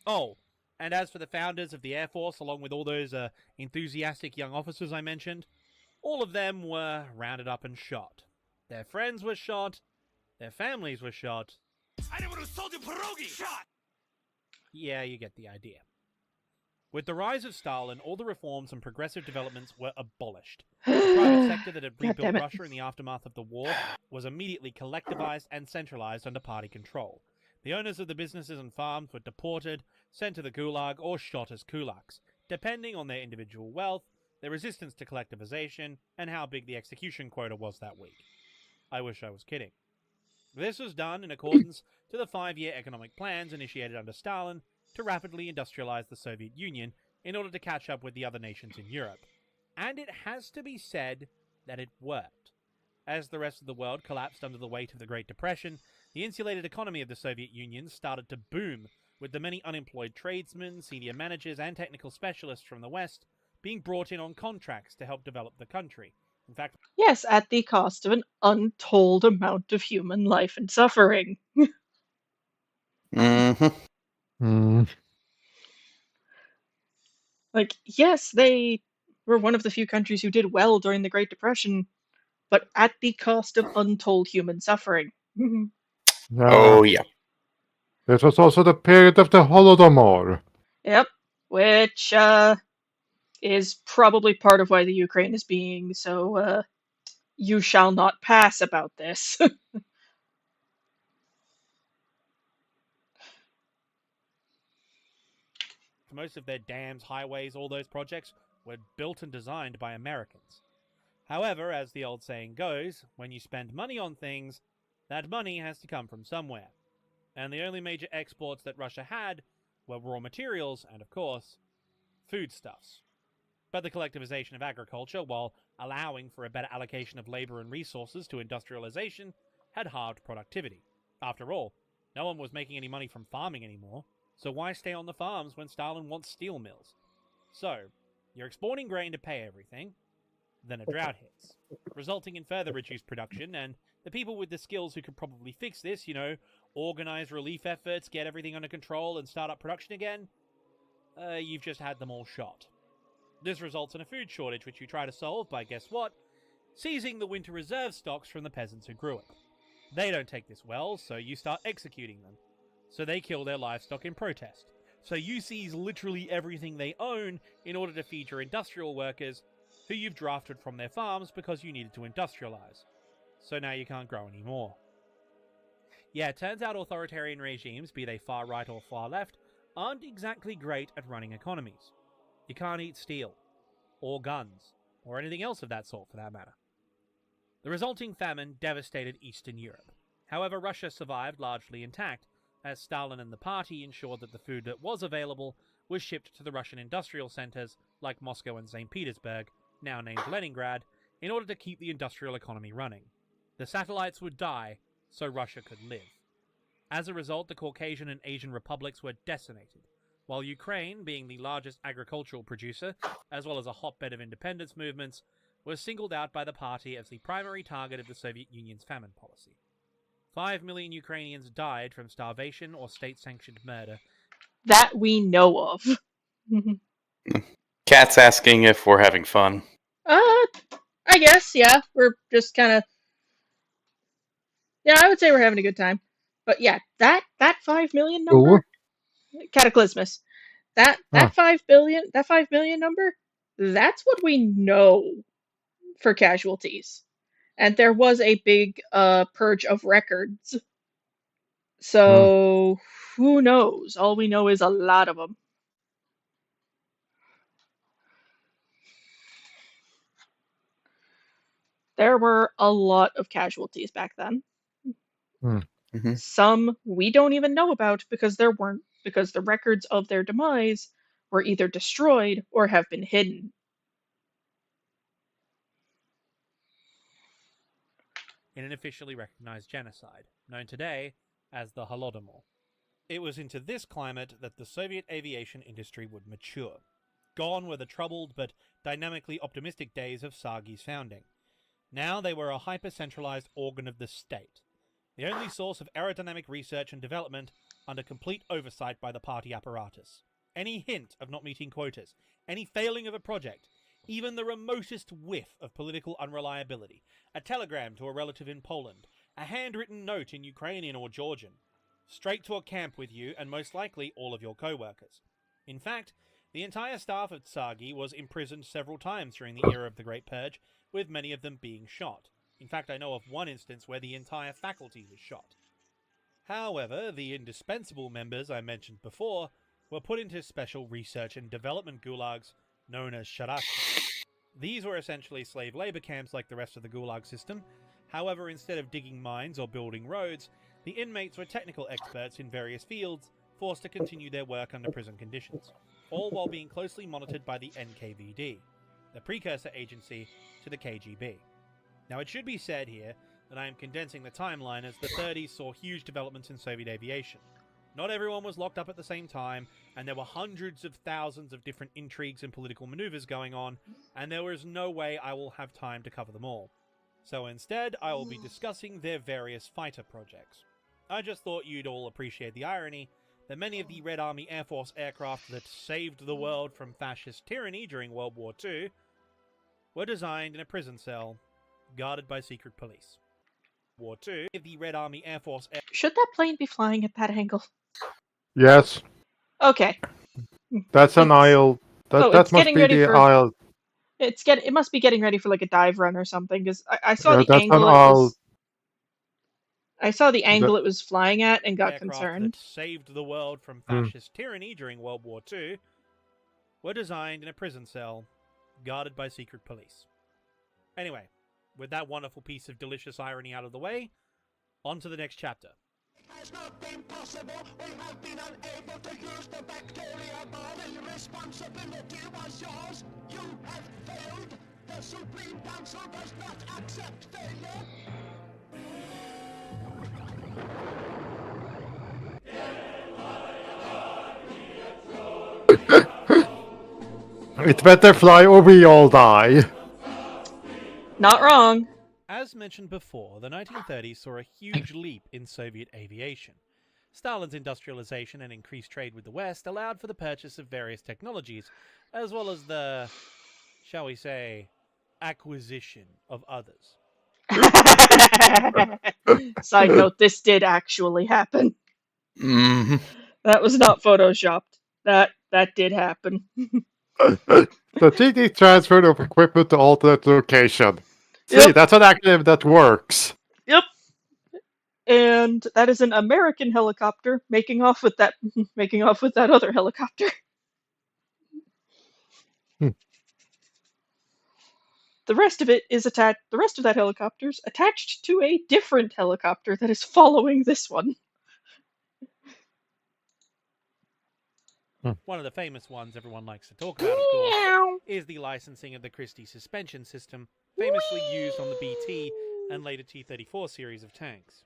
Oh, and as for the founders of the Air Force, along with all those enthusiastic young officers I mentioned, all of them were rounded up and shot. Their friends were shot. Their families were shot. Anyone who sold you pierogi! Shot! Yeah, you get the idea. With the rise of Stalin, all the reforms and progressive developments were abolished. The private sector that had rebuilt Russia in the aftermath of the war was immediately collectivized and centralized under party control. The owners of the businesses and farms were deported, sent to the Gulag, or shot as kulaks, depending on their individual wealth, their resistance to collectivization, and how big the execution quota was that week. I wish I was kidding. This was done in accordance to the 5-year economic plans initiated under Stalin to rapidly industrialize the Soviet Union in order to catch up with the other nations in Europe. And it has to be said that it worked. As the rest of the world collapsed under the weight of the Great Depression, the insulated economy of the Soviet Union started to boom, with the many unemployed tradesmen, senior managers, and technical specialists from the West being brought in on contracts to help develop the country. In fact, Yes, at the cost of an untold amount of human life and suffering. Mm-hmm. Hmm. Like, yes, they were one of the few countries who did well during the Great Depression, but at the cost of untold human suffering. Oh, yeah. This was also the period of the Holodomor. Yep, which is probably part of why the Ukraine is being so you shall not pass about this. most of their dams, highways, all those projects were built and designed by Americans. However, as the old saying goes, when you spend money on things, that money has to come from somewhere. And the only major exports that Russia had were raw materials and, of course, foodstuffs. But the collectivization of agriculture, while allowing for a better allocation of labor and resources to industrialization, had halved productivity. After all, no one was making any money from farming anymore, so why stay on the farms when Stalin wants steel mills? So, you're exporting grain to pay everything, then a drought hits, resulting in further reduced production, and the people with the skills who could probably fix this, organize relief efforts, get everything under control, and start up production again, you've just had them all shot. This results in a food shortage, which you try to solve by, guess what? Seizing the winter reserve stocks from the peasants who grew it. They don't take this well, so you start executing them. So they kill their livestock in protest. So you seize literally everything they own in order to feed your industrial workers, who you've drafted from their farms because you needed to industrialize. So now you can't grow anymore. Yeah, it turns out authoritarian regimes, be they far right or far left, aren't exactly great at running economies. You can't eat steel, or guns, or anything else of that sort for that matter. The resulting famine devastated Eastern Europe. However, Russia survived largely intact, as Stalin and the party ensured that the food that was available was shipped to the Russian industrial centers like Moscow and St. Petersburg, now named Leningrad, in order to keep the industrial economy running. The satellites would die, so Russia could live. As a result, the Caucasian and Asian republics were decimated, while Ukraine, being the largest agricultural producer, as well as a hotbed of independence movements, was singled out by the party as the primary target of the Soviet Union's famine policy. 5 million Ukrainians died from starvation or state-sanctioned murder. That we know of. Cat's asking if we're having fun. I guess, yeah. We're just kind of... Yeah, I would say we're having a good time. But yeah, that 5 million number... Cataclysmus. That 5 million number, that's what we know for casualties. And there was a big purge of records. So who knows? All we know is a lot of them. There were a lot of casualties back then. Mm-hmm. Some we don't even know about because there weren't, because the records of their demise were either destroyed or have been hidden. In an officially recognized genocide, known today as the Holodomor. It was into this climate that the Soviet aviation industry would mature. Gone were the troubled but dynamically optimistic days of Sargi's founding. Now they were a hyper-centralized organ of the state, the only source of aerodynamic research and development under complete oversight by the party apparatus. Any hint of not meeting quotas, any failing of a project, even the remotest whiff of political unreliability, a telegram to a relative in Poland, a handwritten note in Ukrainian or Georgian, straight to a camp with you and most likely all of your co-workers. In fact, the entire staff at Sargi was imprisoned several times during the era of the Great Purge, with many of them being shot. In fact, I know of one instance where the entire faculty was shot. However, the indispensable members I mentioned before were put into special research and development gulags known as Sharashki. These were essentially slave labor camps like the rest of the gulag system. However, instead of digging mines or building roads, the inmates were technical experts in various fields, forced to continue their work under prison conditions, all while being closely monitored by the NKVD, the precursor agency to the KGB. Now, it should be said here that I am condensing the timeline, as the 30s saw huge developments in Soviet aviation. Not everyone was locked up at the same time, and there were hundreds of thousands of different intrigues and political maneuvers going on, and there was no way I will have time to cover them all. So instead, I will be discussing their various fighter projects. I just thought you'd all appreciate the irony that many of the Red Army Air Force aircraft that saved the world from fascist tyranny during World War II were designed in a prison cell, guarded by secret police. War II, the Red Army Air Force Should that plane be flying at that angle? Yes, Okay. that's an It's- aisle. oh, That it's must getting be ready the for- aisle. It must be getting ready for like a dive run or something, because I saw Yeah, the that's angle an it aisle. was. I saw the angle it was flying at and got aircraft concerned. that saved the world from fascist tyranny during World War II were designed in a prison cell, guarded by secret police. Anyway, with that wonderful piece of delicious irony out of the way, on to the next chapter. Has not been possible. We have been unable to use the bacteria body. Responsibility was yours. You have failed. The Supreme Council does not accept failure. It better fly or we all die. Not wrong. As mentioned before, the 1930s saw a huge leap in Soviet aviation. Stalin's industrialization and increased trade with the West allowed for the purchase of various technologies, as well as the, shall we say, acquisition of others. Side note, this did actually happen. Mm-hmm. That was not photoshopped. That did happen. Strategic transfer of equipment to alternate location. See, Yep. that's an acronym that works. Yep. And that is an American helicopter making off with that other helicopter. The rest of it is attached. The rest of that helicopter's attached to a different helicopter that is following this one. One of the famous ones everyone likes to talk about, of course, Meow. is the licensing of the Christie suspension system, famously used on the BT and later T-34 series of tanks.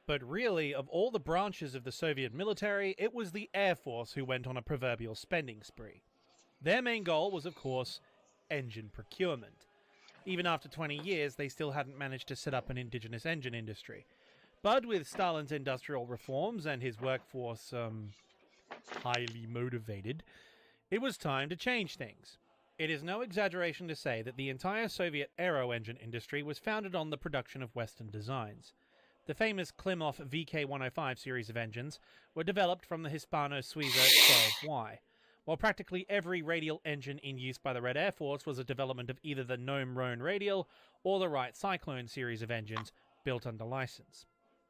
But really, of all the branches of the Soviet military, it was the Air Force who went on a proverbial spending spree. Their main goal was, of course, engine procurement. Even after 20 years, they still hadn't managed to set up an indigenous engine industry. But with Stalin's industrial reforms and his workforce, highly motivated, it was time to change things. It is no exaggeration to say that the entire Soviet aero engine industry was founded on the production of Western designs. The famous Klimov VK105 series of engines were developed from the Hispano-Suiza 12Y, while practically every radial engine in use by the Red Air Force was a development of either the Gnome-Rhone radial or the Wright Cyclone series of engines built under license.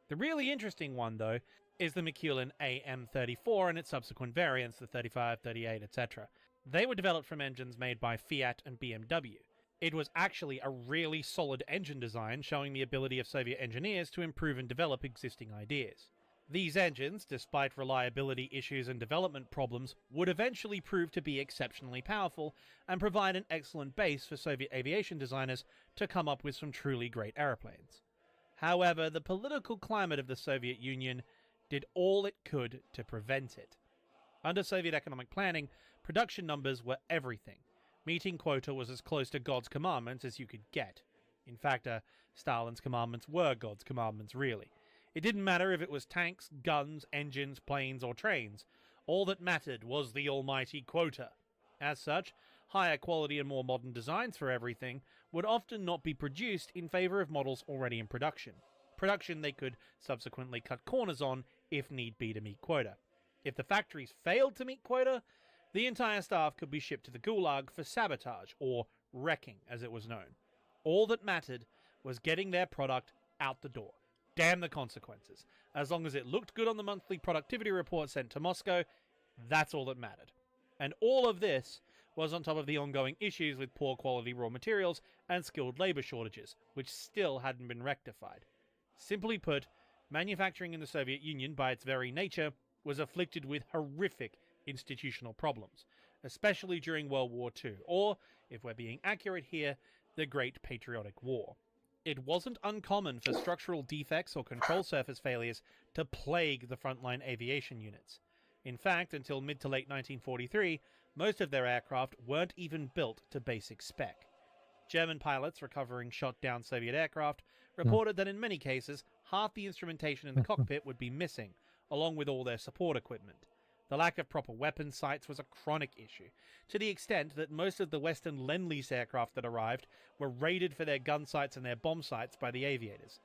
The really interesting one, though, is the McEwen AM34 and its subsequent variants, the 35, 38, etc. They were developed from engines made by Fiat and BMW. It was actually a really solid engine design, showing the ability of Soviet engineers to improve and develop existing ideas. These engines, despite reliability issues and development problems, would eventually prove to be exceptionally powerful and provide an excellent base for Soviet aviation designers to come up with some truly great aeroplanes. However, the political climate of the Soviet Union did all it could to prevent it. Under Soviet economic planning, production numbers were everything. Meeting quota was as close to God's commandments as you could get. In fact, Stalin's commandments were God's commandments, really. It didn't matter if it was tanks, guns, engines, planes, or trains. All that mattered was the almighty quota. As such, higher quality and more modern designs for everything would often not be produced in favor of models already in production. Production they could subsequently cut corners on if need be to meet quota. If the factories failed to meet quota, the entire staff could be shipped to the Gulag for sabotage, or wrecking as it was known. All that mattered was getting their product out the door. Damn the consequences. As long as it looked good on the monthly productivity report sent to Moscow, that's all that mattered. And all of this was on top of the ongoing issues with poor quality raw materials and skilled labor shortages, which still hadn't been rectified. Simply put, manufacturing in the Soviet Union, by its very nature, was afflicted with horrific institutional problems, especially during World War II, or, if we're being accurate here, the Great Patriotic War. It wasn't uncommon for structural defects or control surface failures to plague the frontline aviation units. In fact, until mid to late 1943, most of their aircraft weren't even built to basic spec. German pilots recovering shot-down Soviet aircraft reported that in many cases, half the instrumentation in the cockpit would be missing, along with all their support equipment. The lack of proper weapon sights was a chronic issue, to the extent that most of the Western Lend-Lease aircraft that arrived were raided for their gun sights and their bomb sights by the aviators.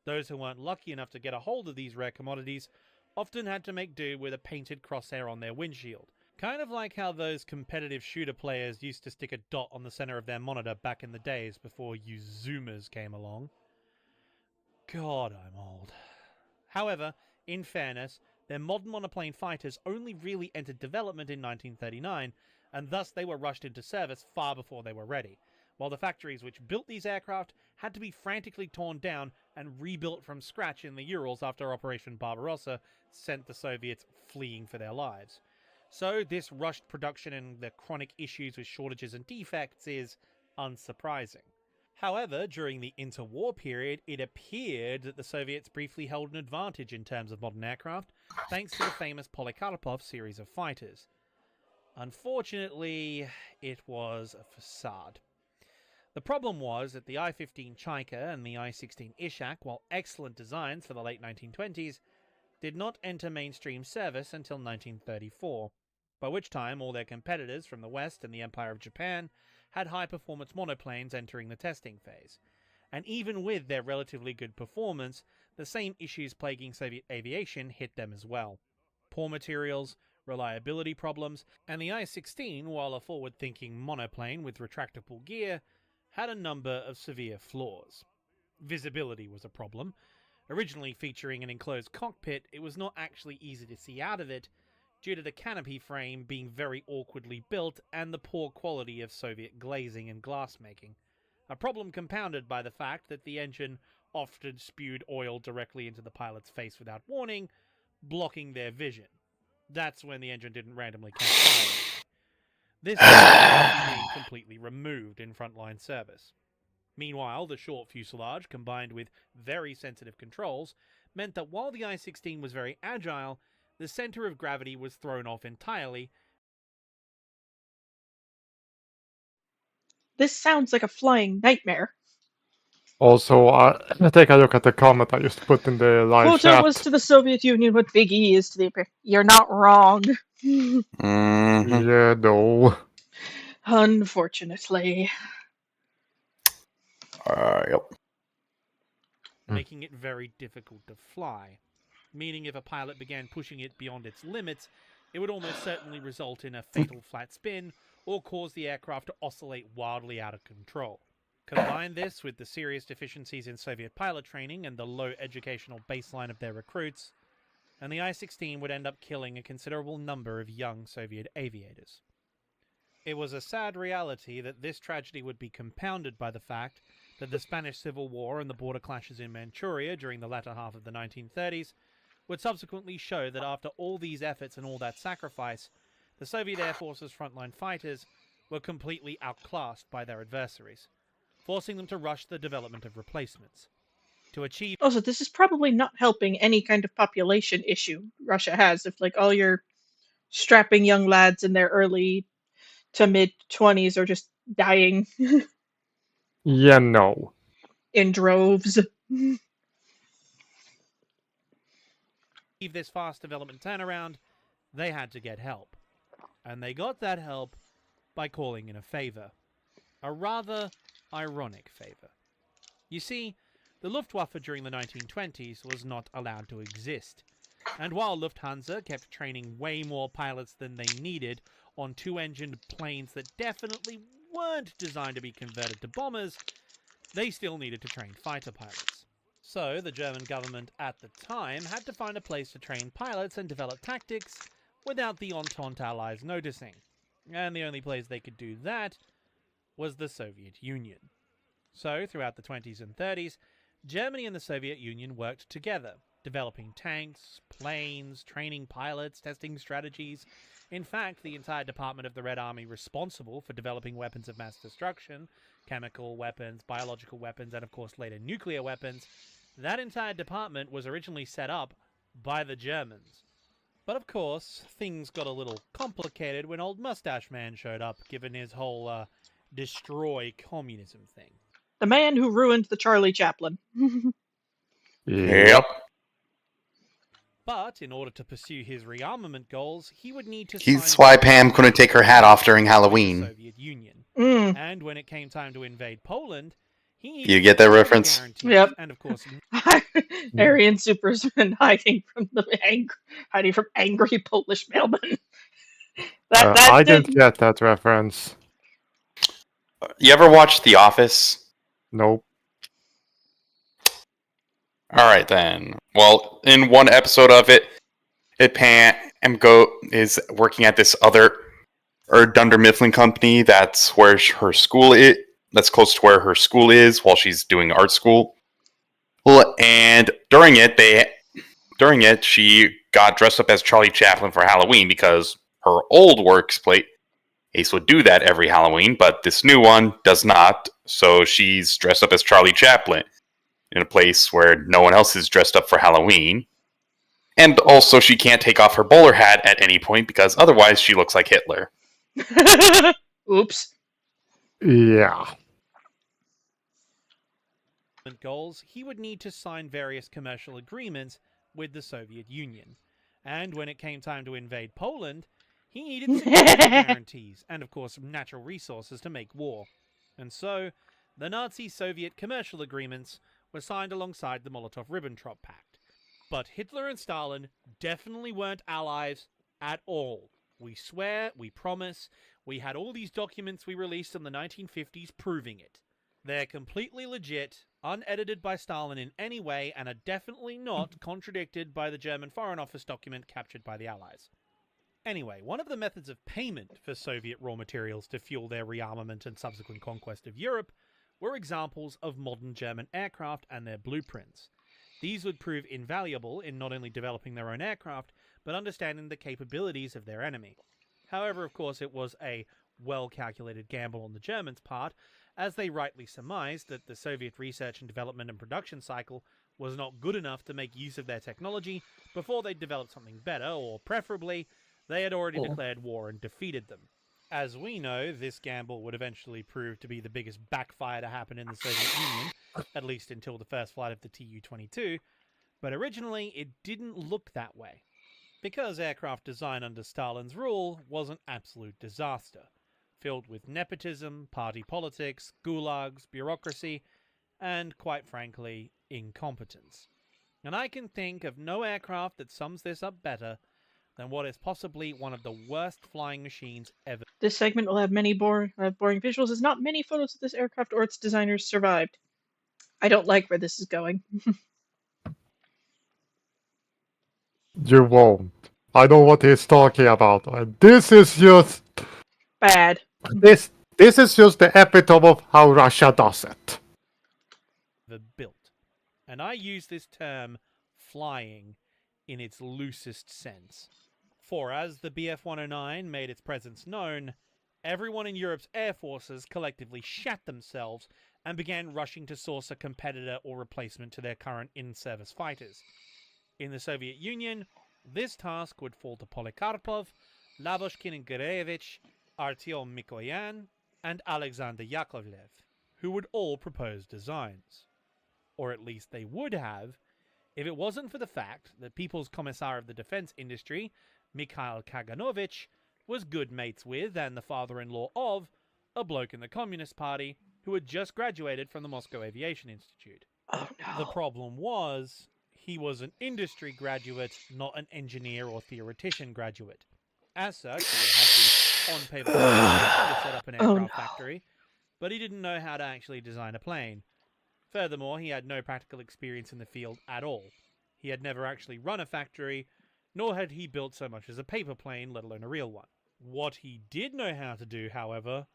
Those who weren't lucky enough to get a hold of these rare commodities often had to make do with a painted crosshair on their windshield, kind of like how those competitive shooter players used to stick a dot on the center of their monitor back in the days before you Zoomers came along. God, I'm old. However, in fairness, their modern monoplane fighters only really entered development in 1939, and thus they were rushed into service far before they were ready, while the factories which built these aircraft had to be frantically torn down and rebuilt from scratch in the Urals after Operation Barbarossa sent the Soviets fleeing for their lives. So this rushed production and the chronic issues with shortages and defects is unsurprising. However, during the interwar period, it appeared that the Soviets briefly held an advantage in terms of modern aircraft, thanks to the famous Polikarpov series of fighters. Unfortunately, it was a facade. The problem was that the I-15 Chaika and the I-16 Ishak, while excellent designs for the late 1920s, did not enter mainstream service until 1934, by which time all their competitors from the West and the Empire of Japan had high-performance monoplanes entering the testing phase. And even with their relatively good performance, the same issues plaguing Soviet aviation hit them as well. Poor materials, reliability problems, and the I-16, while a forward-thinking monoplane with retractable gear, had a number of severe flaws. Visibility was a problem. Originally featuring an enclosed cockpit, it was not actually easy to see out of it, due to the canopy frame being very awkwardly built and the poor quality of Soviet glazing and glassmaking. A problem compounded by the fact that the engine often spewed oil directly into the pilot's face without warning, blocking their vision. That's when the engine didn't randomly catch fire. This was being completely removed in frontline service. Meanwhile, the short fuselage, combined with very sensitive controls, meant that while the I-16 was very agile, the center of gravity was thrown off entirely. This sounds like a flying nightmare. Also, take a look at the comment I just put in the live Quota chat. was to the Soviet Union what Big E is to the Imperial. You're not wrong. Mhm. Yeah, no. Unfortunately. Yep. Making it very difficult to fly. Meaning if a pilot began pushing it beyond its limits, it would almost certainly result in a fatal flat spin or cause the aircraft to oscillate wildly out of control. Combine this with the serious deficiencies in Soviet pilot training and the low educational baseline of their recruits, and the I-16 would end up killing a considerable number of young Soviet aviators. It was a sad reality that this tragedy would be compounded by the fact that the Spanish Civil War and the border clashes in Manchuria during the latter half of the 1930s would subsequently show that after all these efforts and all that sacrifice, the Soviet Air Force's frontline fighters were completely outclassed by their adversaries, forcing them to rush the development of replacements. To achieve Also, this is probably not helping any kind of population issue Russia has if, like, all your strapping young lads in their early to mid 20s are just dying Yeah, no. in droves. this fast development turnaround, they had to get help. And they got that help by calling in a favor. A rather ironic favor. You see, the Luftwaffe during the 1920s was not allowed to exist. And while Lufthansa kept training way more pilots than they needed on two-engined planes that definitely weren't designed to be converted to bombers, they still needed to train fighter pilots. So the German government at the time had to find a place to train pilots and develop tactics without the Entente allies noticing. And the only place they could do that was the Soviet Union. So throughout the 20s and 30s, Germany and the Soviet Union worked together, developing tanks, planes, training pilots, testing strategies. In fact, the entire department of the Red Army responsible for developing weapons of mass destruction, chemical weapons, biological weapons, and of course later nuclear weapons, that entire department was originally set up by the Germans. But of course, things got a little complicated when old Mustache Man showed up, given his whole destroy communism thing. The man who ruined the Charlie Chaplin. Yep. But in order to pursue his rearmament goals, he would need to He's sign why Pam couldn't take her hat off during the Halloween. Soviet Union. Mm. And when it came time to invade Poland, he needed You get that security reference? guarantees Yep. And of course, Aryan Supersman hiding from angry Polish mailmen. I didn't get that reference. You ever watch The Office? Nope. Alright then. Well, in one episode of it, Pam is working at this other Dunder Mifflin company that's where her school is. That's close to where her school is while she's doing art school. Well, and during it, she got dressed up as Charlie Chaplin for Halloween because her old workplace would do that every Halloween, but this new one does not. So she's dressed up as Charlie Chaplin in a place where no one else is dressed up for Halloween. And also, she can't take off her bowler hat at any point because otherwise she looks like Hitler. Oops. Yeah. goals, he would need to sign various commercial agreements with the Soviet Union. And when it came time to invade Poland, he needed security guarantees and, of course, natural resources to make war. And so, the Nazi-Soviet commercial agreements were signed alongside the Molotov-Ribbentrop Pact. But Hitler and Stalin definitely weren't allies at all. We swear, we promise, we had all these documents we released in the 1950s proving it. They're completely legit, unedited by Stalin in any way, and are definitely not contradicted by the German Foreign Office document captured by the Allies. Anyway, one of the methods of payment for Soviet raw materials to fuel their rearmament and subsequent conquest of Europe were examples of modern German aircraft and their blueprints. These would prove invaluable in not only developing their own aircraft, but understanding the capabilities of their enemy. However, of course, it was a well-calculated gamble on the Germans' part, as they rightly surmised that the Soviet research and development and production cycle was not good enough to make use of their technology before they developed something better, or preferably, they had already declared war and defeated them. As we know, this gamble would eventually prove to be the biggest backfire to happen in the Soviet Union, at least until the first flight of the Tu-22, but originally it didn't look that way, because aircraft design under Stalin's rule was an absolute disaster, filled with nepotism, party politics, gulags, bureaucracy, and, quite frankly, incompetence. And I can think of no aircraft that sums this up better than what is possibly one of the worst flying machines ever. This segment will have many boring visuals, as not many photos of this aircraft or its designers survived. I don't like where this is going. You won't. I know what he's talking about. This is just... Bad. This is just the epitome of how Russia does it. Built. And I use this term, flying, in its loosest sense. For as the Bf-109 made its presence known, everyone in Europe's air forces collectively shat themselves and began rushing to source a competitor or replacement to their current in-service fighters. In the Soviet Union, this task would fall to Polikarpov, Lavochkin and Gurevich, Artyom Mikoyan, and Alexander Yakovlev, who would all propose designs. Or at least they would have, if it wasn't for the fact that People's Commissar of the Defense Industry, Mikhail Kaganovich, was good mates with and the father-in-law of a bloke in the Communist Party who had just graduated from the Moscow Aviation Institute. Oh no. The problem was, he was an industry graduate, not an engineer or theoretician graduate. As such, he had the on-paper to set up an aircraft factory, but he didn't know how to actually design a plane. Furthermore, he had no practical experience in the field at all. He had never actually run a factory, nor had he built so much as a paper plane, let alone a real one. What he did know how to do, however,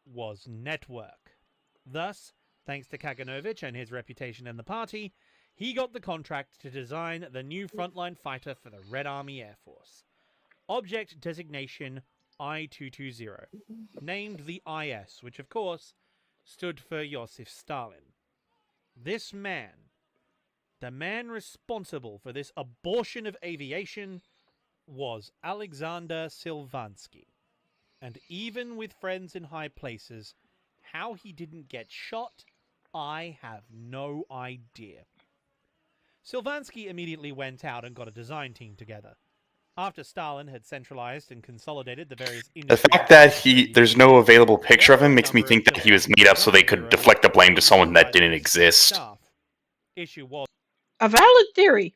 was network. Thus, thanks to Kaganovich and his reputation in the party, he got the contract to design the new frontline fighter for the Red Army Air Force. Object designation I-220, named the IS, which of course stood for Joseph Stalin. This man, the man responsible for this abortion of aviation, was Alexander Silvansky. And even with friends in high places, how he didn't get shot, I have no idea. Silvansky immediately went out and got a design team together. After Stalin had centralized and consolidated the various The fact that there's no available picture of him makes me think that he was made up so they could deflect the blame to someone that didn't exist. Issue was, A valid theory.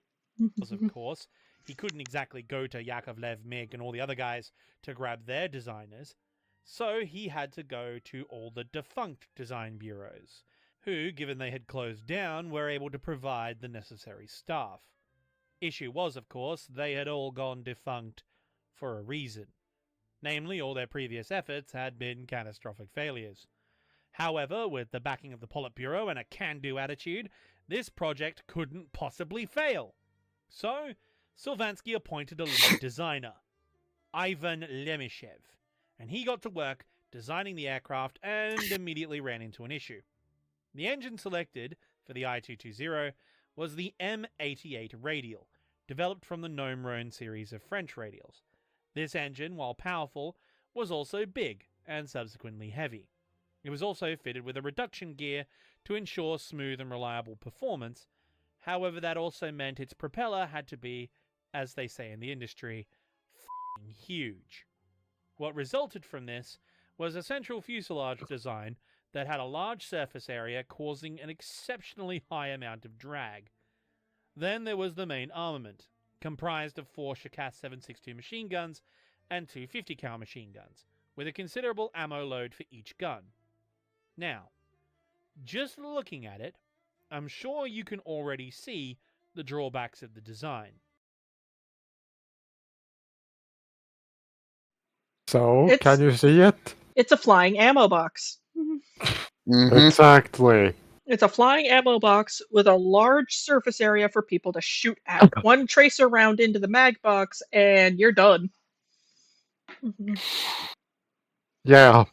of course, he couldn't exactly go to Yakovlev, Mig, and all the other guys to grab their designers, so he had to go to all the defunct design bureaus, who, given they had closed down, were able to provide the necessary staff. Issue was, of course, they had all gone defunct for a reason. Namely, all their previous efforts had been catastrophic failures. However, with the backing of the Politburo and a can-do attitude, this project couldn't possibly fail. So, Silvansky appointed a lead designer, Ivan Lemishev, and he got to work designing the aircraft and immediately ran into an issue. The engine selected for the I-220 was the M88 radial, developed from the Gnome series of French radials. This engine, while powerful, was also big and subsequently heavy. It was also fitted with a reduction gear to ensure smooth and reliable performance. However, that also meant its propeller had to be, as they say in the industry, f***ing huge. What resulted from this was a central fuselage design that had a large surface area causing an exceptionally high amount of drag. Then there was the main armament, comprised of 4 Shikas 7.62 machine guns and 2 50 cal machine guns, with a considerable ammo load for each gun. Now, just looking at it, I'm sure you can already see the drawbacks of the design. So, It's- can you see it? It's a flying ammo box. Exactly. It's a flying ammo box with a large surface area for people to shoot at. One tracer round into the mag box, and you're done. Yeah.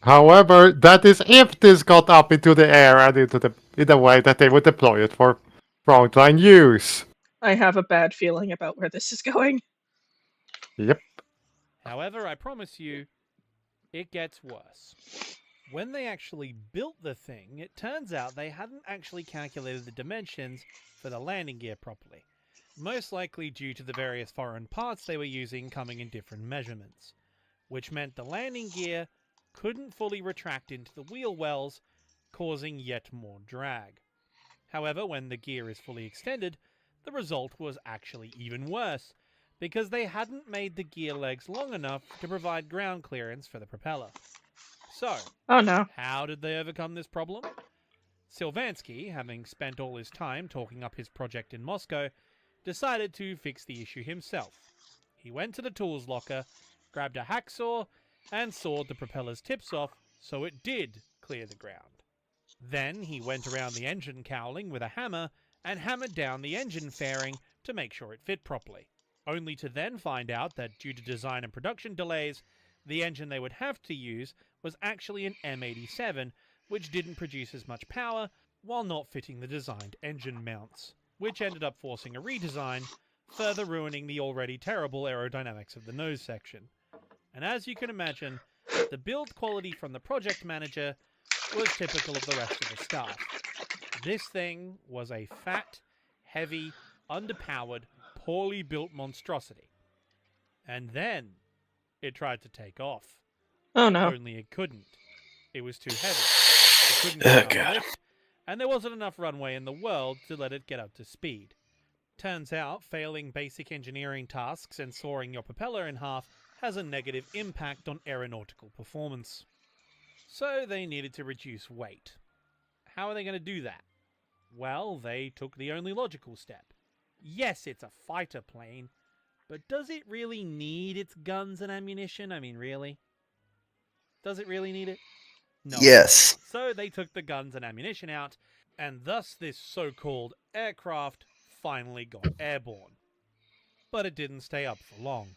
However, that is if this got up into the air and in the way that they would deploy it for frontline use. I have a bad feeling about where this is going. Yep. However, I promise you, it gets worse. When they actually built the thing, it turns out they hadn't actually calculated the dimensions for the landing gear properly, most likely due to the various foreign parts they were using coming in different measurements, which meant the landing gear couldn't fully retract into the wheel wells, causing yet more drag. However, when the gear is fully extended, the result was actually even worse, because they hadn't made the gear legs long enough to provide ground clearance for the propeller. So, Oh no. how did they overcome this problem? Silvansky, having spent all his time talking up his project in Moscow, decided to fix the issue himself. He went to the tools locker, grabbed a hacksaw, and sawed the propeller's tips off so it did clear the ground. Then he went around the engine cowling with a hammer and hammered down the engine fairing to make sure it fit properly, only to then find out that due to design and production delays, the engine they would have to use was actually an M87, which didn't produce as much power while not fitting the designed engine mounts, which ended up forcing a redesign, further ruining the already terrible aerodynamics of the nose section. And as you can imagine, the build quality from the project manager was typical of the rest of the staff. This thing was a fat, heavy, underpowered, poorly built monstrosity. And then it tried to take off. Oh no. Only it couldn't. It was too heavy. It couldn't get enough lift, and there wasn't enough runway in the world to let it get up to speed. Turns out, failing basic engineering tasks and sawing your propeller in half has a negative impact on aeronautical performance. So they needed to reduce weight. How are they going to do that? Well, they took the only logical step. Yes, it's a fighter plane, but does it really need its guns and ammunition? I mean, really? Does it really need it? No. Yes. So they took the guns and ammunition out, and thus this so-called aircraft finally got airborne. But it didn't stay up for long.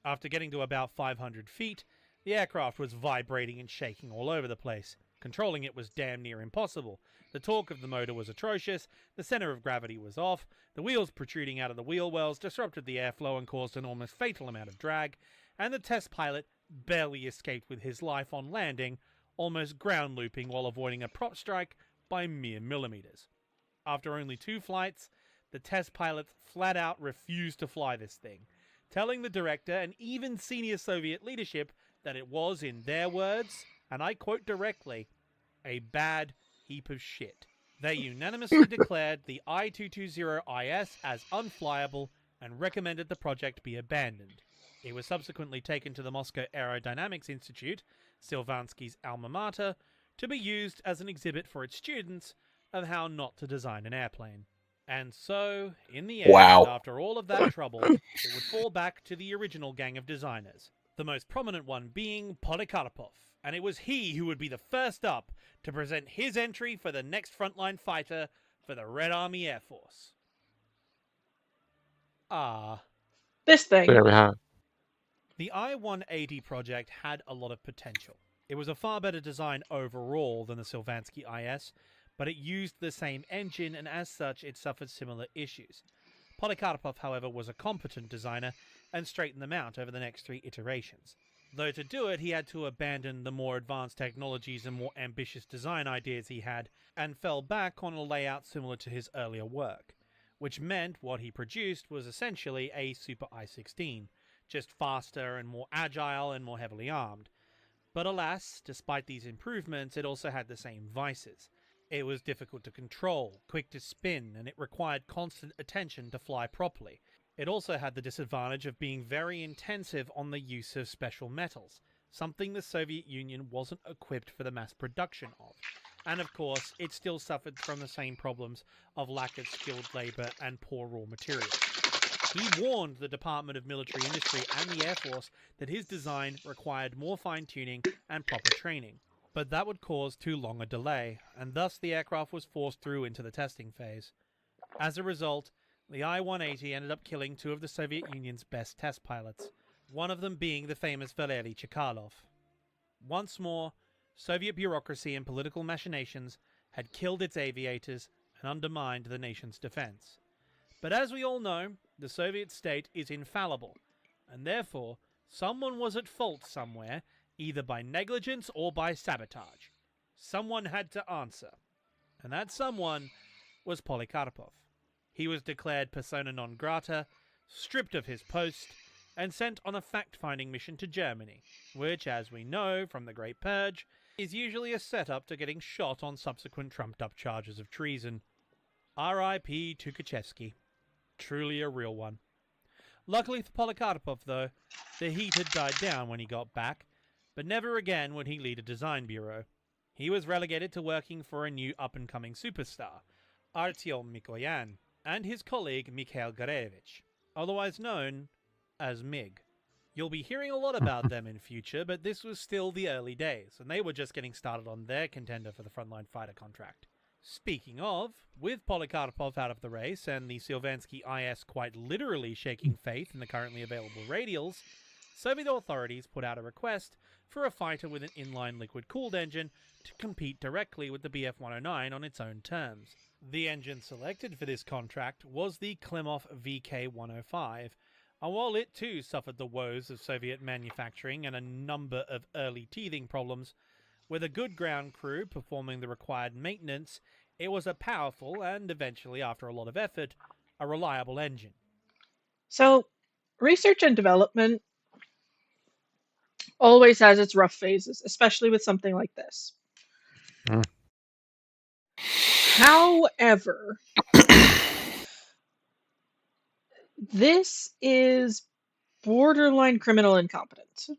After getting to about 500 feet, the aircraft was vibrating and shaking all over the place. Controlling it was damn near impossible. The torque of the motor was atrocious, the center of gravity was off, the wheels protruding out of the wheel wells disrupted the airflow and caused an almost fatal amount of drag, and the test pilot barely escaped with his life on landing, almost ground looping while avoiding a prop strike by mere millimeters. After only 2 flights, the test pilots flat out refused to fly this thing, telling the director and even senior Soviet leadership that it was, in their words, and I quote directly, a bad heap of shit. They unanimously declared the I-220IS as unflyable and recommended the project be abandoned. It was subsequently taken to the Moscow Aerodynamics Institute, Silvansky's alma mater, to be used as an exhibit for its students of how not to design an airplane. And so, in the end, after all of that trouble, it would fall back to the original gang of designers, the most prominent one being Polikarpov, and it was he who would be the first up to present his entry for the next frontline fighter for the Red Army Air Force. This thing. There we have. The I-180 project had a lot of potential. It was a far better design overall than the Silvansky IS, but it used the same engine, and as such it suffered similar issues. Polikarpov, however, was a competent designer and straightened them out over the next 3 iterations. Though to do it, he had to abandon the more advanced technologies and more ambitious design ideas he had, and fell back on a layout similar to his earlier work, which meant what he produced was essentially a Super I-16, just faster and more agile and more heavily armed. But alas, despite these improvements, it also had the same vices. It was difficult to control, quick to spin, and it required constant attention to fly properly. It also had the disadvantage of being very intensive on the use of special metals, something the Soviet Union wasn't equipped for the mass production of. And of course, it still suffered from the same problems of lack of skilled labor and poor raw materials. He warned the Department of Military Industry and the Air Force that his design required more fine-tuning and proper training. But that would cause too long a delay, and thus the aircraft was forced through into the testing phase. As a result, the I-180 ended up killing 2 of the Soviet Union's best test pilots, one of them being the famous Valery Chekalov. Once more, Soviet bureaucracy and political machinations had killed its aviators and undermined the nation's defense. But as we all know, the Soviet state is infallible, and therefore someone was at fault somewhere, either by negligence or by sabotage. Someone had to answer, and that someone was Polikarpov. He was declared persona non grata, stripped of his post, and sent on a fact-finding mission to Germany, which, as we know from the Great Purge, is usually a setup to getting shot on subsequent trumped-up charges of treason. R.I.P. Tukhachevsky. Truly a real one. Luckily for Polikarpov, though, the heat had died down when he got back, but never again would he lead a design bureau. He was relegated to working for a new up-and-coming superstar, Artyom Mikoyan, and his colleague Mikhail Garevich, otherwise known as MiG. You'll be hearing a lot about them in future, but this was still the early days, and they were just getting started on their contender for the frontline fighter contract. Speaking of, with Polikarpov out of the race and the Sylvansky IS quite literally shaking faith in the currently available radials, Soviet authorities put out a request for a fighter with an inline liquid-cooled engine to compete directly with the Bf-109 on its own terms. The engine selected for this contract was the Klimov VK-105, and while it too suffered the woes of Soviet manufacturing and a number of early teething problems, with a good ground crew performing the required maintenance, it was a powerful and eventually, after a lot of effort, a reliable engine. So, research and development always has its rough phases, especially with something like this. Mm. However, this is borderline criminal incompetence.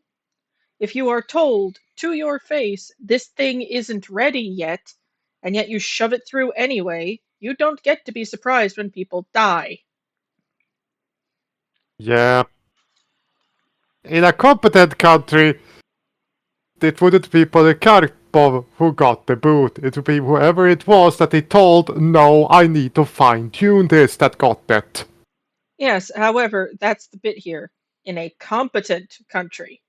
If you are told to your face this thing isn't ready yet, and yet you shove it through anyway, you don't get to be surprised when people die. Yeah. In a competent country, it wouldn't be Polikarpov who got the boot. It would be whoever it was that he told, no, I need to fine-tune this, that got it. Yes, however, that's the bit here. In a competent country.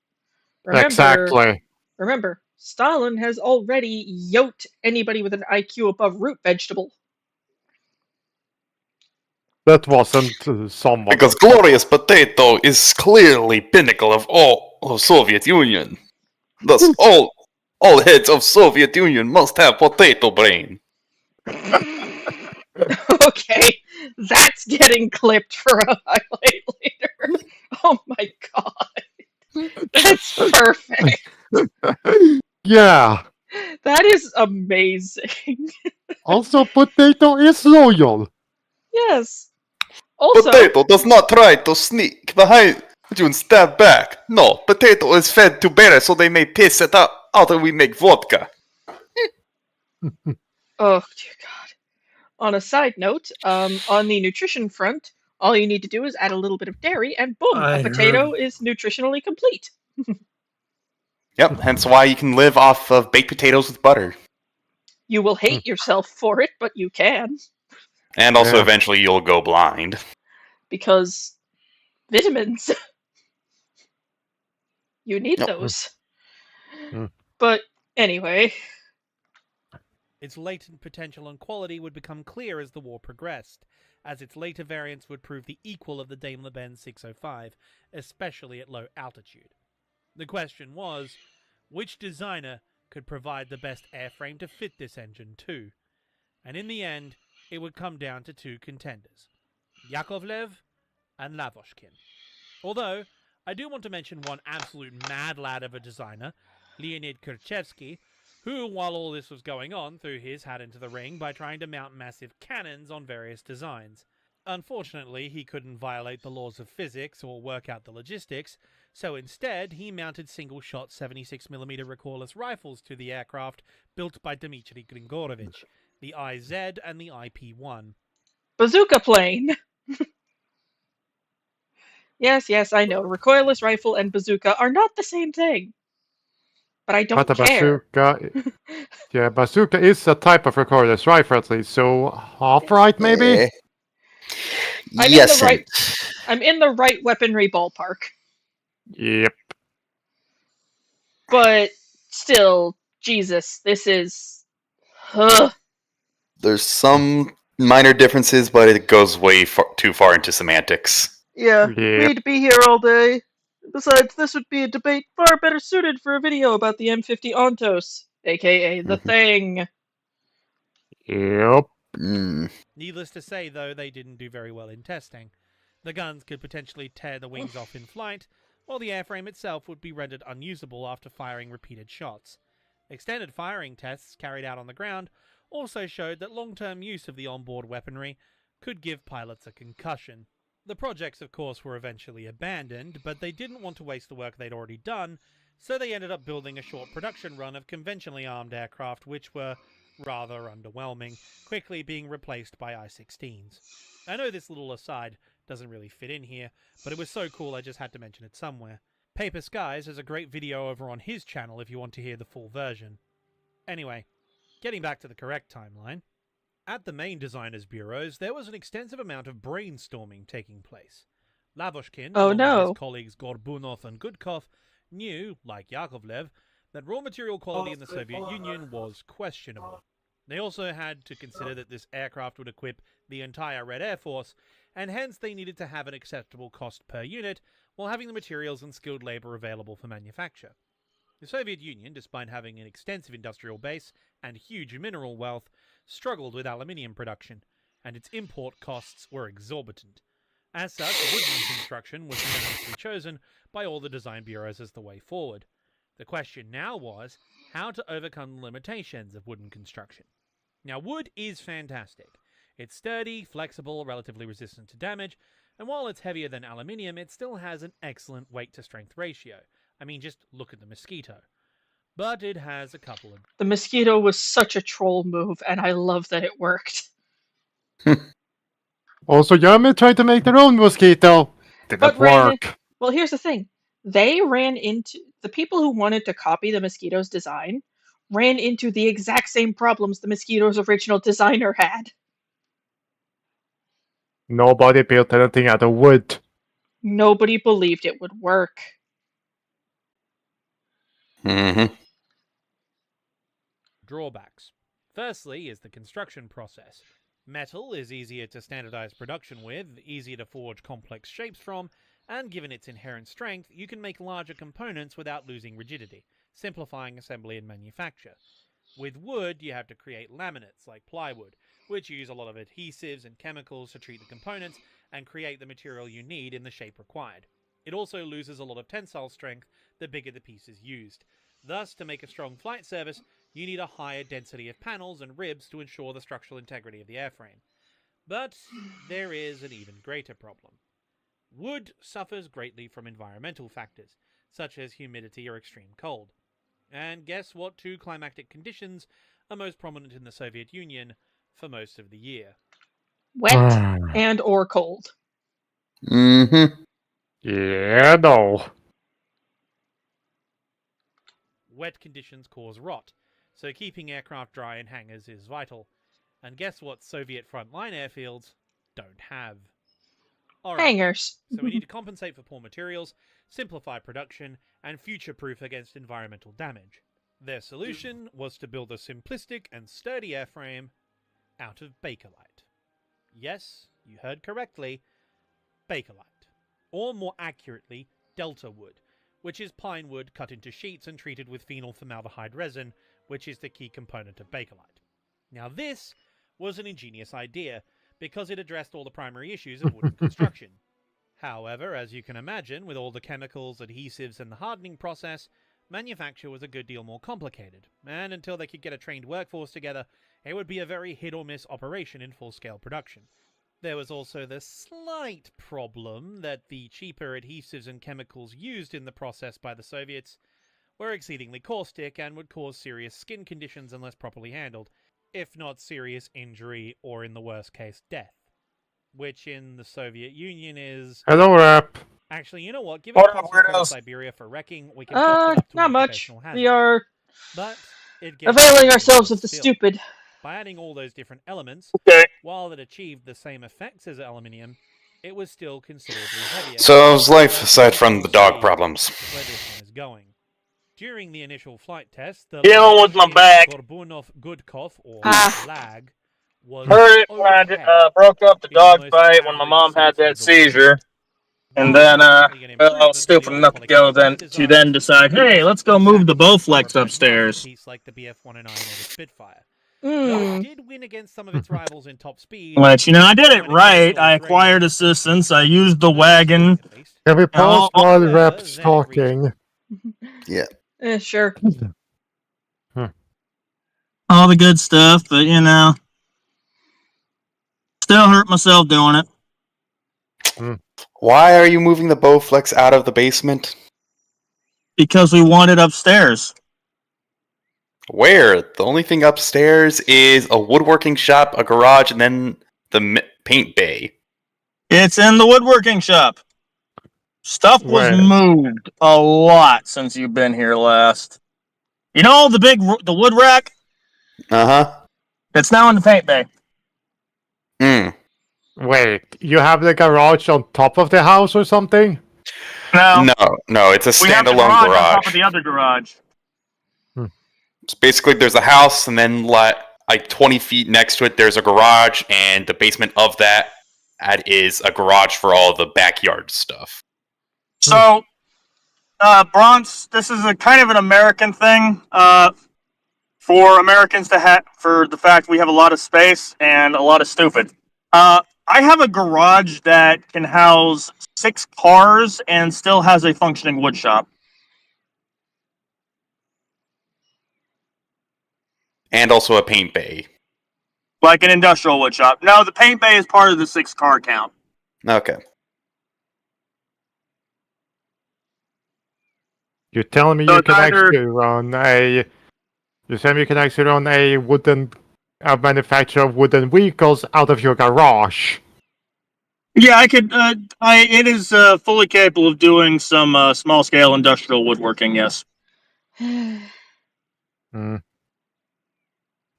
Remember, Exactly. Remember, Stalin has already yoked anybody with an IQ above root vegetable. That wasn't someone. Because Glorious Potato is clearly pinnacle of all of Soviet Union. Thus, all heads of Soviet Union must have potato brain. Okay, that's getting clipped for a highlight later. Oh my god. That's perfect. Yeah. That is amazing. Also, potato is loyal. Yes. Also, Potato does not try to sneak behind you and stab back. No, Potato is fed to bears so they may piss it out and we make vodka. oh dear god. On a side note, on the nutrition front, all you need to do is add a little bit of dairy and boom, I a potato is nutritionally complete. Yep, hence why you can live off of baked potatoes with butter. You will hate yourself for it, but you can. And also Yeah. eventually you'll go blind. Because vitamins. You need Yep. those. Mm. But anyway, Its latent potential and quality would become clear as the war progressed, as its later variants would prove the equal of the Daimler-Benz 605, especially at low altitude. The question was, which designer could provide the best airframe to fit this engine to? And in the end, it would come down to two contenders, Yakovlev and Lavochkin. Although, I do want to mention one absolute mad lad of a designer, Leonid Kurchevsky, who, while all this was going on, threw his hat into the ring by trying to mount massive cannons on various designs. Unfortunately, he couldn't violate the laws of physics or work out the logistics, so instead he mounted single-shot 76mm recoilless rifles to the aircraft built by Dmitry Grigorovich, the IZ and the IP-1. bazooka plane. Yes, I know. Recoilless rifle and bazooka are not the same thing. But I don't But a care. bazooka... Yeah, bazooka is a type of recoilless rifle at least, so half-right maybe? Eh. I'm in Yes, the right- I'm in the right weaponry ballpark. Yep. But still, Jesus, this is... Ugh. there's some minor differences, but it goes way too far into semantics. Yeah, Yep. we'd be here all day. Besides, this would be a debate far better suited for a video about the M50 Ontos, aka the Thing. Yep. Mm. Needless to say, though, they didn't do very well in testing. The guns could potentially tear the wings off in flight, while the airframe itself would be rendered unusable after firing repeated shots. Extended firing tests carried out on the ground also showed that long-term use of the onboard weaponry could give pilots a concussion. The projects, of course, were eventually abandoned, but they didn't want to waste the work they'd already done, so they ended up building a short production run of conventionally armed aircraft which were rather underwhelming, quickly being replaced by I-16s. I know this little aside doesn't really fit in here, but it was so cool I just had to mention it somewhere. Paper Skies has a great video over on his channel if you want to hear the full version. Anyway, getting back to the correct timeline. At the main designers' bureaus, there was an extensive amount of brainstorming taking place. Lavoshkin, Oh, along with no. his colleagues Gorbunov and Gudkov, knew, like Yakovlev, that raw material quality in the Soviet Union was questionable. They also had to consider that this aircraft would equip the entire Red Air Force, and hence they needed to have an acceptable cost per unit while having the materials and skilled labor available for manufacture. The Soviet Union, despite having an extensive industrial base and huge mineral wealth, struggled with aluminium production, and its import costs were exorbitant. As such, wooden construction was unanimously chosen by all the design bureaus as the way forward. The question now was how to overcome the limitations of wooden construction. Now, wood is fantastic. It's sturdy, flexible, relatively resistant to damage, and while it's heavier than aluminium, it still has an excellent weight-to-strength ratio. I mean, just look at the Mosquito. But it has a couple of... The Mosquito was such a troll move, and I love that it worked. Also, Yami tried to make their own mosquito. Didn't But ran it- work. Well, here's the thing. They ran into the people who wanted to copy the Mosquito's design ran into the exact same problems the Mosquito's original designer had. Nobody built anything out of wood. Nobody believed it would work. Mm-hmm. Drawbacks. Firstly is the construction process. Metal is easier to standardize production with, easier to forge complex shapes from, and given its inherent strength, you can make larger components without losing rigidity, simplifying assembly and manufacture. With wood, you have to create laminates like plywood, which use a lot of adhesives and chemicals to treat the components and create the material you need in the shape required. It also loses a lot of tensile strength the bigger the piece is used. Thus, to make a strong flight surface, you need a higher density of panels and ribs to ensure the structural integrity of the airframe. But there is an even greater problem. Wood suffers greatly from environmental factors, such as humidity or extreme cold. And guess what two climatic conditions are most prominent in the Soviet Union for most of the year? Wet and or cold. Mm-hmm. Yeah, no. Wet conditions cause rot, so keeping aircraft dry in hangars is vital. And guess what Soviet frontline airfields don't have? Alright, Hangers. so we need to compensate for poor materials, simplify production, and future-proof against environmental damage. Their solution was to build a simplistic and sturdy airframe out of Bakelite. Yes, you heard correctly, Bakelite. Or more accurately, Delta wood, which is pine wood cut into sheets and treated with phenol formaldehyde resin, which is the key component of Bakelite. Now this was an ingenious idea, because it addressed all the primary issues of wooden construction. However, as you can imagine, with all the chemicals, adhesives, and the hardening process, manufacture was a good deal more complicated, and until they could get a trained workforce together, it would be a very hit-or-miss operation in full-scale production. There was also the slight problem that the cheaper adhesives and chemicals used in the process by the Soviets were exceedingly caustic and would cause serious skin conditions unless properly handled, if not serious injury or, in the worst case, death. Which in the Soviet Union is... Hello, Rap. Actually, you know what? Given Siberia for wrecking, we can chalk it up to Not an much. occupational hazard. We are But it gets availing worse ourselves of the still. stupid. By adding all those different elements, Okay. while it achieved the same effects as aluminium, it was still considerably heavier. So how's life aside from the dog problems? Where this one is going. During the initial flight test, the Dealing with my back. Gorbunov-Gudkov, or Ah. LAG, was Heard it when I okay. broke up the Being the dog most fight when my average mom had source that of the seizure. And then, I was stupid enough to go to then decide, hey, let's go move the Bowflex upstairs. Like the BF-109 or the Spitfire. Mm. Though it did win against some of its rivals in top speed. Which, I did it right. I acquired assistance. I used the wagon. Can we pause Oh, while then Rap's it talking? Sure. All the good stuff, but, still hurt myself doing it. Why are you moving the Bowflex out of the basement? Because we want it upstairs. Where? The only thing upstairs is a woodworking shop, a garage, and then the paint bay. It's in the woodworking shop. Stuff was Where? moved a lot since you've been here last. You know the wood rack? Uh-huh. It's now in the paint bay. Hmm. Wait, you have the garage on top of the house or something? No, No, it's a we have the standalone garage on top garage. of the other garage. It's basically there's a house, and then like 20 feet next to it, there's a garage, and the basement of that is a garage for all the backyard stuff. So, Bronx, this is a kind of an American thing. For Americans to have, for the fact we have a lot of space and a lot of stupid. I have a garage that can house 6 cars and still has a functioning wood shop. And also a paint bay. Like an industrial wood shop. No, the paint bay is part of the 6 car count. Okay. You're telling me So you it's can either- actually run a... You're telling me you can actually run a manufacture of wooden vehicles out of your garage? Yeah, I could. It is fully capable of doing some small scale industrial woodworking. Yes. Hmm.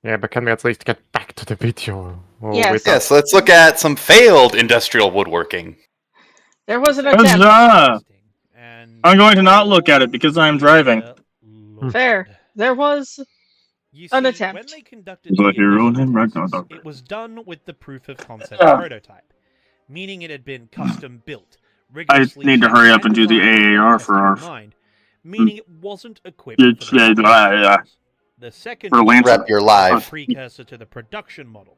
Yeah, but can we at least get back to the video? Or Yes. with Yes, let's look at some failed industrial woodworking. There was an attempt. Huzzah! I'm going to not look at it because I am driving. Fair. There was. You An see, attempt. when they conducted The hero initial named tests, Ragnarok. it was done with the proof of concept prototype, meaning it had been custom built. rigorously need to checked hurry up and do the designed with AAR the for our- customer in mind, meaning it wasn't equipped Yeah, for the yeah, production yeah. models. The second For Lancer. Rep, you're live. precursor to the production model.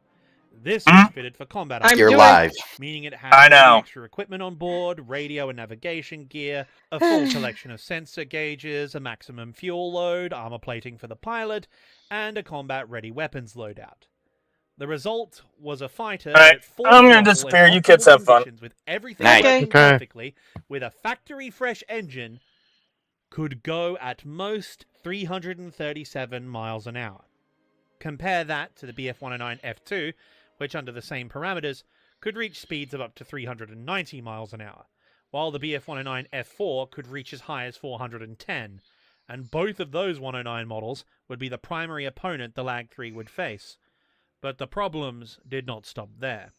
This Hmm? was fitted for combat I'm You're doing- live. meaning it had I all the know. extra equipment on board, radio and navigation gear, a full collection of sensor gauges, a maximum fuel load, armor plating for the pilot, and a combat-ready weapons loadout. The result was a fighter Alright, that fought I'm gonna well in disappear, you kids optimal have fun. conditions with everything Night. working Okay. perfectly, with a factory-fresh engine, could go at most 337 miles an hour. Compare that to the BF-109 F2, which under the same parameters could reach speeds of up to 390 miles an hour, while the BF-109 F4 could reach as high as 410, and both of those 109 models would be the primary opponent the Lag 3 would face. But the problems did not stop there.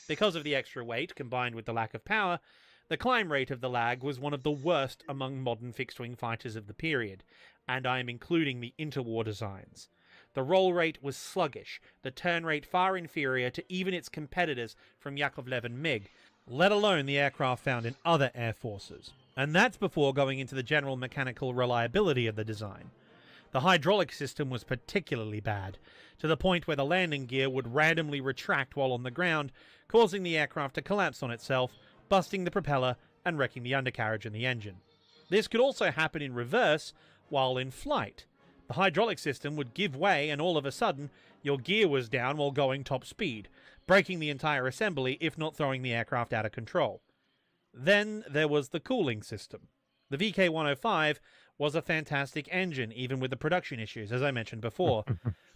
Because of the extra weight combined with the lack of power, the climb rate of the Lag was one of the worst among modern fixed-wing fighters of the period, and I am including the interwar designs. The roll rate was sluggish, the turn rate far inferior to even its competitors from Yakovlev and MiG, let alone the aircraft found in other air forces. And that's before going into the general mechanical reliability of the design. The hydraulic system was particularly bad, to the point where the landing gear would randomly retract while on the ground, causing the aircraft to collapse on itself, busting the propeller and wrecking the undercarriage and the engine. This could also happen in reverse while in flight. The hydraulic system would give way and all of a sudden, your gear was down while going top speed, breaking the entire assembly if not throwing the aircraft out of control. Then there was the cooling system. The VK-105 was a fantastic engine, even with the production issues, as I mentioned before,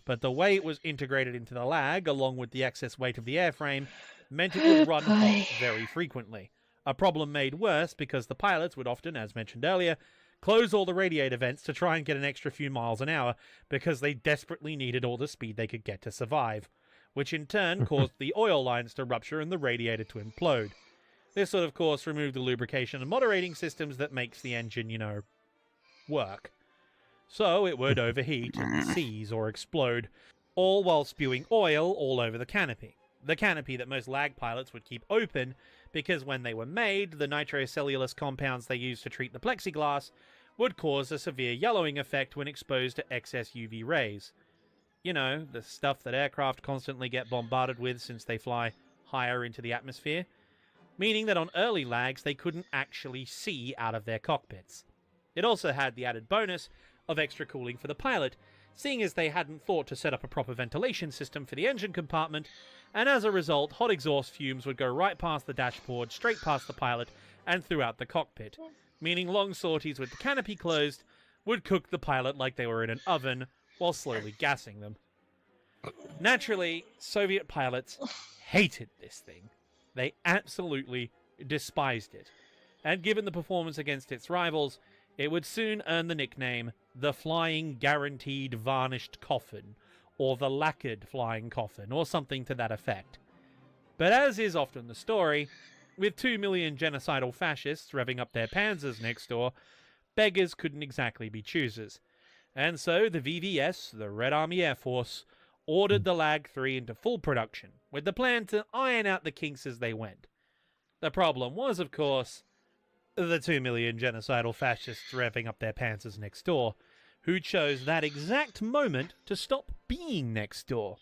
but the way it was integrated into the Lag, along with the excess weight of the airframe, meant it would run hot very frequently. A problem made worse because the pilots would often, as mentioned earlier, close all the radiator vents to try and get an extra few miles an hour because they desperately needed all the speed they could get to survive, which in turn caused the oil lines to rupture and the radiator to implode. This would, of course, remove the lubrication and moderating systems that makes the engine, work. So it would overheat and seize or explode, all while spewing oil all over the canopy. The canopy that most Lag pilots would keep open because when they were made, the nitrocellulose compounds they used to treat the plexiglass would cause a severe yellowing effect when exposed to excess UV rays. You know, the stuff that aircraft constantly get bombarded with since they fly higher into the atmosphere. Meaning that on early Lags they couldn't actually see out of their cockpits. It also had the added bonus of extra cooling for the pilot, seeing as they hadn't thought to set up a proper ventilation system for the engine compartment, and as a result, hot exhaust fumes would go right past the dashboard, straight past the pilot, and throughout the cockpit, meaning long sorties with the canopy closed would cook the pilot like they were in an oven, while slowly gassing them. Naturally, Soviet pilots hated this thing. They absolutely despised it, and given the performance against its rivals, it would soon earn the nickname the Flying Guaranteed Varnished Coffin, or the Lacquered Flying Coffin, or something to that effect. But as is often the story, with 2 million genocidal fascists revving up their panzers next door, beggars couldn't exactly be choosers. And so the VVS, the Red Army Air Force, ordered the LAG-3 into full production, with the plan to iron out the kinks as they went. The problem was, of course, the 2 million genocidal fascists revving up their panzers next door, who chose that exact moment to stop being next door.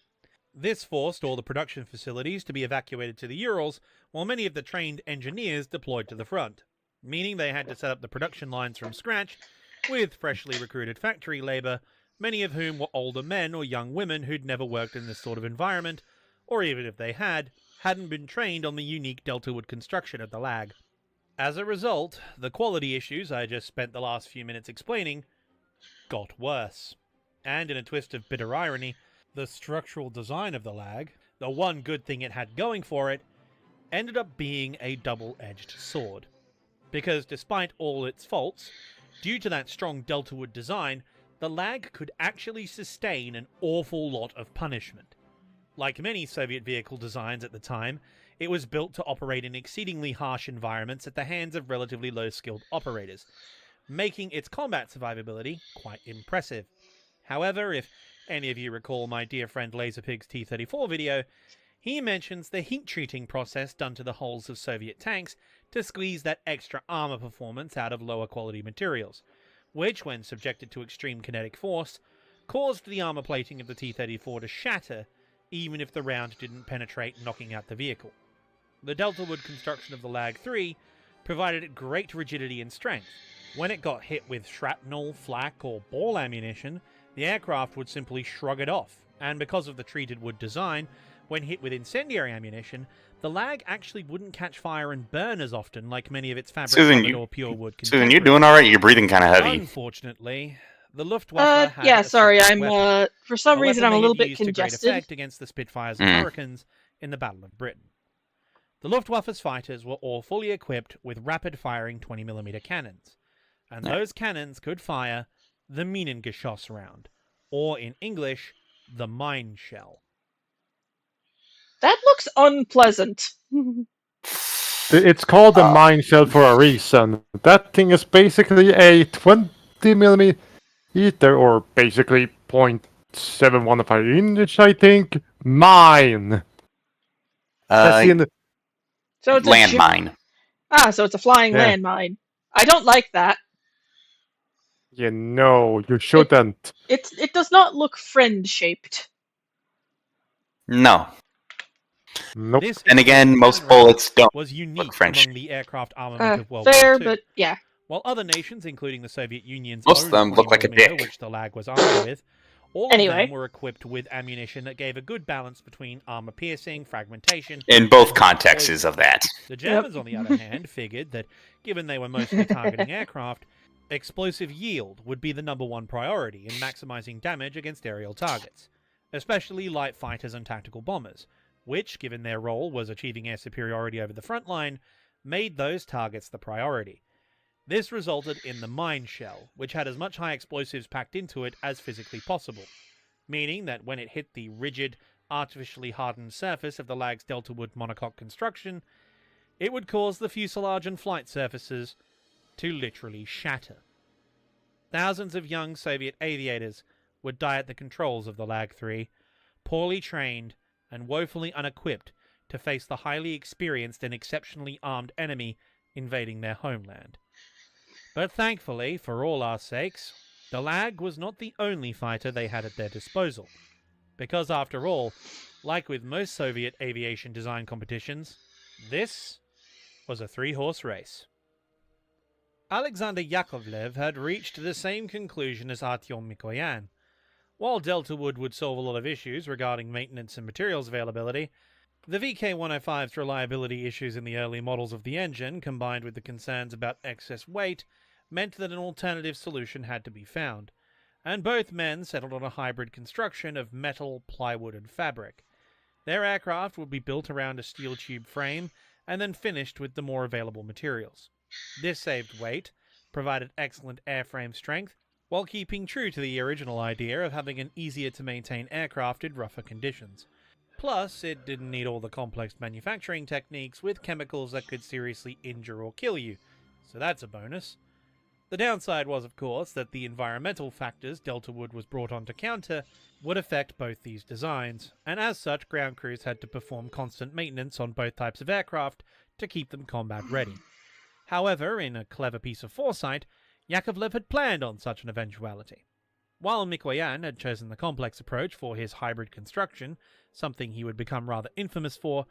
This forced all the production facilities to be evacuated to the Urals, while many of the trained engineers deployed to the front, meaning they had to set up the production lines from scratch with freshly recruited factory labor, many of whom were older men or young women who'd never worked in this sort of environment, or even if they had, hadn't been trained on the unique Deltawood construction of the LAG. As a result, the quality issues I just spent the last few minutes explaining got worse. And in a twist of bitter irony, the structural design of the LAG, the one good thing it had going for it, ended up being a double-edged sword. Because despite all its faults, due to that strong Deltawood design, the LAG could actually sustain an awful lot of punishment. Like many Soviet vehicle designs at the time, it was built to operate in exceedingly harsh environments at the hands of relatively low-skilled operators, making its combat survivability quite impressive. However, if any of you recall my dear friend Laserpig's T-34 video, he mentions the heat-treating process done to the hulls of Soviet tanks to squeeze that extra armor performance out of lower-quality materials, which, when subjected to extreme kinetic force, caused the armor plating of the T-34 to shatter, even if the round didn't penetrate, knocking out the vehicle. The Deltawood construction of the LAG-3 provided it great rigidity and strength. When it got hit with shrapnel, flak, or ball ammunition, the aircraft would simply shrug it off, and because of the treated wood design, when hit with incendiary ammunition, the LAG actually wouldn't catch fire and burn as often like many of its fabric-covered or pure wood Susan, you doing alright? You're breathing kind of heavy. Unfortunately, the Luftwaffe had yeah, a sorry, separate I'm, weapon, for some a reason weapon I'm a they little had bit used to great congested. effect against the Spitfires and Hurricanes in the Battle of Britain. The Luftwaffe's fighters were all fully equipped with rapid-firing 20mm cannons, and those cannons could fire the Minengeschoss round, or in English, the mine shell. That looks unpleasant. It's called a mine shell for a reason. That thing is basically a 20mm, or basically 0.715 inch, I think, mine. So it's landmine. So it's a flying landmine. I don't like that. You know, you shouldn't. It does not look friend-shaped. No. Nope. And again, most bullets don't was unique look French. among the aircraft armament of World Fair, War II. but yeah. While other nations, including the Soviet Union's Most of own them look like a 20mm, dick. which the LAG was armed with, all Anyway. of them were equipped with ammunition that gave a good balance between armor piercing, fragmentation, In both and contexts of that. The Germans, on the other hand, figured that, given they were mostly targeting aircraft, explosive yield would be the #1 priority in maximizing damage against aerial targets, especially light fighters and tactical bombers, which, given their role was achieving air superiority over the front line, made those targets the priority. This resulted in the mine shell, which had as much high explosives packed into it as physically possible, meaning that when it hit the rigid, artificially hardened surface of the LAG's Deltawood monocoque construction, it would cause the fuselage and flight surfaces to literally shatter. Thousands of young Soviet aviators would die at the controls of the LAG-3, poorly trained and woefully unequipped to face the highly experienced and exceptionally armed enemy invading their homeland. But thankfully, for all our sakes, the LAG was not the only fighter they had at their disposal. Because after all, like with most Soviet aviation design competitions, this was a 3-horse race. Alexander Yakovlev had reached the same conclusion as Artyom Mikoyan. While Deltawood would solve a lot of issues regarding maintenance and materials availability, the VK-105's reliability issues in the early models of the engine, combined with the concerns about excess weight, meant that an alternative solution had to be found, and both men settled on a hybrid construction of metal, plywood, and fabric. Their aircraft would be built around a steel tube frame and then finished with the more available materials. This saved weight, provided excellent airframe strength, while keeping true to the original idea of having an easier-to-maintain aircraft in rougher conditions. Plus, it didn't need all the complex manufacturing techniques with chemicals that could seriously injure or kill you, so that's a bonus. The downside was, of course, that the environmental factors Deltawood was brought on to counter would affect both these designs, and as such, ground crews had to perform constant maintenance on both types of aircraft to keep them combat ready. However, in a clever piece of foresight, Yakovlev had planned on such an eventuality. While Mikoyan had chosen the complex approach for his hybrid construction, something he would become rather infamous for,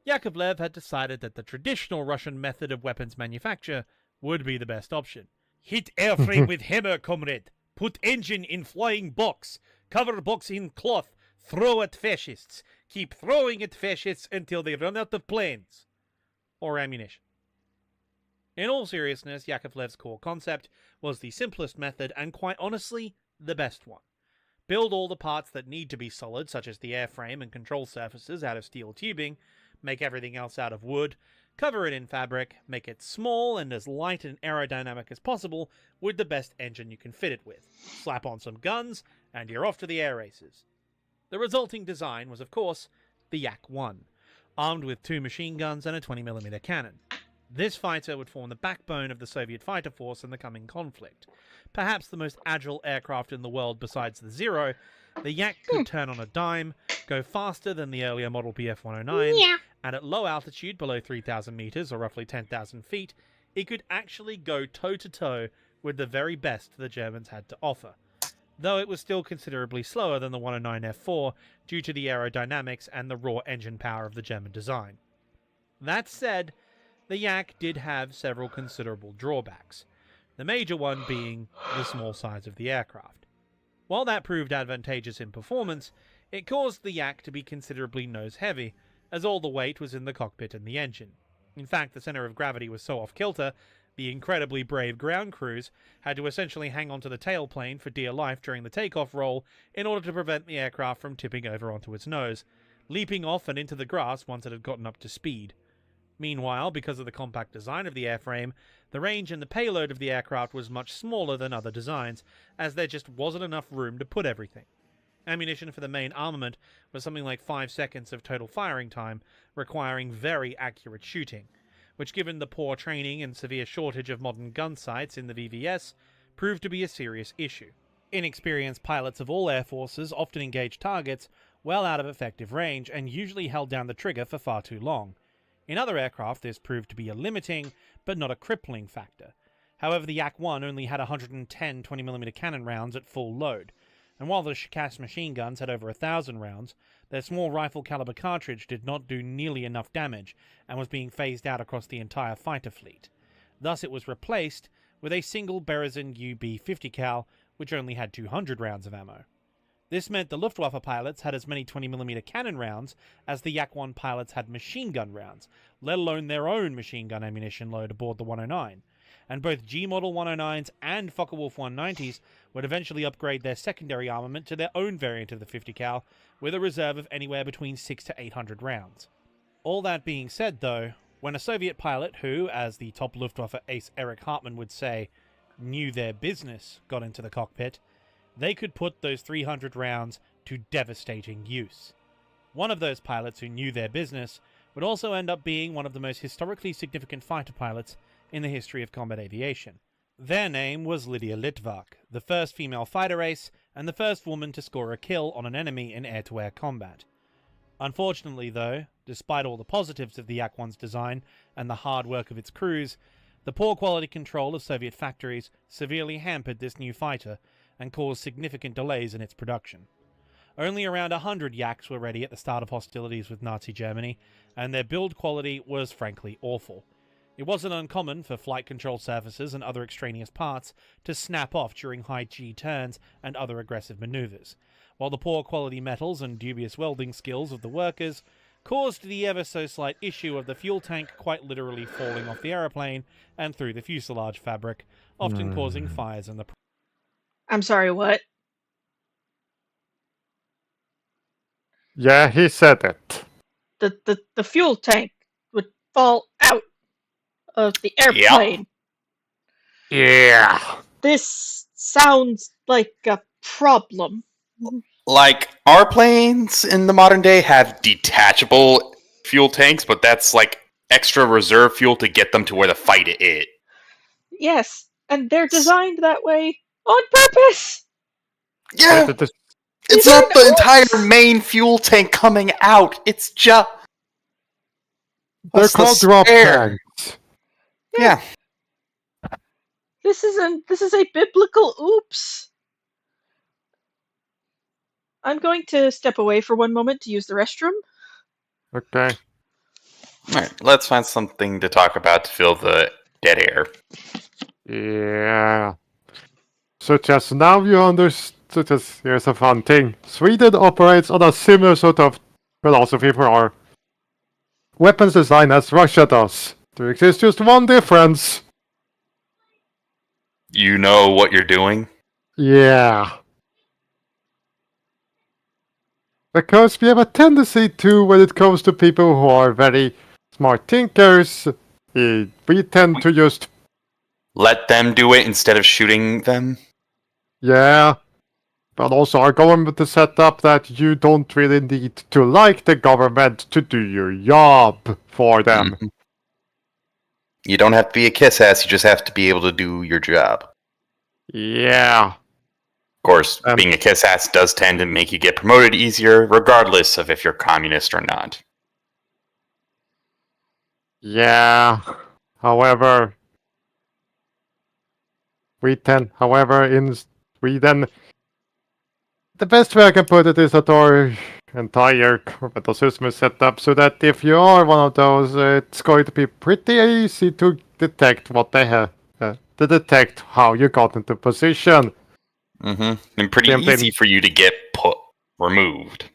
Yakovlev had decided that the traditional Russian method of weapons manufacture would be the best option. Hit airframe with hammer, comrade. Put engine in flying box. Cover box in cloth. Throw at fascists. Keep throwing at fascists until they run out of planes. Or ammunition. In all seriousness, Yakovlev's core concept was the simplest method and, quite honestly, the best one. Build all the parts that need to be solid, such as the airframe and control surfaces, out of steel tubing, make everything else out of wood, cover it in fabric, make it small and as light and aerodynamic as possible with the best engine you can fit it with. Slap on some guns, and you're off to the air races. The resulting design was, of course, the Yak-1, armed with 2 machine guns and a 20mm cannon. This fighter would form the backbone of the Soviet fighter force in the coming conflict. Perhaps the most agile aircraft in the world besides the Zero, the Yak could turn on a dime, go faster than the earlier model Bf-109, and at low altitude below 3,000 meters, or roughly 10,000 feet, it could actually go toe-to-toe with the very best the Germans had to offer, though it was still considerably slower than the 109 F4 due to the aerodynamics and the raw engine power of the German design. That said, the Yak did have several considerable drawbacks, the major one being the small size of the aircraft. While that proved advantageous in performance, it caused the Yak to be considerably nose-heavy, as all the weight was in the cockpit and the engine. In fact, the center of gravity was so off-kilter, the incredibly brave ground crews had to essentially hang onto the tailplane for dear life during the takeoff roll in order to prevent the aircraft from tipping over onto its nose, leaping off and into the grass once it had gotten up to speed. Meanwhile, because of the compact design of the airframe, the range and the payload of the aircraft was much smaller than other designs, as there just wasn't enough room to put everything. Ammunition for the main armament was something like 5 seconds of total firing time, requiring very accurate shooting, which, given the poor training and severe shortage of modern gun sights in the VVS, proved to be a serious issue. Inexperienced pilots of all air forces often engaged targets well out of effective range and usually held down the trigger for far too long. In other aircraft, this proved to be a limiting, but not a crippling factor. However, the Yak-1 only had 110 20mm cannon rounds at full load, and while the Shkas machine guns had over 1,000 rounds, their small rifle-caliber cartridge did not do nearly enough damage, and was being phased out across the entire fighter fleet. Thus it was replaced with a single Berezin UB-50 cal, which only had 200 rounds of ammo. This meant the Luftwaffe pilots had as many 20mm cannon rounds as the Yak-1 pilots had machine gun rounds, let alone their own machine gun ammunition load aboard the 109. And both G-model 109s and Focke-Wulf 190s would eventually upgrade their secondary armament to their own variant of the 50 cal, with a reserve of anywhere between 600 to 800 rounds. All that being said, though, when a Soviet pilot who, as the top Luftwaffe ace Erich Hartmann would say, knew their business got into the cockpit, they could put those 300 rounds to devastating use. One of those pilots who knew their business would also end up being one of the most historically significant fighter pilots in the history of combat aviation. Their name was Lydia Litvak, the first female fighter ace and the first woman to score a kill on an enemy in air-to-air combat. Unfortunately, though, despite all the positives of the Yak-1's design and the hard work of its crews, the poor quality control of Soviet factories severely hampered this new fighter and caused significant delays in its production. Only around 100 Yaks were ready at the start of hostilities with Nazi Germany, and their build quality was frankly awful. It wasn't uncommon for flight control surfaces and other extraneous parts to snap off during high G turns and other aggressive maneuvers, while the poor quality metals and dubious welding skills of the workers caused the ever so slight issue of the fuel tank quite literally falling off the aeroplane and through the fuselage fabric, often causing fires in the... I'm sorry, what? Yeah, he said it. The fuel tank would fall out of the airplane. Yeah. This sounds like a problem. Like, our planes in the modern day have detachable fuel tanks, but that's like extra reserve fuel to get them to where the fight is. Yes, and they're designed that way on purpose. Yeah, These it's are not the entire oops. main fuel tank coming out. It's just They're what's the called drop spare? tanks. Yeah. This is a biblical oops. I'm going to step away for one moment to use the restroom. Okay. Alright, let's find something to talk about to fill the dead air. Yeah. Such as now you understand. Here's a fun thing. Sweden operates on a similar sort of philosophy for our weapons design as Russia does. There exists just one difference. You know what you're doing? Yeah. Because we have a tendency to, when it comes to people who are very smart thinkers, we tend to just, Let them do it instead of shooting them? yeah. But also our government is set up that you don't really need to like the government to do your job for them. Mhm. You don't have to be a kiss ass, you just have to be able to do your job. Yeah. Of course, Um, being a kiss ass does tend to make you get promoted easier, regardless of if you're communist or not. Yeah. However, in Sweden, the best way I can put it is that our entire governmental system is set up so that if you are one of those, it's going to be pretty easy to detect what they have, to detect how you got into position. Mm-hmm. And pretty Same thing. easy for you to get removed.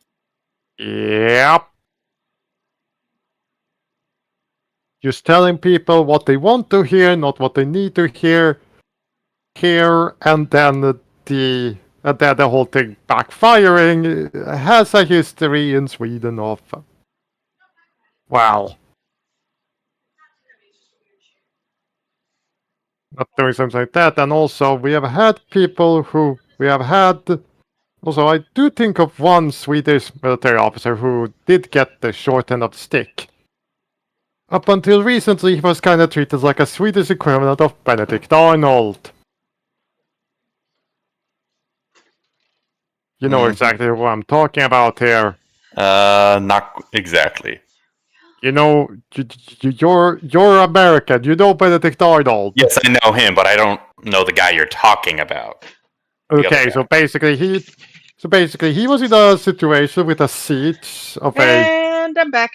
Yep. Just telling people what they want to hear, not what they need to hear, and then the whole thing backfiring has a history in Sweden of, well, not doing something like that. And also, we have had people who also, I do think of one Swedish military officer who did get the short end of the stick. Up until recently, he was kind of treated like a Swedish equivalent of Benedict Arnold. You know Mhm. exactly what I'm talking about here. Not exactly. You know, you're American. You know Benedict Arnold. Yes, I know him, but I don't know the guy you're talking about. Okay, guy. so basically he was in a situation with a siege of a. And I'm back.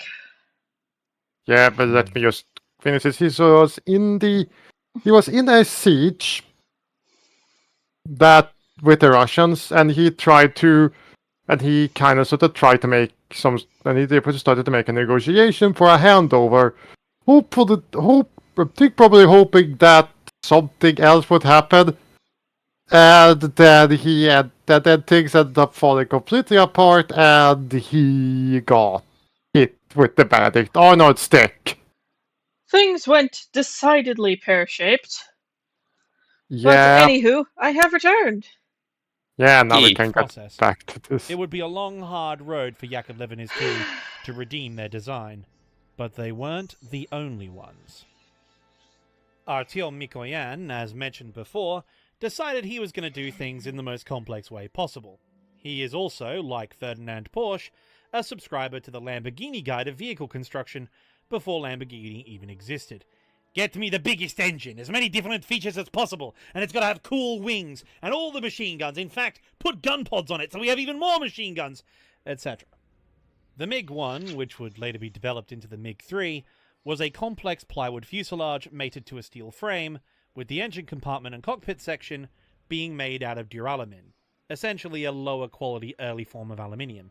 Yeah, but let me just finish this. He was in a siege that with the Russians, and he kind of sort of tried to make some, and he started to make a negotiation for a handover. Probably hoping that something else would happen, and then things ended up falling completely apart, and he got hit with the Benedict Arnold stick. Things went decidedly pear-shaped. Yeah, But anywho, I have returned. yeah. Now we He can get process. back to this. It would be a long, hard road for Yakovlev and his team to redeem their design, but they weren't the only ones. Artyom Mikoyan, as mentioned before, decided he was going to do things in the most complex way possible. He is also, like Ferdinand Porsche, a subscriber to the Lamborghini Guide of Vehicle Construction before Lamborghini even existed. Get me the biggest engine, as many different features as possible, and it's got to have cool wings, and all the machine guns. In fact, put gun pods on it so we have even more machine guns, etc. The MiG-1, which would later be developed into the MiG-3, was a complex plywood fuselage mated to a steel frame, with the engine compartment and cockpit section being made out of duralumin, essentially a lower quality early form of aluminium.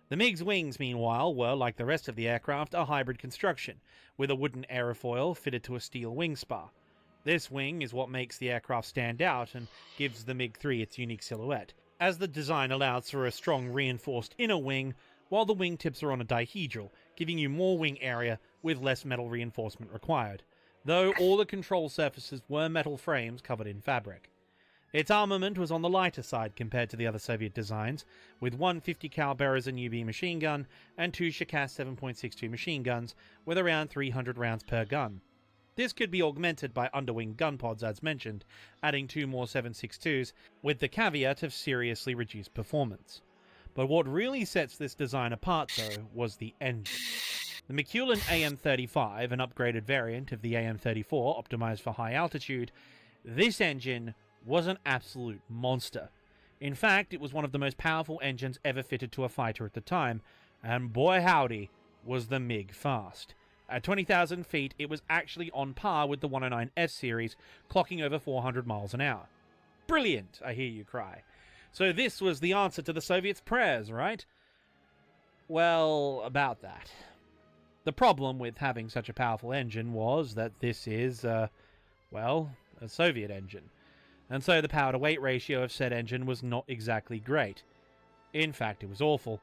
The MiG's wings, meanwhile, were, like the rest of the aircraft, a hybrid construction, with a wooden aerofoil fitted to a steel wing spar. This wing is what makes the aircraft stand out and gives the MiG-3 its unique silhouette, as the design allows for a strong reinforced inner wing, while the wingtips are on a dihedral, giving you more wing area with less metal reinforcement required, though all the control surfaces were metal frames covered in fabric. Its armament was on the lighter side compared to the other Soviet designs, with one 50 cal Berezin UB machine gun and two Shikast 7.62 machine guns with around 300 rounds per gun. This could be augmented by underwing gun pods as mentioned, adding two more 7.62s with the caveat of seriously reduced performance. But what really sets this design apart though was the engine. The McEwen AM-35, an upgraded variant of the AM-34 optimized for high altitude, this engine was an absolute monster. In fact, it was one of the most powerful engines ever fitted to a fighter at the time, and boy howdy, was the MiG fast. At 20,000 feet, it was actually on par with the 109S series, clocking over 400 miles an hour. Brilliant, I hear you cry. So this was the answer to the Soviets' prayers, right? Well, about that. The problem with having such a powerful engine was that this is, a Soviet engine. And so the power-to-weight ratio of said engine was not exactly great. In fact, it was awful.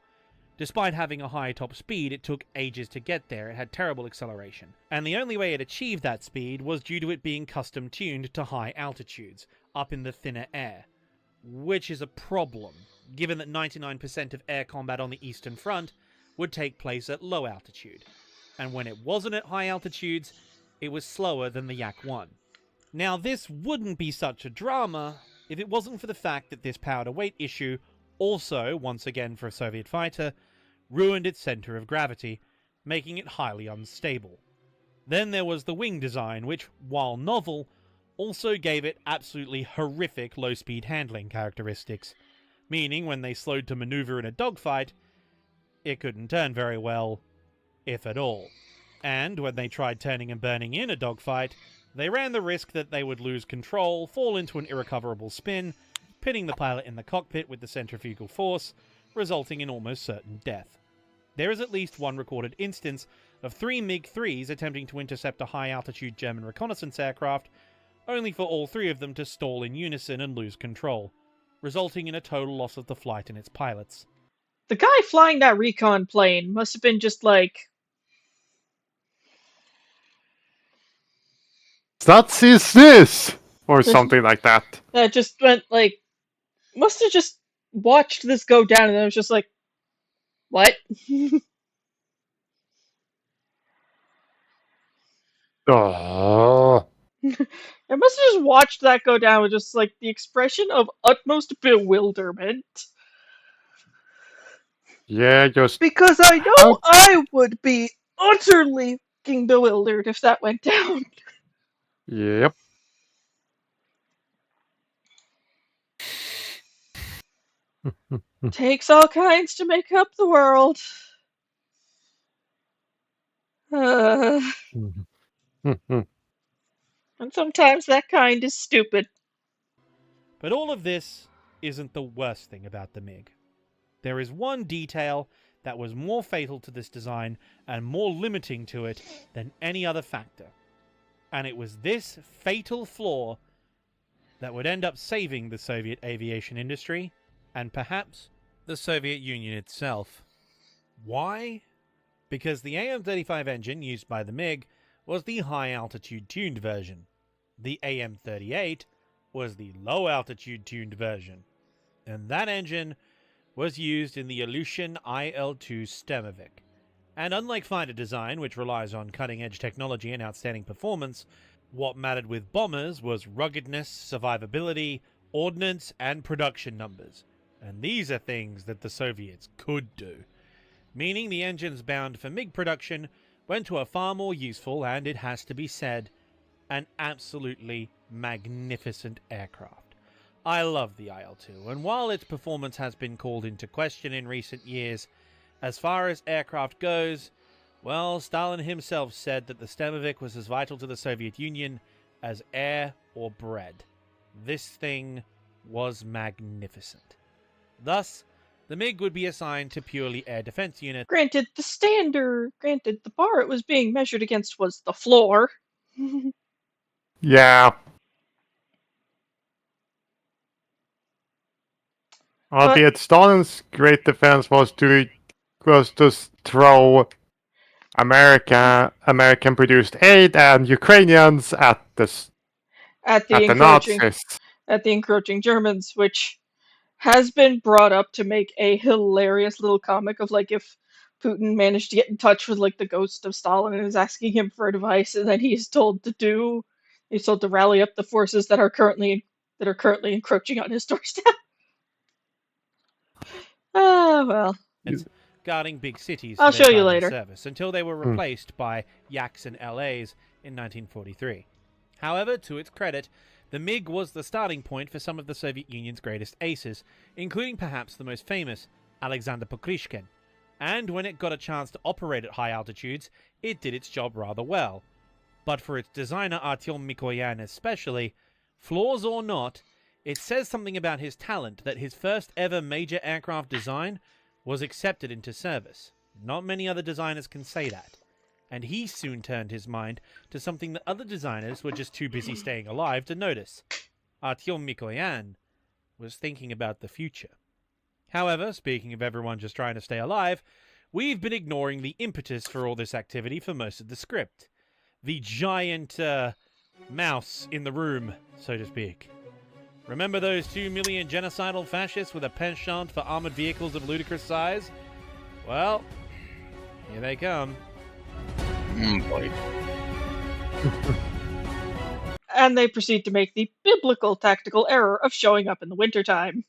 Despite having a high top speed, it took ages to get there. It had terrible acceleration. And the only way it achieved that speed was due to it being custom-tuned to high altitudes, up in the thinner air. Which is a problem, given that 99% of air combat on the Eastern Front would take place at low altitude. And when it wasn't at high altitudes, it was slower than the Yak-1. Now, this wouldn't be such a drama if it wasn't for the fact that this power-to-weight issue also, once again for a Soviet fighter, ruined its center of gravity, making it highly unstable. Then there was the wing design, which, while novel, also gave it absolutely horrific low-speed handling characteristics, meaning when they slowed to maneuver in a dogfight, it couldn't turn very well, if at all. And when they tried turning and burning in a dogfight, they ran the risk that they would lose control, fall into an irrecoverable spin, pinning the pilot in the cockpit with the centrifugal force, resulting in almost certain death. There is at least one recorded instance of 3 MiG-3s attempting to intercept a high-altitude German reconnaissance aircraft, only for all 3 of them to stall in unison and lose control, resulting in a total loss of the flight and its pilots. The guy flying that recon plane must have been just like, That is this! Or something like that. that just went like, must have just watched this go down and then was just like, what? Oh. I must have just watched that go down with just like the expression of utmost bewilderment. Yeah, just... Because I know I would be utterly fucking bewildered if that went down. Yep. Takes all kinds to make up the world. And sometimes that kind is stupid. But all of this isn't the worst thing about the MiG. There is one detail that was more fatal to this design and more limiting to it than any other factor. And it was this fatal flaw that would end up saving the Soviet aviation industry, and perhaps the Soviet Union itself. Why? Because the AM-35 engine used by the MiG was the high-altitude tuned version. The AM-38 was the low-altitude tuned version. And that engine was used in the Ilyushin IL-2 Stemovik. And unlike fighter design, which relies on cutting-edge technology and outstanding performance, what mattered with bombers was ruggedness, survivability, ordnance, and production numbers. And these are things that the Soviets could do. Meaning the engines bound for MiG production went to a far more useful, and it has to be said, an absolutely magnificent aircraft. I love the IL-2, and while its performance has been called into question in recent years, as far as aircraft goes, well, Stalin himself said that the Stemovik was as vital to the Soviet Union as air or bread. This thing was magnificent. Thus, the MiG would be assigned to purely air defense units. Granted, the bar it was being measured against was the floor. Yeah. Albeit Stalin's great defense was to throw American produced aid and Ukrainians at the encouraging Nazis. at the encroaching Germans, which has been brought up to make a hilarious little comic of like if Putin managed to get in touch with like the ghost of Stalin and is asking him for advice, and then he's told to rally up the forces that are currently encroaching on his doorstep. Ah, well. It's guarding big cities I'll for their show you time in later. service until they were replaced by Yaks and LAs in 1943. However, to its credit, the MiG was the starting point for some of the Soviet Union's greatest aces, including perhaps the most famous, Alexander Pokrishkin. And when it got a chance to operate at high altitudes, it did its job rather well. But for its designer Artyom Mikoyan especially, flaws or not, it says something about his talent that his first ever major aircraft design was accepted into service. Not many other designers can say that. And he soon turned his mind to something that other designers were just too busy staying alive to notice. Artyom Mikoyan was thinking about the future. However, speaking of everyone just trying to stay alive, we've been ignoring the impetus for all this activity for most of the script. The giant mouse in the room, so to speak. Remember those 2 million genocidal fascists with a penchant for armored vehicles of ludicrous size? Well, here they come. Boy. And they proceed to make the biblical tactical error of showing up in the wintertime.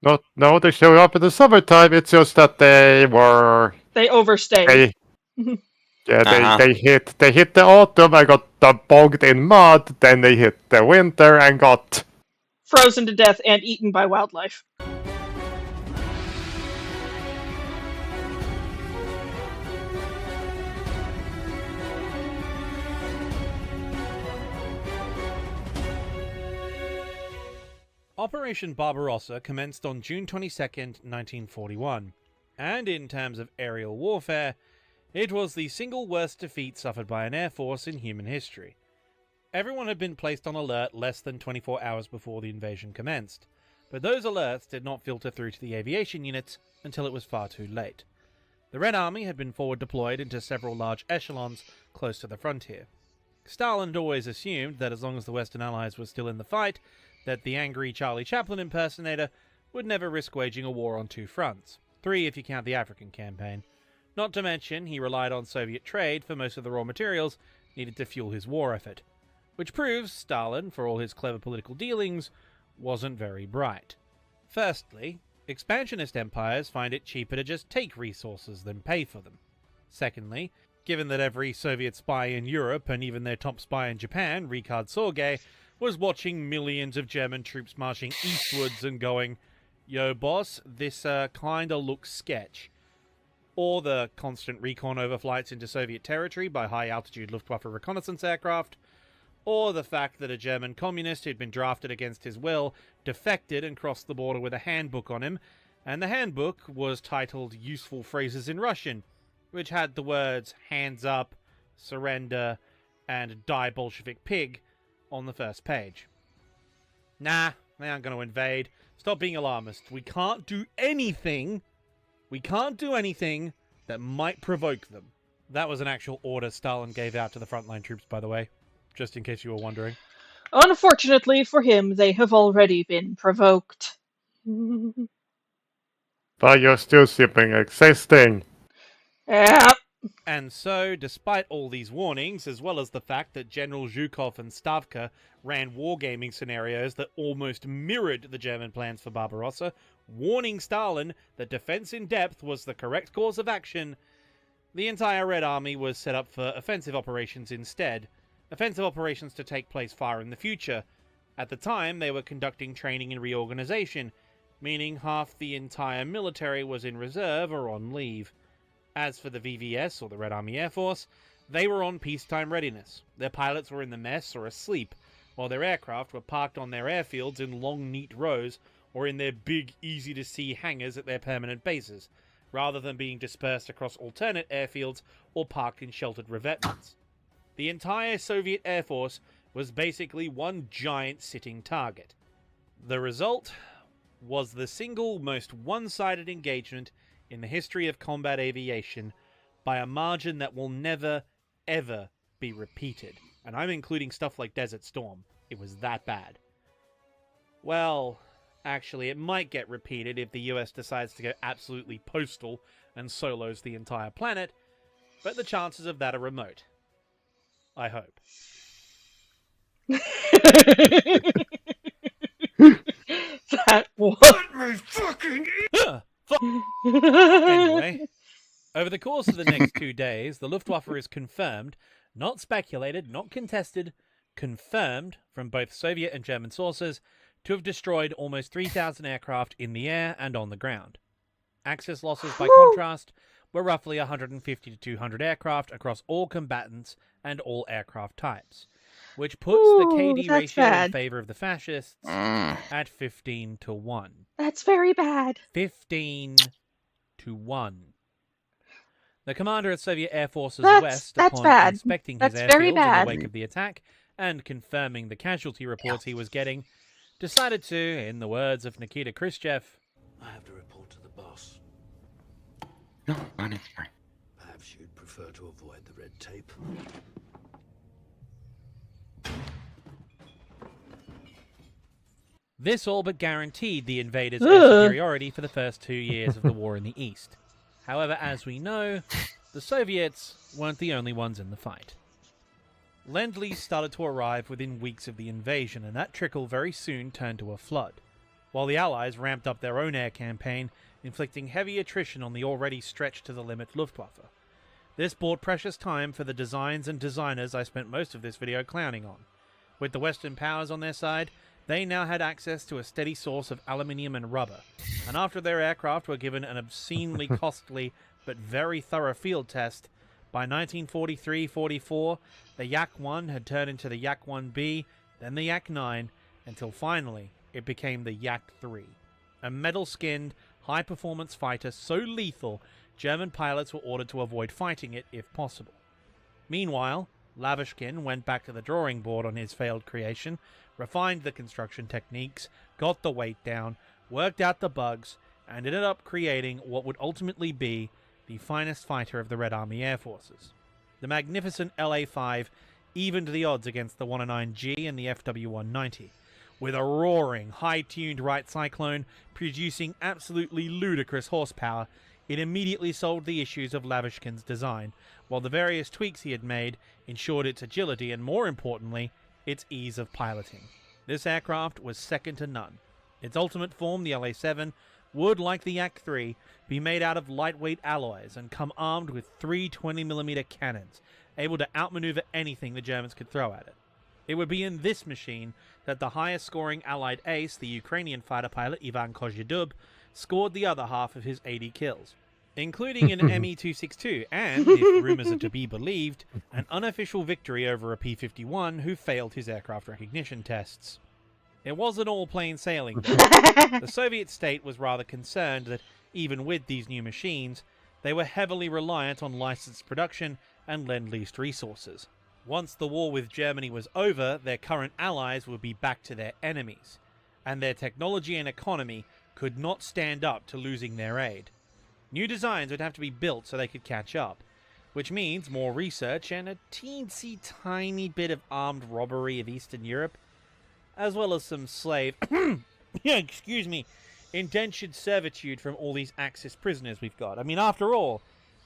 No, they show up in the summertime. It's just that they overstay. They hit the autumn and got bogged in mud. Then they hit the winter and got Frozen to death and eaten by wildlife. Operation Barbarossa commenced on June 22nd, 1941, and in terms of aerial warfare, it was the single worst defeat suffered by an air force in human history. Everyone had been placed on alert less than 24 hours before the invasion commenced, but those alerts did not filter through to the aviation units until it was far too late. The Red Army had been forward deployed into several large echelons close to the frontier. Stalin had always assumed that as long as the Western Allies were still in the fight, that the angry Charlie Chaplin impersonator would never risk waging a war on 2 fronts, 3 if you count the African campaign. Not to mention, he relied on Soviet trade for most of the raw materials needed to fuel his war effort. Which proves Stalin, for all his clever political dealings, wasn't very bright. Firstly, expansionist empires find it cheaper to just take resources than pay for them. Secondly, given that every Soviet spy in Europe, and even their top spy in Japan, Richard Sorge, was watching millions of German troops marching eastwards and going, "Yo, boss, this kinda looks sketch." Or the constant recon overflights into Soviet territory by high-altitude Luftwaffe reconnaissance aircraft, or the fact that a German communist who'd been drafted against his will defected and crossed the border with a handbook on him, and the handbook was titled Useful Phrases in Russian, which had the words "hands up," "surrender," and "die Bolshevik pig" on the first page. Nah, they aren't going to invade. Stop being alarmist. We can't do anything that might provoke them. That was an actual order Stalin gave out to the frontline troops, by the way, just in case you were wondering. Unfortunately for him, they have already been provoked. but you're still shipping existing. Yeah. And so, despite all these warnings, as well as the fact that General Zhukov and Stavka ran wargaming scenarios that almost mirrored the German plans for Barbarossa, warning Stalin that defense in depth was the correct course of action, the entire Red Army was set up for offensive operations instead. Offensive operations to take place far in the future. At the time, they were conducting training and reorganization, meaning half the entire military was in reserve or on leave. As for the VVS, or the Red Army Air Force, they were on peacetime readiness. Their pilots were in the mess or asleep, while their aircraft were parked on their airfields in long, neat rows, or in their big, easy-to-see hangars at their permanent bases, rather than being dispersed across alternate airfields or parked in sheltered revetments. The entire Soviet Air Force was basically one giant sitting target. The result was the single most one-sided engagement in the history of combat aviation by a margin that will never, ever be repeated. And I'm including stuff like Desert Storm. It was that bad. Well, actually, it might get repeated if the US decides to go absolutely postal and solos the entire planet, but the chances of that are remote. I hope. That was. Let me fucking Anyway, over the course of the next 2 days, the Luftwaffe is confirmed, not speculated, not contested, confirmed from both Soviet and German sources to have destroyed almost 3,000 aircraft in the air and on the ground. Axis losses, by contrast, were roughly 150 to 200 aircraft across all combatants and all aircraft types, which puts the KD that's ratio bad. in favor of the fascists Mm. at 15 to 1. That's very bad. 15 to 1. The commander of Soviet Air Forces That's West, that's upon bad. inspecting That's his very airfields in bad. the wake of the attack and confirming the casualty reports he was getting, decided to, in the words of Nikita Khrushchev, I have to report to the boss. No, not anymore. Perhaps you'd prefer to avoid the red tape. this all but guaranteed the invaders' Ugh. air superiority for the first 2 years of the war in the East. However, as we know, the Soviets weren't the only ones in the fight. Lend-Lease started to arrive within weeks of the invasion, and that trickle very soon turned to a flood, while the Allies ramped up their own air campaign, inflicting heavy attrition on the already stretched to the limit Luftwaffe. This bought precious time for the designs and designers I spent most of this video clowning on. With the Western powers on their side, they now had access to a steady source of aluminium and rubber, and after their aircraft were given an obscenely costly but very thorough field test, by 1943-44, the Yak-1 had turned into the Yak-1B, then the Yak-9, until finally it became the Yak-3, a metal-skinned, high-performance fighter so lethal German pilots were ordered to avoid fighting it if possible. Meanwhile, Lavishkin went back to the drawing board on his failed creation, refined the construction techniques, got the weight down, worked out the bugs, and ended up creating what would ultimately be the finest fighter of the Red Army Air Forces. The magnificent LA-5 evened the odds against the 109G and the FW-190, with a roaring, high-tuned Wright Cyclone producing absolutely ludicrous horsepower. It immediately solved the issues of Lavishkin's design, while the various tweaks he had made ensured its agility and, more importantly, its ease of piloting. This aircraft was second to none. Its ultimate form, the LA-7, would, like the Yak-3, be made out of lightweight alloys and come armed with 3 20mm cannons, able to outmaneuver anything the Germans could throw at it. It would be in this machine that the highest-scoring Allied ace, the Ukrainian fighter pilot Ivan Kozyedub, scored the other half of his 80 kills, including an Me-262 and, if rumors are to be believed, an unofficial victory over a P-51 who failed his aircraft recognition tests. It wasn't all plain sailing, though. The Soviet state was rather concerned that, even with these new machines, they were heavily reliant on licensed production and Lend-Leased resources. Once the war with Germany was over, their current allies would be back to their enemies, and their technology and economy could not stand up to losing their aid. New designs would have to be built so they could catch up, which means more research and a teensy tiny bit of armed robbery of Eastern Europe, as well as some slave, indentured servitude from all these Axis prisoners we've got. I mean, after all,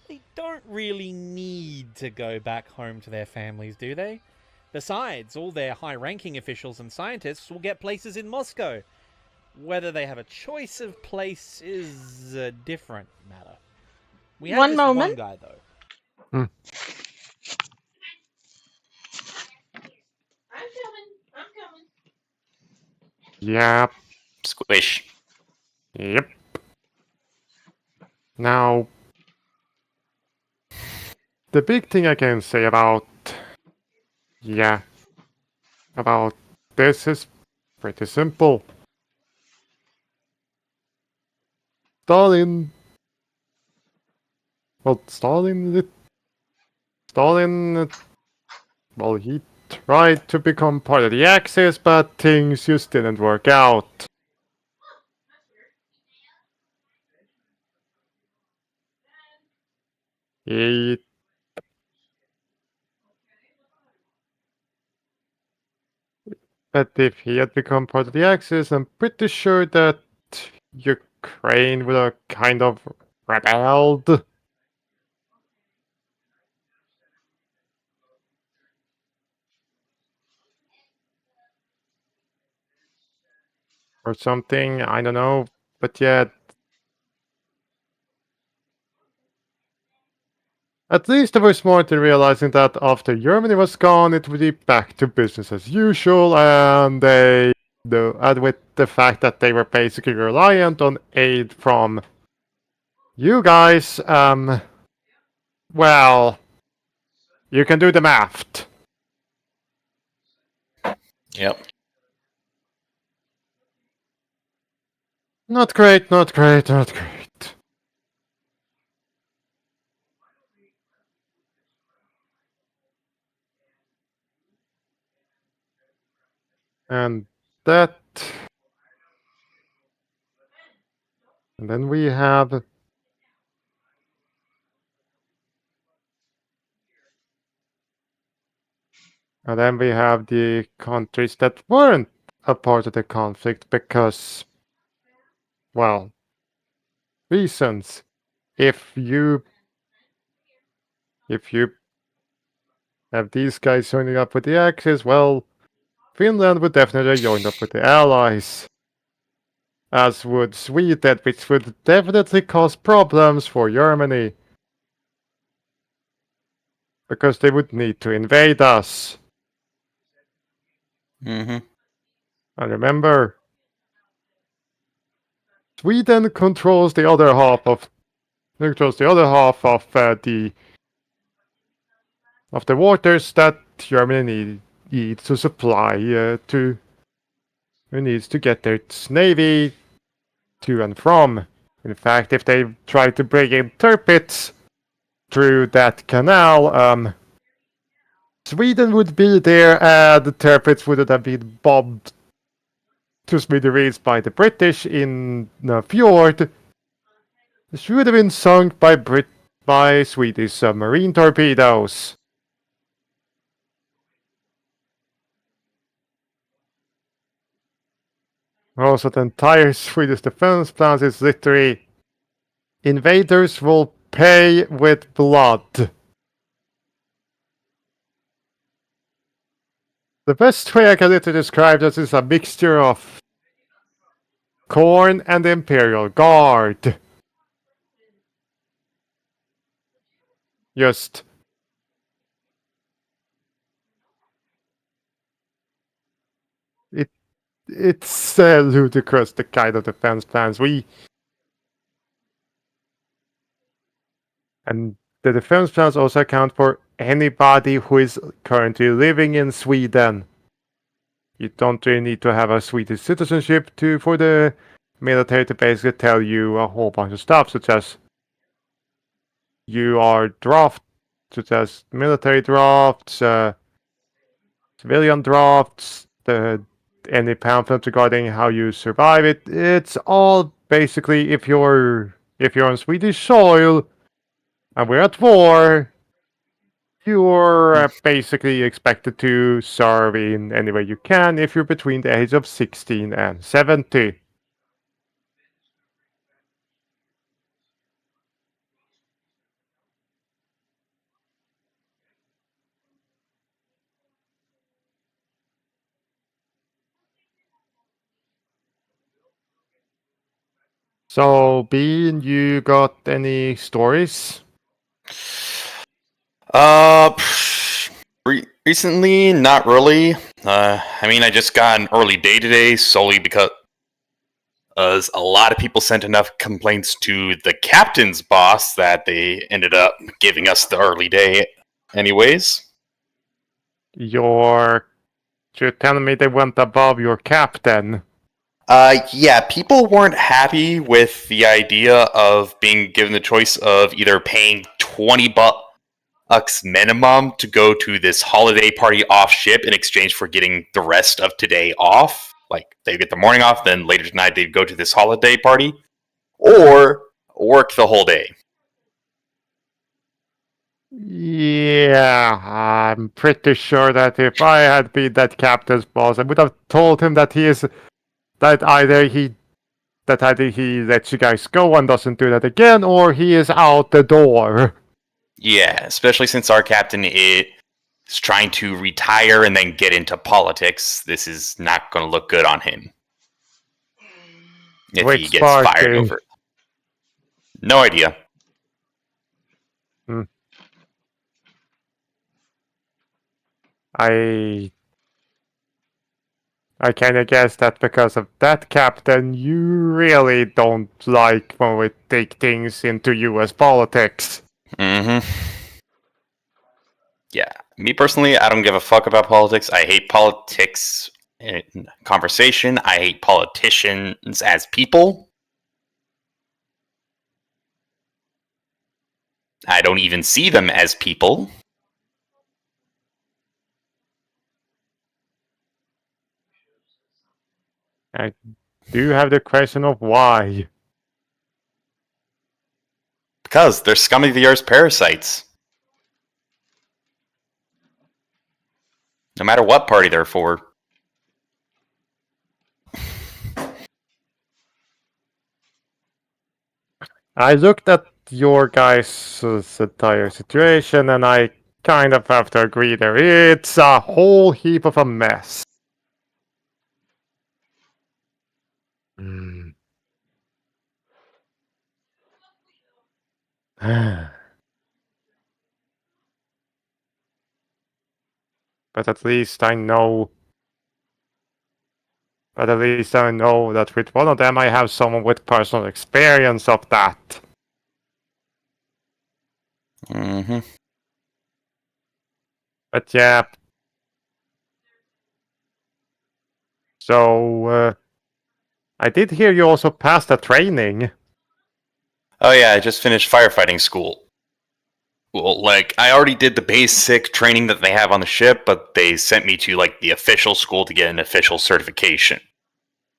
they don't really need to go back home to their families, do they? Besides, all their high-ranking officials and scientists will get places in Moscow. Whether they have a choice of place is a different matter. We have One this moment. one guy, though. I'm coming. Yep. Squish. Yep. Now, the big thing I can say about this is pretty simple. Stalin, he tried to become part of the Axis, but things just didn't work out. He But if he had become part of the Axis, I'm pretty sure that Ukraine would have kind of rebelled. Or something, I don't know. But yeah, at least they were smart in realizing that after Germany was gone, it would be back to business as usual, and and with the fact that they were basically reliant on aid from you guys, well, you can do the math. Yep. Not great, not great, not great. And that... And then we have... And then we have the countries that weren't a part of the conflict because, well, reasons. If you have these guys joining up with the Axis, well, Finland would definitely join up with the Allies. As would Sweden, which would definitely cause problems for Germany. Because they would need to invade us. Mm-hmm. And remember, Sweden controls the other half of the waters that Germany needs to supply to. Who needs to get their navy to and from. In fact, if they try to bring in Tirpitz through that canal, Sweden would be there, and the Tirpitz would have been bombed to smithereens by the British in the fjord. It should have been sunk by Swedish submarine torpedoes. Also, the entire Swedish defense plan is literally invaders will pay with blood. The best way I can literally describe this is a mixture of Korn and the Imperial Guard. Just it's ludicrous, the kind of defense plans and the defense plans also account for anybody who is currently living in Sweden. You don't really need to have a Swedish citizenship for the military to basically tell you a whole bunch of stuff, such as such as military drafts, civilian drafts, any pamphlets regarding how you survive it. It's all basically if you're on Swedish soil and we're at war, you're basically expected to serve in any way you can if you're between the age of 16 and 70. So, Bean, you got any stories? Recently, not really. I mean, I just got an early day today solely because a lot of people sent enough complaints to the captain's boss that they ended up giving us the early day anyways. You're telling me they went above your captain? Yeah, people weren't happy with the idea of being given the choice of either paying $20 minimum to go to this holiday party off ship in exchange for getting the rest of today off. Like, they get the morning off, then later tonight they'd go to this holiday party, or work the whole day. Yeah, I'm pretty sure that if I had been that captain's boss, I would have told him that either he lets you guys go and doesn't do that again, or he is out the door. Yeah, especially since our captain is trying to retire and then get into politics. This is not going to look good on him. If he Which gets fired party? over it. No idea. I kind of guess that because of that, Captain, you really don't like when we take things into U.S. politics. Mm-hmm. Yeah. Me personally, I don't give a fuck about politics. I hate politics in conversation. I hate politicians as people. I don't even see them as people. I do have the question of why. Because they're scum of the earth's parasites. No matter what party they're for. I looked at your guys' entire situation, and I kind of have to agree there. It's a whole heap of a mess. Hmm. But at least I know. But at least I know that with one of them I have someone with personal experience of that. Mm-hmm. But yeah. So, I did hear you also passed the training. Oh yeah, I just finished firefighting school. Well, like, I already did the basic training that they have on the ship, but they sent me to, like, the official school to get an official certification.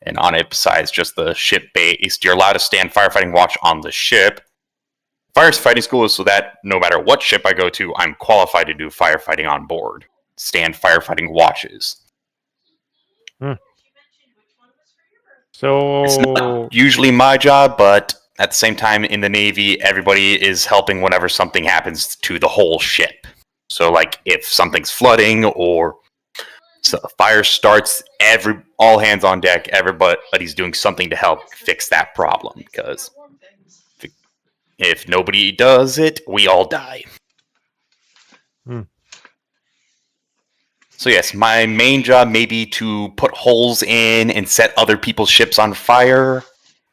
And on it, besides just the ship-based, you're allowed to stand firefighting watch on the ship. Firefighting school is so that no matter what ship I go to, I'm qualified to do firefighting on board. Stand firefighting watches. So It's not usually my job, but at the same time, in the Navy, everybody is helping whenever something happens to the whole ship. So, like, if something's flooding or a fire starts, all hands on deck, everybody's doing something to help fix that problem. Because if nobody does it, we all die. So yes, my main job may be to put holes in and set other people's ships on fire.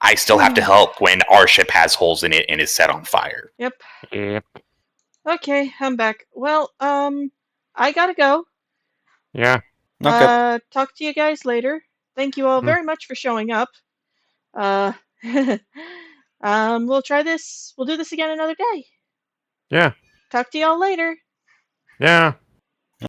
I still have to help when our ship has holes in it and is set on fire. Yep. Yep. Okay, I'm back. Well, I gotta go. Yeah. Okay. Talk to you guys later. Thank you all very much for showing up. We'll try this. We'll do this again another day. Yeah. Talk to y'all later. Yeah.